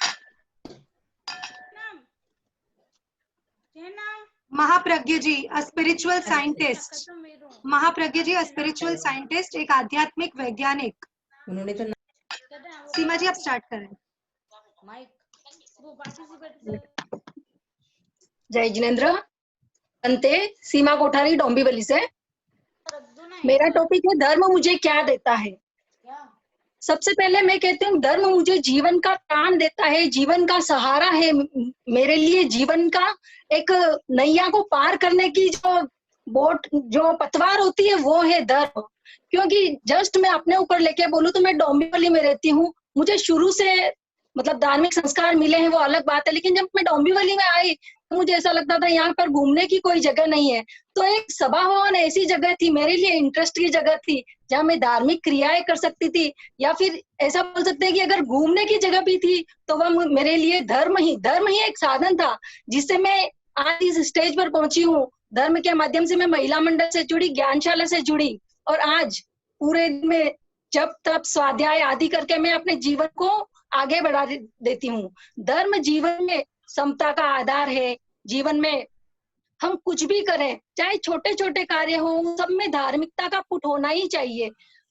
Mahapragya ji a spiritual scientist. Mahapragya ji a spiritual scientist, एक आध्यात्मिक वैज्ञानिक। उन्होंने तो सीमा जी आप स्टार्ट करें। जय जिनेंद्र। बनते सीमा कोठारी डोंबिवली से। मेरा टॉपिक है धर्म मुझे क्या देता है। सबसे पहले मैं कहती हूँ धर्म मुझे जीवन का प्राण देता है, जीवन का सहारा है। मेरे लिए जीवन का एक नैया को पार करने की जो बोट, जो पतवार होती है वो है धर्म। क्योंकि जस्ट मैं अपने ऊपर लेके बोलूँ तो मैं डोंबिवली में रहती हूँ। मुझे शुरू से मतलब धार्मिक संस्कार मिले हैं वो अलग बात है, लेकिन जब मैं डोंबिवली में आई तो मुझे ऐसा लगता था यहाँ पर घूमने की कोई जगह नहीं है। तो एक सभा भवन ऐसी जगह थी मेरे लिए, इंटरेस्ट की जगह थी जहाँ मैं धार्मिक क्रियाएं कर सकती थी, या फिर ऐसा बोल सकते हैं कि अगर घूमने की जगह भी थी तो वह मेरे लिए धर्म ही एक साधन था जिससे मैं आज इस स्टेज पर पहुंची हूँ। धर्म के माध्यम से मैं महिला मंडल से जुड़ी, ज्ञानशाला से जुड़ी, और आज पूरे दिन में जब तब स्वाध्याय आदि करके मैं अपने जीवन को आगे बढ़ा देती हूँ। धर्म जीवन में समता का आधार है। जीवन में हम कुछ भी करें, चाहे छोटे छोटे कार्य हो, सब में धार्मिकता का पुट होना ही चाहिए।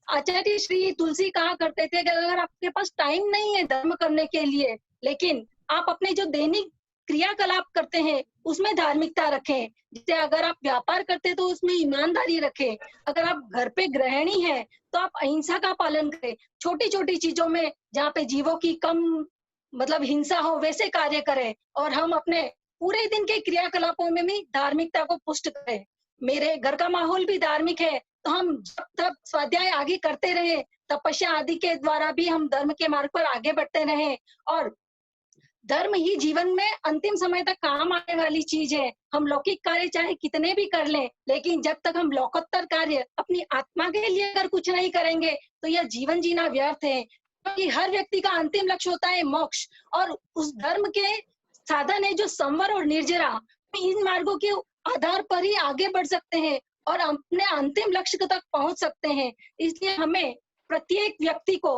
आचार्य श्री तुलसी कहा करते थे कि अगर आपके पास टाइम नहीं है धर्म करने के लिए, लेकिन आप अपने जो दैनिक क्रियाकलाप करते हैं उसमें धार्मिकता रखें। जैसे अगर आप व्यापार करते हैं तो उसमें ईमानदारी रखें, अगर आप घर पे गृहिणी है तो आप अहिंसा का पालन करें। छोटी छोटी चीजों में जहाँ पे जीवों की कम मतलब हिंसा हो वैसे कार्य करें, और हम अपने पूरे दिन के क्रियाकलापों में भी धार्मिकता को पुष्ट करें। मेरे घर का माहौल भी धार्मिक है तो हम जब तक स्वाध्याय आगे करते रहे, तपस्या आदि के द्वारा भी हम धर्म के मार्ग पर आगे बढ़ते रहे। और धर्म ही जीवन में अंतिम समय तक काम आने वाली चीज है। हम लौकिक कार्य चाहे कितने भी कर लें, लेकिन जब तक हम लौकोत्तर कार्य अपनी आत्मा के लिए अगर कुछ नहीं करेंगे तो यह जीवन जीना व्यर्थ है। क्योंकि हर व्यक्ति का अंतिम लक्ष्य होता है मोक्ष, और उस धर्म के साधन है जो संवर और निर्जरा। इन मार्गों के आधार पर ही आगे बढ़ सकते हैं और अपने अंतिम लक्ष्य तक पहुंच सकते हैं। इसलिए हमें प्रत्येक व्यक्ति को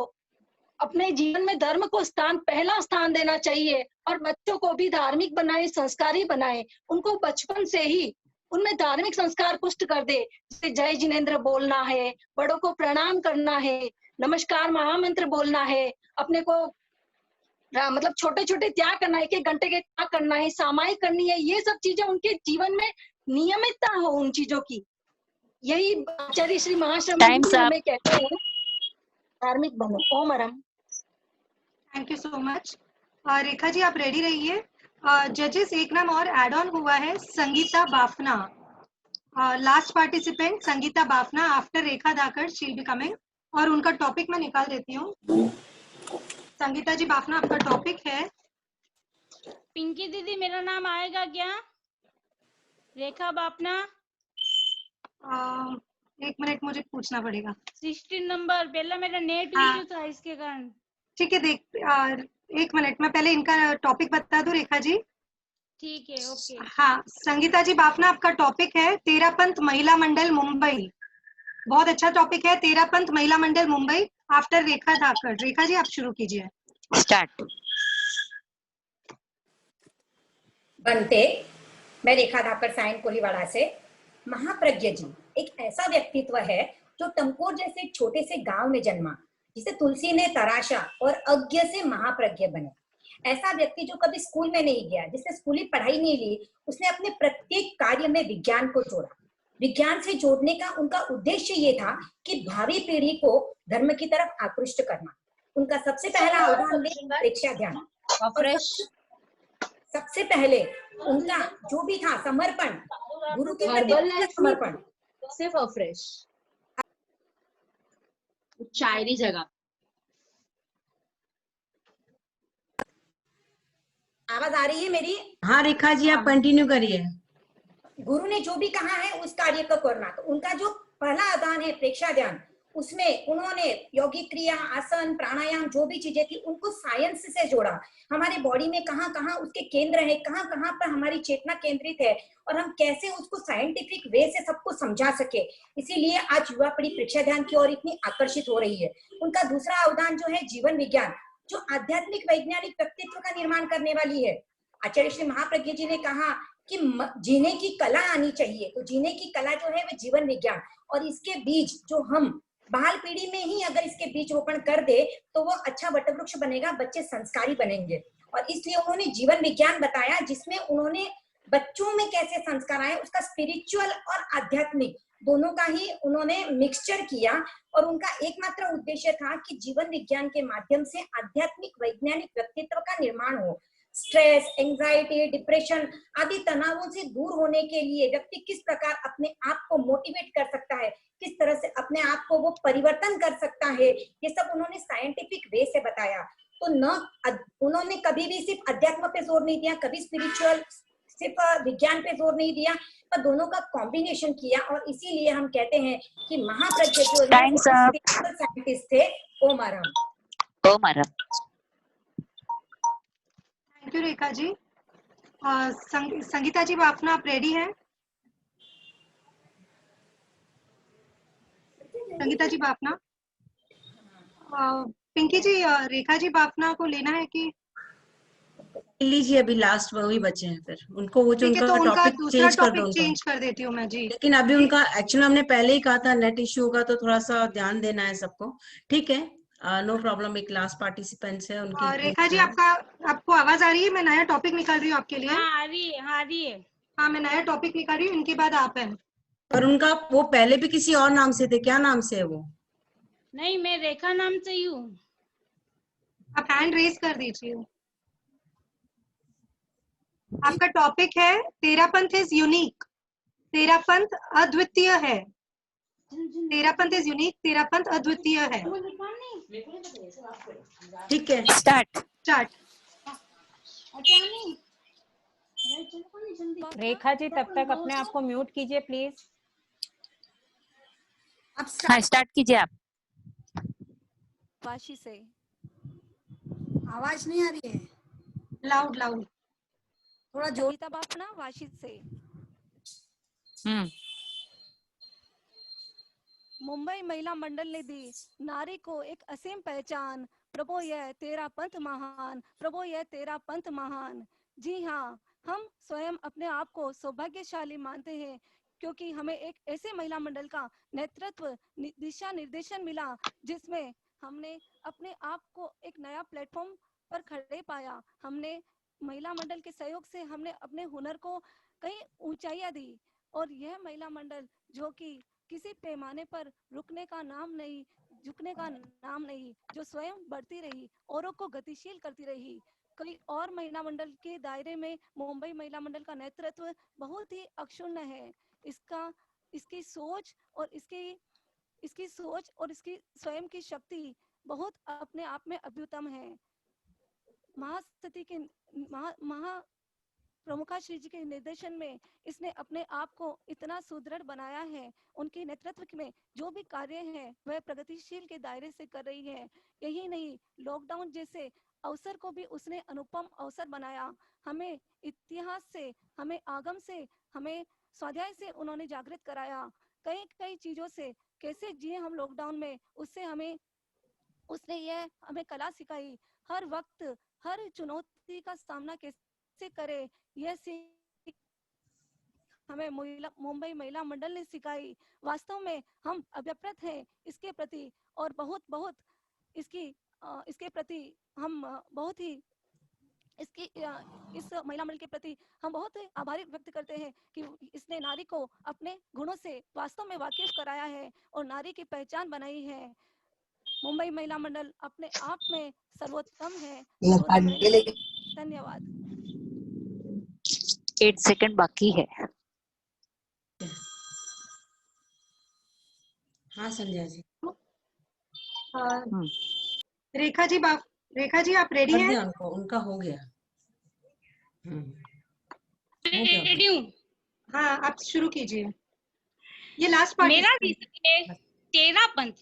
अपने जीवन में धर्म को पहला स्थान देना चाहिए, और बच्चों को भी धार्मिक बनाए, संस्कारी बनाए। उनको बचपन से ही उनमें धार्मिक संस्कार पुष्ट कर दे। जैसे जय जिनेंद्र बोलना है, बड़ों को प्रणाम करना है, नमस्कार महामंत्र बोलना है, अपने को मतलब छोटे छोटे त्याग करना है, 1-1 घंटे के त्याग करना है, सामायिक करनी है। ये सब चीजें उनके जीवन में नियमितता हो उन चीजों की। यही आचार्य श्री महाश्रम जी हमें कहते हैं धार्मिक बनो। Om Arham. Thank you so much. Rekha ji आप रेडी रहिए। जजेस एक नाम और एड ऑन हुआ है, Sangeeta Bafna. Last participant Sangeeta Bafna after Rekha Dakad, she will be coming. और उनका टॉपिक मैं निकाल देती हूँ। संगीता जी बाफना आपका टॉपिक है। पिंकी दीदी मेरा नाम आएगा क्या? रेखा बापना। 1 मिनट मुझे पूछना पड़ेगा। 16 नंबर पहला मेरा नेट हाँ। इश्यू था इसके कारण। ठीक है, 1 मिनट मैं पहले इनका टॉपिक बता दूं रेखा जी। ठीक है, ओके। हाँ, संगीता जी बापना, आपका टॉपिक है तेरापंथ महिला मंडल मुंबई। बहुत अच्छा टॉपिक है, तेरापंथ महिला मंडल मुंबई। आफ्टर रेखा धाकड़। रेखा जी आप शुरू कीजिए। स्टार्ट। बनते, मैं रेखा धाकड़ साइन कोलीवाड़ा से। महाप्रज्ञ जी एक ऐसा व्यक्तित्व है जो टमकोर जैसे एक छोटे से गांव में जन्मा, जिसे तुलसी ने तराशा और अज्ञ से महाप्रज्ञ बने। ऐसा व्यक्ति जो कभी स्कूल में नहीं गया, जिसने स्कूली पढ़ाई नहीं ली, उसने अपने प्रत्येक कार्य में विज्ञान को जोड़ा। विज्ञान से जोड़ने का उनका उद्देश्य ये था कि भावी पीढ़ी को धर्म की तरफ आकृष्ट करना। उनका सबसे पहला अवदान प्रेक्षा ध्यान, और सबसे पहले उनका जो भी था समर्पण, गुरु के प्रति समर्पण। सिर्फ फ्रेश शायरी जगह। आवाज आ रही है मेरी? हाँ रेखा जी आप कंटिन्यू करिए। गुरु ने जो भी कहा है उस कार्य को करना। तो उनका जो पहला अदान है प्रेक्षा ध्यान, उसमें उन्होंने यौगिक क्रिया, आसन, प्राणायाम जो भी चीजें थी उनको साइंस से जोड़ा। हमारे बॉडी में कहाँ कहाँ उसके केंद्र है, कहाँ कहाँ पर हमारी चेतना केंद्रित है, और हम कैसे उसको साइंटिफिक वे से सबको समझा सके। इसीलिए आज युवा पीढ़ी प्रेक्षा ध्यान की ओर इतनी आकर्षित हो रही है। उनका दूसरा अवदान जो है जीवन विज्ञान, जो आध्यात्मिक वैज्ञानिक व्यक्तित्व का निर्माण करने वाली है। आचार्य श्री महाप्रज्ञ जी ने कहा कि जीने की कला आनी चाहिए। तो जीने की कला जो है वो जीवन विज्ञान, और इसके बीज जो हम बाल पीढ़ी में ही अगर इसके बीज रोपण कर दे तो वो अच्छा वटवृक्ष बनेगा, बच्चे संस्कारी बनेंगे। और इसलिए उन्होंने जीवन विज्ञान बताया, जिसमें उन्होंने बच्चों में कैसे संस्कार आए उसका स्पिरिचुअल और आध्यात्मिक दोनों का ही उन्होंने मिक्सचर किया। और उनका एकमात्र उद्देश्य था कि जीवन विज्ञान के माध्यम से आध्यात्मिक वैज्ञानिक व्यक्तित्व का निर्माण हो। स्ट्रेस, एंजाइटी, डिप्रेशन आदि तनावों से दूर होने के लिए व्यक्ति किस प्रकार अपने आप को मोटिवेट कर सकता है, किस तरह से अपने आप को वो परिवर्तन कर सकता है, ये सब उन्होंने साइंटिफिक वे से बताया। तो न उन्होंने कभी भी सिर्फ अध्यात्म पे जोर नहीं दिया, कभी स्पिरिचुअल सिर्फ विज्ञान पे जोर नहीं दिया, पर दोनों का कॉम्बिनेशन किया। और इसीलिए हम कहते हैं कि महाप्रज्ञ जो साइंटिस्ट थे। ओम आराम। ओम आराम। थैंक यू रेखा जी। संगीता जी बापना आप रेडी हैं? संगीता जी बापना। पिंकी जी रेखा जी बापना को लेना है कि लीजिए? अभी लास्ट वही बचे हैं, फिर उनको वो जो ठीक है, तो उनका उनका टॉपिक दूसरा चेंज कर दो। टॉपिक चेंज कर देती हूँ मैं जी। लेकिन अभी उनका एक्चुअली हमने पहले ही कहा था नेट इश्यू होगा, तो थोड़ा सा ध्यान देना है सबको। ठीक है, नो प्रॉब्लम। एक लास्ट पार्टिसिपेंट्स है उनकी। रेखा जी आपको आवाज आ रही है? मैं नया टॉपिक निकाल रही हूँ आपके लिए। हाँ, आ रही है, हाँ, आ रही है। हाँ, मैं नया टॉपिक निकाल रही हूँ, इनके बाद आप हैं। और उनका वो पहले भी किसी और नाम से थे, क्या नाम से है वो? नहीं, मैं रेखा नाम से ही हूँ। आप हैंड रेज कर दीजिए। आपका टॉपिक है तेरापंथ इज यूनिक, तेरापंथ अद्वितीय है। तेरापंथ इज यूनिक, तेरापंथ अद्वितीय है। ठीक है, स्टार्ट। रेखा जी तब तक अपने आप को म्यूट कीजिए प्लीज। हाँ स्टार्ट कीजिए आप। वाशी से आवाज नहीं आ रही है। लाउड थोड़ा जोर। गीता बापना वाशी से। मुंबई महिला मंडल ने दी नारी को एक असीम पहचान। प्रभु यह तेरा पंथ महान, प्रभु यह तेरा पंथ महान। जी हाँ, हम स्वयं अपने आप को सौभाग्यशाली मानते हैं, क्योंकि हमें एक ऐसे महिला मंडल का नेतृत्व दिशा निर्देशन मिला, जिसमें हमने अपने आप को एक नया प्लेटफॉर्म पर खड़े पाया। हमने महिला मंडल के सहयोग से हमने अपने हुनर को कई ऊंचाइयां दी। और यह महिला मंडल जो कि किसी पैमाने पर रुकने का नाम नहीं, झुकने का नाम नहीं, जो स्वयं बढ़ती रही, औरों को गतिशील करती रही। कई और महिला मंडल के दायरे में मुंबई महिला मंडल का नेतृत्व बहुत ही अक्षुण्ण है। इसकी सोच और इसकी स्वयं की शक्ति बहुत अपने आप में अद्भुतम है। प्रमुखा श्री जी के निर्देशन में इसने अपने आप को इतना सुदृढ़ बनाया है। उनके नेतृत्व में जो भी कार्य है वह प्रगतिशील के दायरे से कर रही है। यही नहीं, लॉकडाउन जैसे अवसर को भी उसने अनुपम अवसर बनाया। हमें इतिहास से, हमें आगम से, हमें स्वाध्याय से उन्होंने जागृत कराया। कई कई चीजों से कैसे जिए हम लॉकडाउन में, उससे उसने यह हमें कला सिखाई। हर वक्त हर चुनौती का सामना कैसे करे, यह सीख हमें मुंबई महिला मंडल ने सिखाई। वास्तव में हम अभ्यप्रत हैं इसके प्रति, और बहुत बहुत इसके प्रति हम बहुत ही इस महिला मंडल के प्रति हम बहुत आभारी व्यक्त करते हैं कि इसने नारी को अपने गुणों से वास्तव में वाकिफ कराया है और नारी की पहचान बनाई है। मुंबई महिला मंडल अपने आप में सर्वोत्तम है। धन्यवाद। 8 सेकंड बाकी है। हाँ संध्या जी। रेखा जी आप रेडी हैं? उनका हो गया। रेडी हूँ। हाँ, आप शुरू कीजिए। ये लास्ट पार्ट। मेरा विषय है 13 पंथ।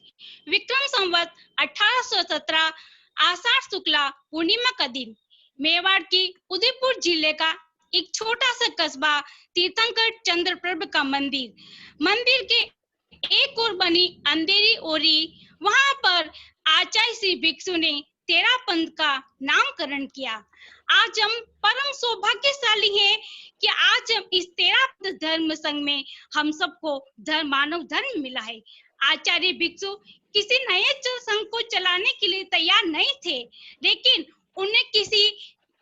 विक्रम संवत 1817 आषाढ़ शुक्ला पूर्णिमा का दिन मेवाड़ की उदयपुर जिले का एक छोटा सा कस्बा तीर्थंकर चंद्रप्रभ का मंदिर के एक ओर बनी अंधेरी ओरी, वहां पर आचार्य श्री भिक्षु ने 13 पंथ का नामकरण किया। आज हम परम सौभाग्यशाली हैं कि आज हम इस 13 धर्म संघ में हम सबको मानव धर्म मिला है। आचार्य भिक्षु किसी नए संघ को चलाने के लिए तैयार नहीं थे, लेकिन उन्हें किसी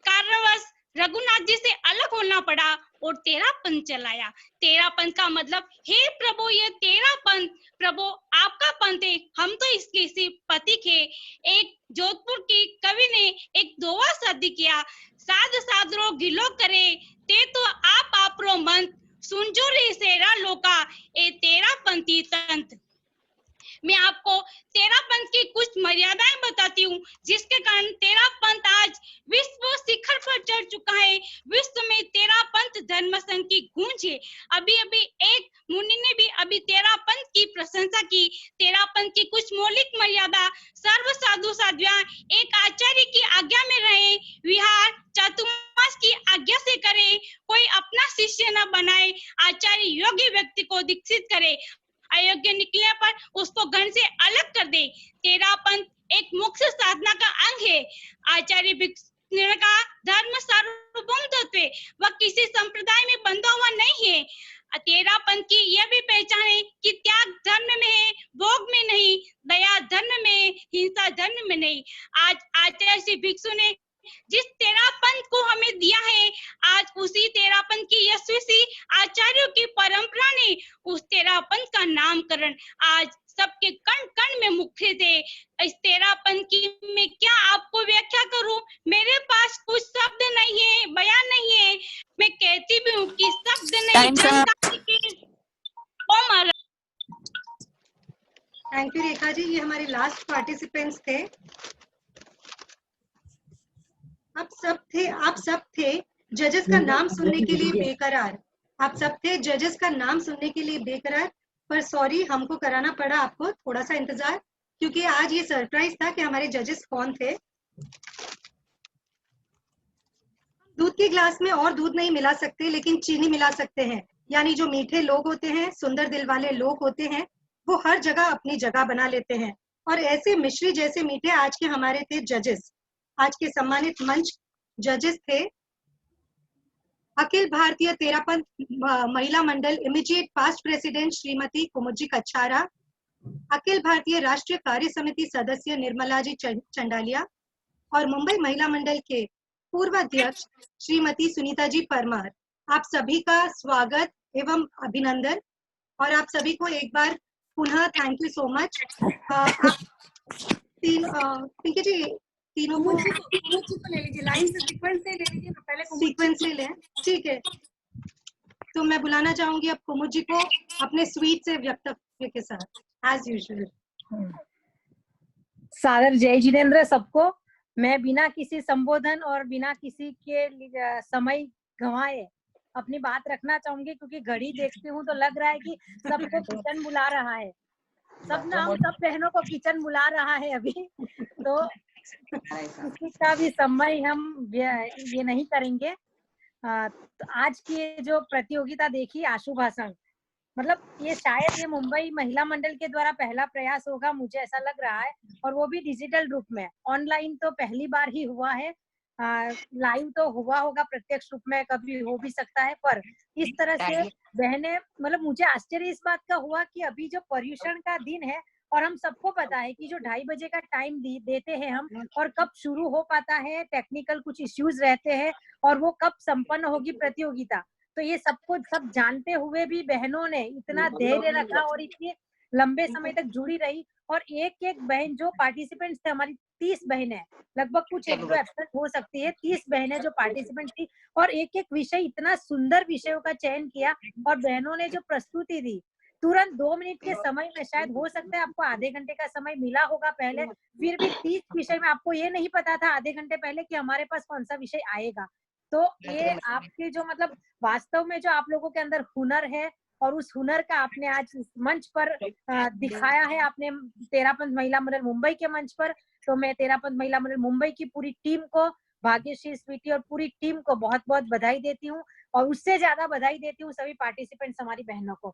कारणवश रघुनाथ जी से अलग होना पड़ा और 13 पंथ चलाया। 13 पंथ का मतलब, हे प्रभु ये 13 पंथ प्रभु आपका पंथ है, हम तो इसके सिर्फ प्रतीक है। एक जोधपुर की कवि ने एक दोहा शादी किया, साध साधरो गिलो करे ते तो आप रो मंत सुनजो रे सेरा लोका ए 13 पंथी तंत्र। मैं आपको 13 पंथ की कुछ मर्यादाएं बताती हूँ, जिसके कारण 13 पंथ आज विश्व शिखर पर चढ़ चुका है। विश्व में 13 पंथ धर्म संघ की गूंज है। अभी एक मुनि ने भी अभी 13 पंथ की प्रशंसा की। 13 पंथ की कुछ मौलिक मर्यादा: सर्व साधु साध्वियां एक आचार्य की आज्ञा में रहे, विहार चातुर्मास की आज्ञा से करे, कोई अपना शिष्य न बनाए, आचार्य योग्य व्यक्ति को दीक्षित करे, अयोग्य निकलने पर उसको गण से अलग कर दे। 13 पंथ एक मुख्य साधना का अंग है। आचार्य भिक्षु ने कहा, धर्म सार्वभौम तत्व है, वह किसी संप्रदाय में बंधा हुआ नहीं है। 13 पंथ की यह भी पहचान है कि त्याग धर्म में है, भोग में नहीं, दया धर्म में, हिंसा धर्म में नहीं। आज आचार्य श्री भिक्षु ने जिस 13 पंथ को हमें दिया है, आज उसी 13 पंथ की यशस्वी आचार्यों की परंपरा ने उस 13 पंथ का नामकरण आज सबके कण कण में मुखरित है। इस 13 पंथ की मैं क्या आपको व्याख्या करूं, मेरे पास कुछ शब्द नहीं है, बयान नहीं है। मैं कहती भी हूँ कि शब्द नहीं। थैंक यू रेखा जी। ये हमारे लास्ट पार्टिसिपेंट्स थे। आप सब थे जजेस का नाम सुनने के लिए बेकरार। आप सब थे जजेस का नाम सुनने के लिए बेकरार, पर सॉरी हमको कराना पड़ा आपको थोड़ा सा इंतजार, क्योंकि आज ये सरप्राइज था कि हमारे जजेस कौन थे। दूध के ग्लास में और दूध नहीं मिला सकते, लेकिन चीनी मिला सकते हैं। यानी जो मीठे लोग होते हैं, सुंदर दिल वाले लोग होते हैं, वो हर जगह अपनी जगह बना लेते हैं। और ऐसे मिश्री जैसे मीठे आज के हमारे थे जजेस। आज के सम्मानित मंच जजेस थे अखिल भारतीय 13 पंथ महिला मंडल immediate past president Shrimati Kumuji Kachhara, अखिल भारतीय राष्ट्रीय कार्य समिति सदस्य निर्मला जी चंडालिया और मुंबई महिला मंडल के पूर्व अध्यक्ष श्रीमती सुनीता जी परमार। आप सभी का स्वागत एवं अभिनंदन, और आप सभी को एक बार पुनः थैंक यू सो मच। ठीक है जी, तीनों को ले लीजिए, लाइन से सीक्वेंस से ले लीजिए, पहले सीक्वेंस से लें। ठीक है, तो मैं बुलाना चाहूंगी अब कुमुद जी को अपने स्वीट से वक्तव्य के साथ एज यूजुअल। सादर जय जिनेन्द्र सबको। मैं बिना किसी संबोधन और बिना किसी के समय गंवाए। अपनी बात रखना चाहूंगी क्योंकि घड़ी देखती हूँ तो लग रहा है कि सबको किचन बुला रहा है, सब बहनों को किचन बुला रहा है अभी। तो किसी का भी समय हम ये नहीं करेंगे। तो आज की जो प्रतियोगिता देखी आशु भाषण, मतलब ये शायद ये मुंबई महिला मंडल के द्वारा पहला प्रयास होगा, मुझे ऐसा लग रहा है, और वो भी डिजिटल रूप में। ऑनलाइन तो पहली बार ही हुआ है, लाइव तो हुआ होगा प्रत्यक्ष रूप में, कभी हो भी सकता है, पर इस तरह से बहनें, मतलब मुझे आश्चर्य इस बात का हुआ कि अभी जो पर्युषण का दिन है और हम सबको पता है कि जो 2:30 बजे का टाइम देते हैं हम, और कब शुरू हो पाता है, टेक्निकल कुछ इश्यूज रहते हैं, और वो कब संपन्न होगी प्रतियोगिता, तो ये सबको सब जानते हुए भी बहनों ने इतना धैर्य रखा और इतने लंबे समय तक जुड़ी रही। और एक एक बहन जो पार्टिसिपेंट्स थे, हमारी 30 बहनें, लगभग कुछ एक दो एब्सेंट हो सकती है, 30 बहनें जो पार्टिसिपेंट थी, और एक एक विषय, इतना सुंदर विषयों का चयन किया, और बहनों ने जो प्रस्तुति दी तुरंत 2 मिनट के समय में, शायद हो सकता है आपको आधे घंटे का समय मिला होगा पहले, फिर भी 30 विषय में आपको ये नहीं पता था आधे घंटे पहले कि हमारे पास कौन सा विषय आएगा। तो ये आपके जो, मतलब वास्तव में जो आप लोगों के अंदर हुनर है, और उस हुनर का आपने आज इस मंच पर दिखाया है, आपने तेरापंथ महिला मंडल मुंबई के मंच पर। तो मैं तेरापंथ महिला मंडल मुंबई की पूरी टीम को, भाग्यश्री, स्वीटी और पूरी टीम को बहुत बहुत बधाई देती हूँ, और उससे ज्यादा बधाई देती हूँ सभी पार्टिसिपेंट्स, हमारी बहनों को,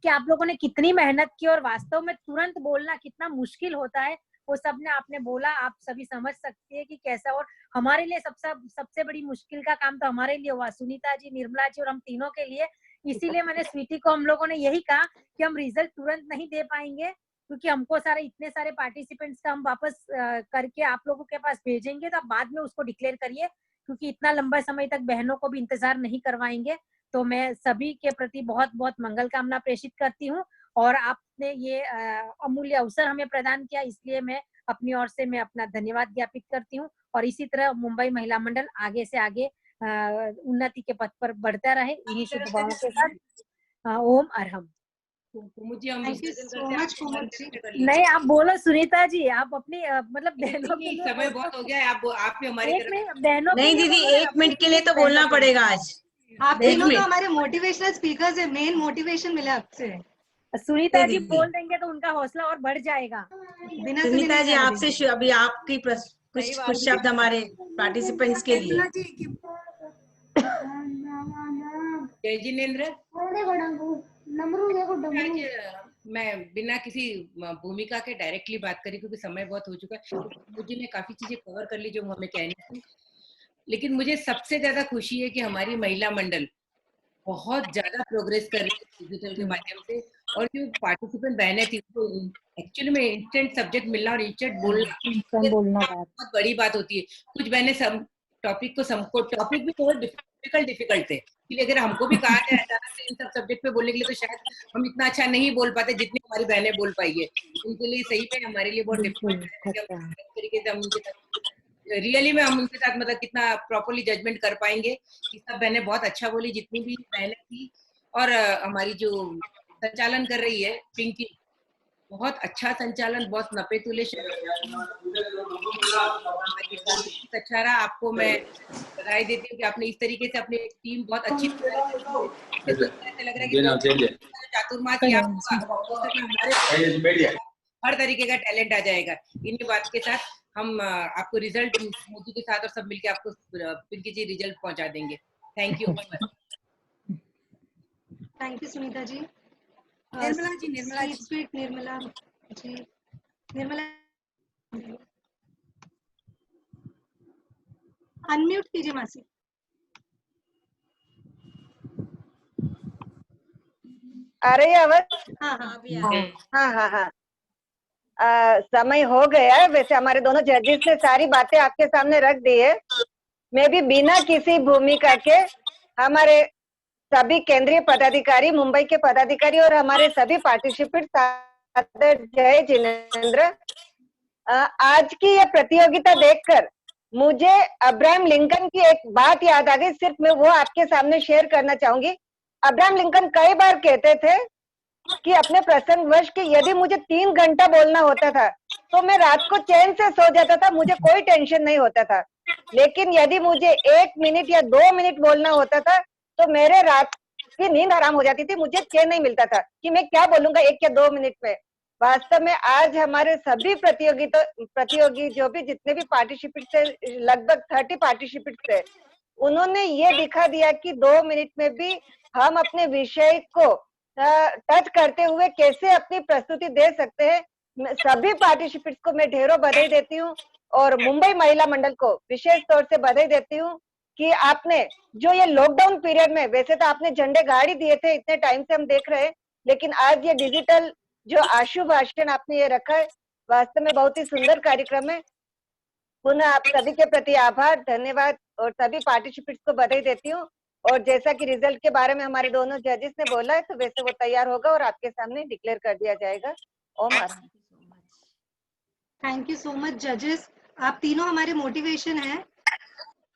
कि आप लोगों ने कितनी मेहनत की, और वास्तव में तुरंत बोलना कितना मुश्किल होता है, वो सब ने आपने बोला, आप सभी समझ सकते हैं कि कैसा। और हमारे लिए सबसे बड़ी मुश्किल का काम तो हमारे लिए हुआ, सुनीता जी, निर्मला जी और हम तीनों के लिए। इसीलिए मैंने स्वीटी को, हम लोगों ने यही कहा कि हम रिजल्ट तुरंत नहीं दे पाएंगे, क्योंकि हमको इतने सारे पार्टिसिपेंट्स का हम वापस करके आप लोगों के पास भेजेंगे, तो आप बाद में उसको डिक्लेयर करिए, क्योंकि इतना लंबा समय तक बहनों को भी इंतजार नहीं करवाएंगे। तो मैं सभी के प्रति बहुत बहुत मंगल कामना प्रेषित करती हूँ, और आपने ये अमूल्य अवसर हमें प्रदान किया, इसलिए मैं अपनी ओर से मैं अपना धन्यवाद ज्ञापित करती हूँ। और इसी तरह मुंबई महिला मंडल आगे से आगे उन्नति के पथ पर बढ़ता रहे, इन्हीं शुभ भावों के साथ। ओम अरहम। नहीं, आप बोलो सुनीता जी, आप अपनी मतलब बहनों के लिए, समय बहुत हो गया है, आप भी हमारी बहनों नहीं दीदी, 1 मिनट के लिए तो बोलना पड़ेगा आज। आप तीनों तो हमारे मोटिवेशनल स्पीकर्स है, मेन मोटिवेशन मिला आपसे। सुनीता जी बोल देंगे तो उनका हौसला और बढ़ जाएगा। बिना सुनीता जी, आपसे अभी आपकी कुछ शब्द हमारे पार्टिसिपेंट्स के लिए। जय जिनेंद्र। मैं बिना किसी भूमिका के डायरेक्टली बात करी, क्योंकि समय बहुत हो चुका है, मुझे ने काफी चीजें कवर कर ली जो हमें कहनी थी। लेकिन मुझे सबसे ज्यादा खुशी है कि हमारी महिला मंडल बहुत ज्यादा प्रोग्रेस कर रही है डिजिटल के माध्यम से, और जो पार्टिसिपेंट बहनें थी तो एक्चुअली में इंस्टेंट सब्जेक्ट मिलना और इंस्टेंट बोलना बहुत बड़ी बात होती है। कुछ बहनें सब टॉपिक भी बहुत डिफिकल्ट थे, इसलिए अगर हमको भी कहा जाए अचानक से इन सब सब्जेक्ट पे बोलने के लिए, तो शायद हम इतना अच्छा नहीं बोल पाते जितनी हमारी बहनें बोल पाई है। उनके लिए सही में हमारे लिए बहुत डिफिकल्ट तरीके से हम उनके साथ रियली में हम उनके साथ मतलब कितना प्रॉपर्ली जजमेंट कर पाएंगे। सब बहनें बहुत अच्छा बोली, जितनी भी बहनें थी, और हमारी जो संचालन कर रही है पिंकी, बहुत अच्छा संचालन, बहुत नपे तुले अच्छा रहा। आपको मैं बधाई देती हूँ कि आपने इस तरीके से अपनी टीम बहुत अच्छी लग रहा है कि चातुर्मास हर तरीके का टैलेंट आ जाएगा। इन्हीं बात के साथ हम आपको रिजल्ट मोदी के साथ और सब मिलके आपको पिंकी जी रिजल्ट पहुंचा देंगे। Thank you. Thank you Sunita ji. Nirmala ji, Nirmala ji, Nirmala unmute कीजिए मासी। अरे आवाज। हाँ। समय हो गया है, वैसे हमारे दोनों जजेस ने सारी बातें आपके सामने रख दी है। मैं भी बिना किसी भूमिका के हमारे सभी केंद्रीय पदाधिकारी, मुंबई के पदाधिकारी और हमारे सभी पार्टिसिपेंट, जय जिनेंद्र। आज की ये प्रतियोगिता देखकर मुझे अब्राहम लिंकन की एक बात याद आ गई, सिर्फ मैं वो आपके सामने शेयर करना चाहूंगी। अब्राहम लिंकन कई बार कहते थे कि अपने प्रसंगवश कि यदि मुझे 3 घंटा बोलना होता था तो मैं रात को चैन से सो जाता था, मुझे कोई टेंशन नहीं होता था। लेकिन यदि मुझे 1 मिनट या 2 मिनट बोलना होता था तो मेरे रात की नींद हराम हो जाती थी, मुझे चैन नहीं मिलता था कि मैं क्या बोलूंगा 1 या 2 मिनट में। वास्तव में आज हमारे सभी प्रतियोगी जो भी जितने भी पार्टिसिपेंट थे, लगभग 30 पार्टिसिपेंट थे, उन्होंने ये दिखा दिया कि 2 मिनट में भी हम अपने विषय को टच करते हुए कैसे अपनी प्रस्तुति दे सकते हैं। सभी पार्टिसिपेंट्स को मैं ढेरों बधाई देती हूँ और मुंबई महिला मंडल को विशेष तौर से बधाई देती हूँ कि आपने जो ये लॉकडाउन पीरियड में, वैसे तो आपने झंडे गाड़ी दिए थे, इतने टाइम से हम देख रहे हैं, लेकिन आज ये डिजिटल जो आशु भाषण आपने ये रखा है, वास्तव में बहुत ही सुंदर कार्यक्रम है। पुनः आप सभी के प्रति आभार, धन्यवाद और सभी पार्टिसिपेंट्स को बधाई देती हूँ। और जैसा कि रिजल्ट के बारे में हमारे दोनों जजेस ने बोला है, तो वैसे वो तैयार होगा और आपके सामने डिक्लेयर कर दिया जाएगा। ओम आराम। थैंक यू सो मच जजेस, आप तीनों हमारे मोटिवेशन हैं,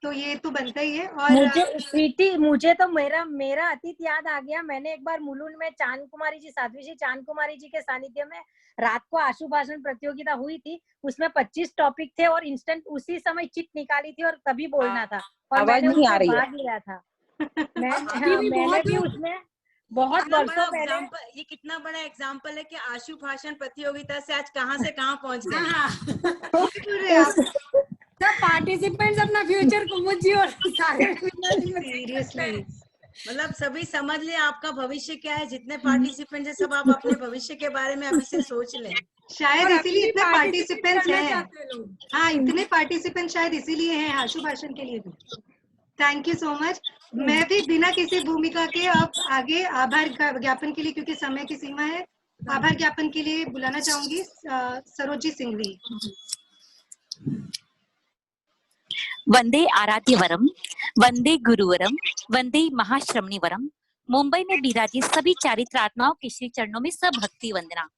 तो ये तो बनता ही है। और मुझे स्वीटी, मुझे तो मेरा अतीत याद आ गया। मैंने एक बार मुलुंड में चांद कुमारी जी, साध्वी जी चांद कुमारी जी के सानिध्य में रात को आशु भाषण प्रतियोगिता हुई थी। उसमें 25 टॉपिक थे और इंस्टेंट उसी समय चिट निकाली थी और तभी बोलना था और मैंने उसमें भाग लिया था। मैंने भी उसमें बहुत वर्षों पहले। ये कितना बड़ा एग्जाम्पल है कि आशु भाषण प्रतियोगिता से आज कहां से कहां पहुंच गए। सब पार्टिसिपेंट्स अपना फ्यूचर को मुझे और सारे सीरियसली मतलब सभी समझ ले आपका भविष्य क्या है। जितने पार्टिसिपेंट्स हैं सब आप अपने भविष्य के बारे में अभी से सोच लें। शायद इसीलिए इतने पार्टिसिपेंट्स हैं। हाँ, इतने पार्टिसिपेंट शायद इसीलिए हैं आशु भाषण के लिए भी। Thank you so much. मैं भी बिना किसी भूमिका के अब आगे आभार ज्ञापन के लिए, क्योंकि समय की सीमा है, आभार ज्ञापन के लिए बुलाना चाहूंगी सरोजी सिंघवी। वंदे आराध्यवरम, वंदे गुरुवरम, वंदे महाश्रमणीवरम। मुंबई में विराजित सभी चारित्र आत्माओं के श्री चरणों में सब भक्ति वंदना।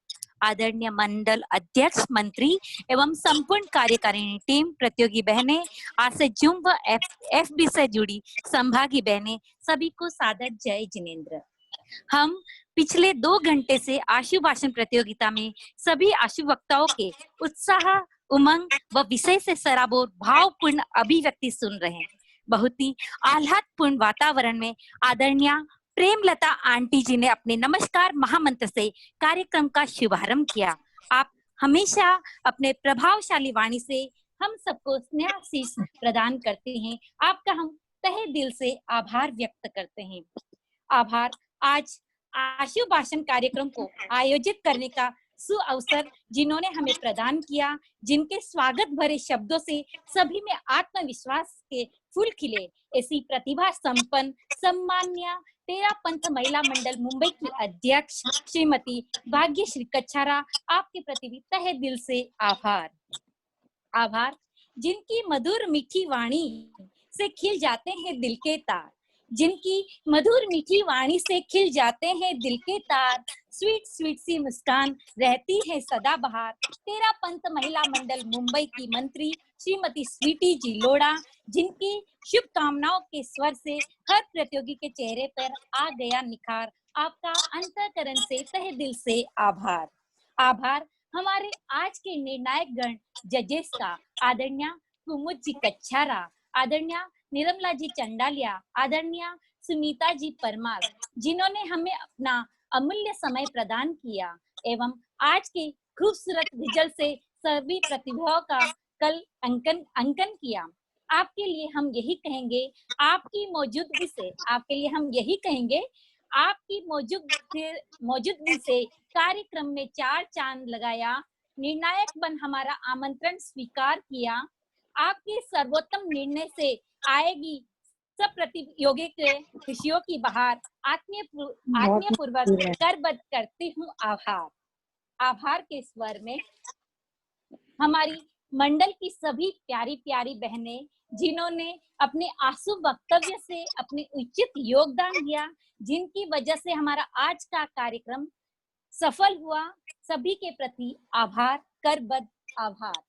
आदरणीय मंडल अध्यक्ष, मंत्री एवं संपूर्ण कार्यकारिणी टीम, प्रतियोगी बहनें, आज से जूम व FB से जुड़ी संभागी बहनें, सभी को सादर जय जिनेंद्र। हम पिछले 2 घंटे से आशु भाषण प्रतियोगिता में सभी आशु वक्ताओं के उत्साह, उमंग व विषय से सराबोर भावपूर्ण अभिव्यक्ति सुन रहे हैं। बहुत ही आह्लादपूर्ण वातावरण में आदरणीय प्रेमलता आंटी जी ने अपने नमस्कार महामंत्र से कार्यक्रम का शुभारंभ किया। आप हमेशा अपने प्रभावशाली वाणी से हम सबको स्नेहाशीष प्रदान करते हैं। आपका हम तहे दिल से आभार व्यक्त करते हैं। आभार आज आशु भाषण कार्यक्रम को आयोजित करने का सुअवसर जिन्होंने हमें प्रदान किया, जिनके स्वागत भरे शब्दों से सभी में आत्मविश्वास के फूल खिले। ऐसी प्रतिभा संपन्न सम्मान्य तेरा पंथ महिला मंडल मुंबई की अध्यक्ष श्रीमती भाग्यश्री कच्छारा, आपके प्रति भी तहे दिल से आभार। आभार जिनकी मधुर मीठी वाणी से खिल जाते हैं दिल के तार, जिनकी मधुर मीठी वाणी से खिल जाते हैं दिल के तार, स्वीट स्वीट सी मुस्कान रहती है सदा बहार। तेरा पंथ महिला मंडल मुंबई की मंत्री श्रीमती स्वीटी जी लोढ़ा, जिनकी शुभकामनाओं के स्वर से हर प्रतियोगी के चेहरे पर आ गया निखार। आपका अंतःकरण से तहे दिल से आभार। आभार हमारे आज के निर्णायक गण जजेस का, आदरणीय कुमुद जी कच्छारा, आदरणीय निर्मला जी चंडालिया, आदरणीय सुनीता जी परमार, जिन्होंने हमें अपना अमूल्य समय प्रदान किया एवं आज के खूबसूरत रिजल्ट से सभी प्रतिभाओं का कल अंकन किया। आपके लिए हम यही कहेंगे, आपकी मौजूदगी से कार्यक्रम में 4 चांद लगाया, निर्णायक बन हमारा आमंत्रण स्वीकार किया। आपके सर्वोत्तम निर्णय से आएगी सब प्रतियोगी के खुशियों की बहार। आत्मीय पूर्वक करबद्ध करती हूँ आभार। आभार के स्वर में हमारी मंडल की सभी प्यारी प्यारी बहनें, जिन्होंने अपने आंसू वक्तव्य से अपने उचित योगदान दिया, जिनकी वजह से हमारा आज का कार्यक्रम सफल हुआ, सभी के प्रति आभार, करबद्ध आभार।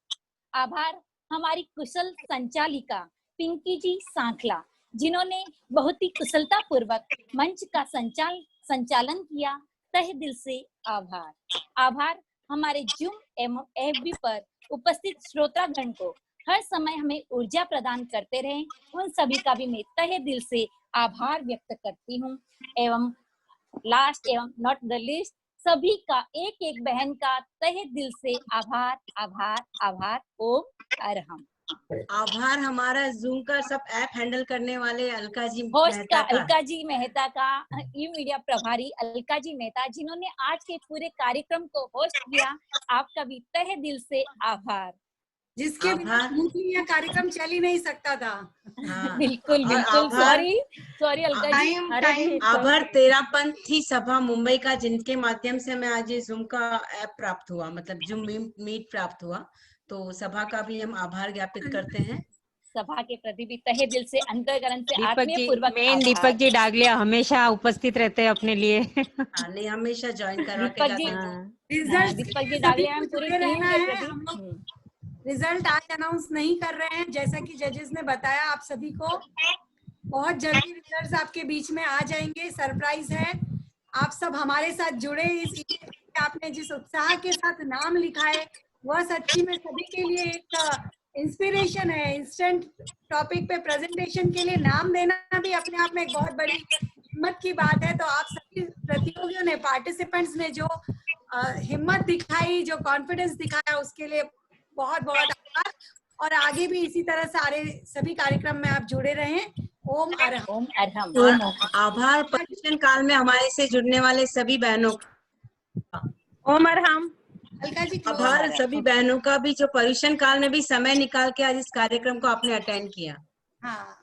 आभार हमारी कुशल संचालिका पिंकी जी सांखला, जिन्होंने बहुत ही कुशलता पूर्वक मंच का संचालन किया, तहे दिल से आभार। आभार हमारे जूम एवं FB पर उपस्थित श्रोतागण को, हर समय हमें ऊर्जा प्रदान करते रहें, उन सभी का भी मैं तहे दिल से आभार व्यक्त करती हूँ। एवं लास्ट एवं नॉट द लीस्ट, सभी का एक एक बहन का तहे दिल से आभार आभार आभार। ओम अरहम। आभार हमारा जूम का सब ऐप हैंडल करने वाले अलका जी होस्ट का, मेहता का। अलका जी मेहता का, ई मीडिया प्रभारी अलका जी मेहता, जिन्होंने आज के पूरे कार्यक्रम को होस्ट किया। आपका भी तहे दिल से आभार। जिसके बिना यह कार्यक्रम चल ही नहीं सकता था। हाँ। बिल्कुल बिल्कुल, सॉरी अलका जी। आभार तेरापंथी सभा मुंबई का, जिनके माध्यम से हमें आज ये जूम का ऐप प्राप्त हुआ, मतलब जूम मीट प्राप्त हुआ। तो सभा का भी हम आभार ज्ञापित करते हैं। सभा के प्रति भी तहे दिल से, अंतःकरण से, आत्मीय पूर्वक दीपक जी डागलिया हमेशा उपस्थित रहते हैं अपने लिए। हाँ, नहीं हमेशा ज्वाइन करवा के जाते हैं। दीपक जी डागलिया हम पूरी टीम के प्रति रिजल्ट आज अनाउंस नहीं कर रहे हैं, जैसा कि जजेस ने बताया आप सभी को। बहुत जल्दी रिजल्ट्स आपके बीच में आ जाएंगे, सरप्राइज है। आप सब हमारे साथ जुड़े, इस आपने जिस उत्साह के साथ नाम लिखा है वह सच्ची में सभी के लिए एक इंस्पिरेशन है। इंस्टेंट टॉपिक पे प्रेजेंटेशन के लिए नाम देना भी अपने आप में एक बहुत बड़ी हिम्मत की बात है। तो आप सभी प्रतियोगियों ने, पार्टिसिपेंट्स ने जो हिम्मत दिखाई, जो कॉन्फिडेंस दिखाया, उसके लिए बहुत बहुत आभार। और आगे भी इसी तरह सारे सभी कार्यक्रम में आप जुड़े रहें। ओम अरहम। ओम अरहम। आभार पर्यटन काल में हमारे से जुड़ने वाले सभी बहनों का। ओम अरहम। अलका जी आभार सभी बहनों का भी, जो पर्यटन काल में भी समय निकाल के आज इस कार्यक्रम को आपने अटेंड किया। हाँ,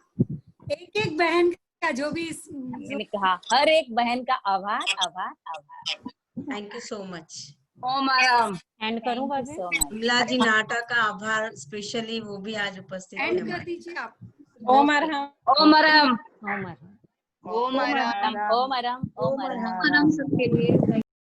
एक एक बहन का जो भी मैंने कहा, हर एक बहन का आभार आभार आभार। Thank you so much. Om Arham. End करूं कमला जी नाटा का आभार स्पेशली, वो भी आज उपस्थित है। एंड कर दीजिए आप। ओम अरहम। ओम अरहम। ओम अरहम। ओम अरहम। ओम अरहम। सबके लिए।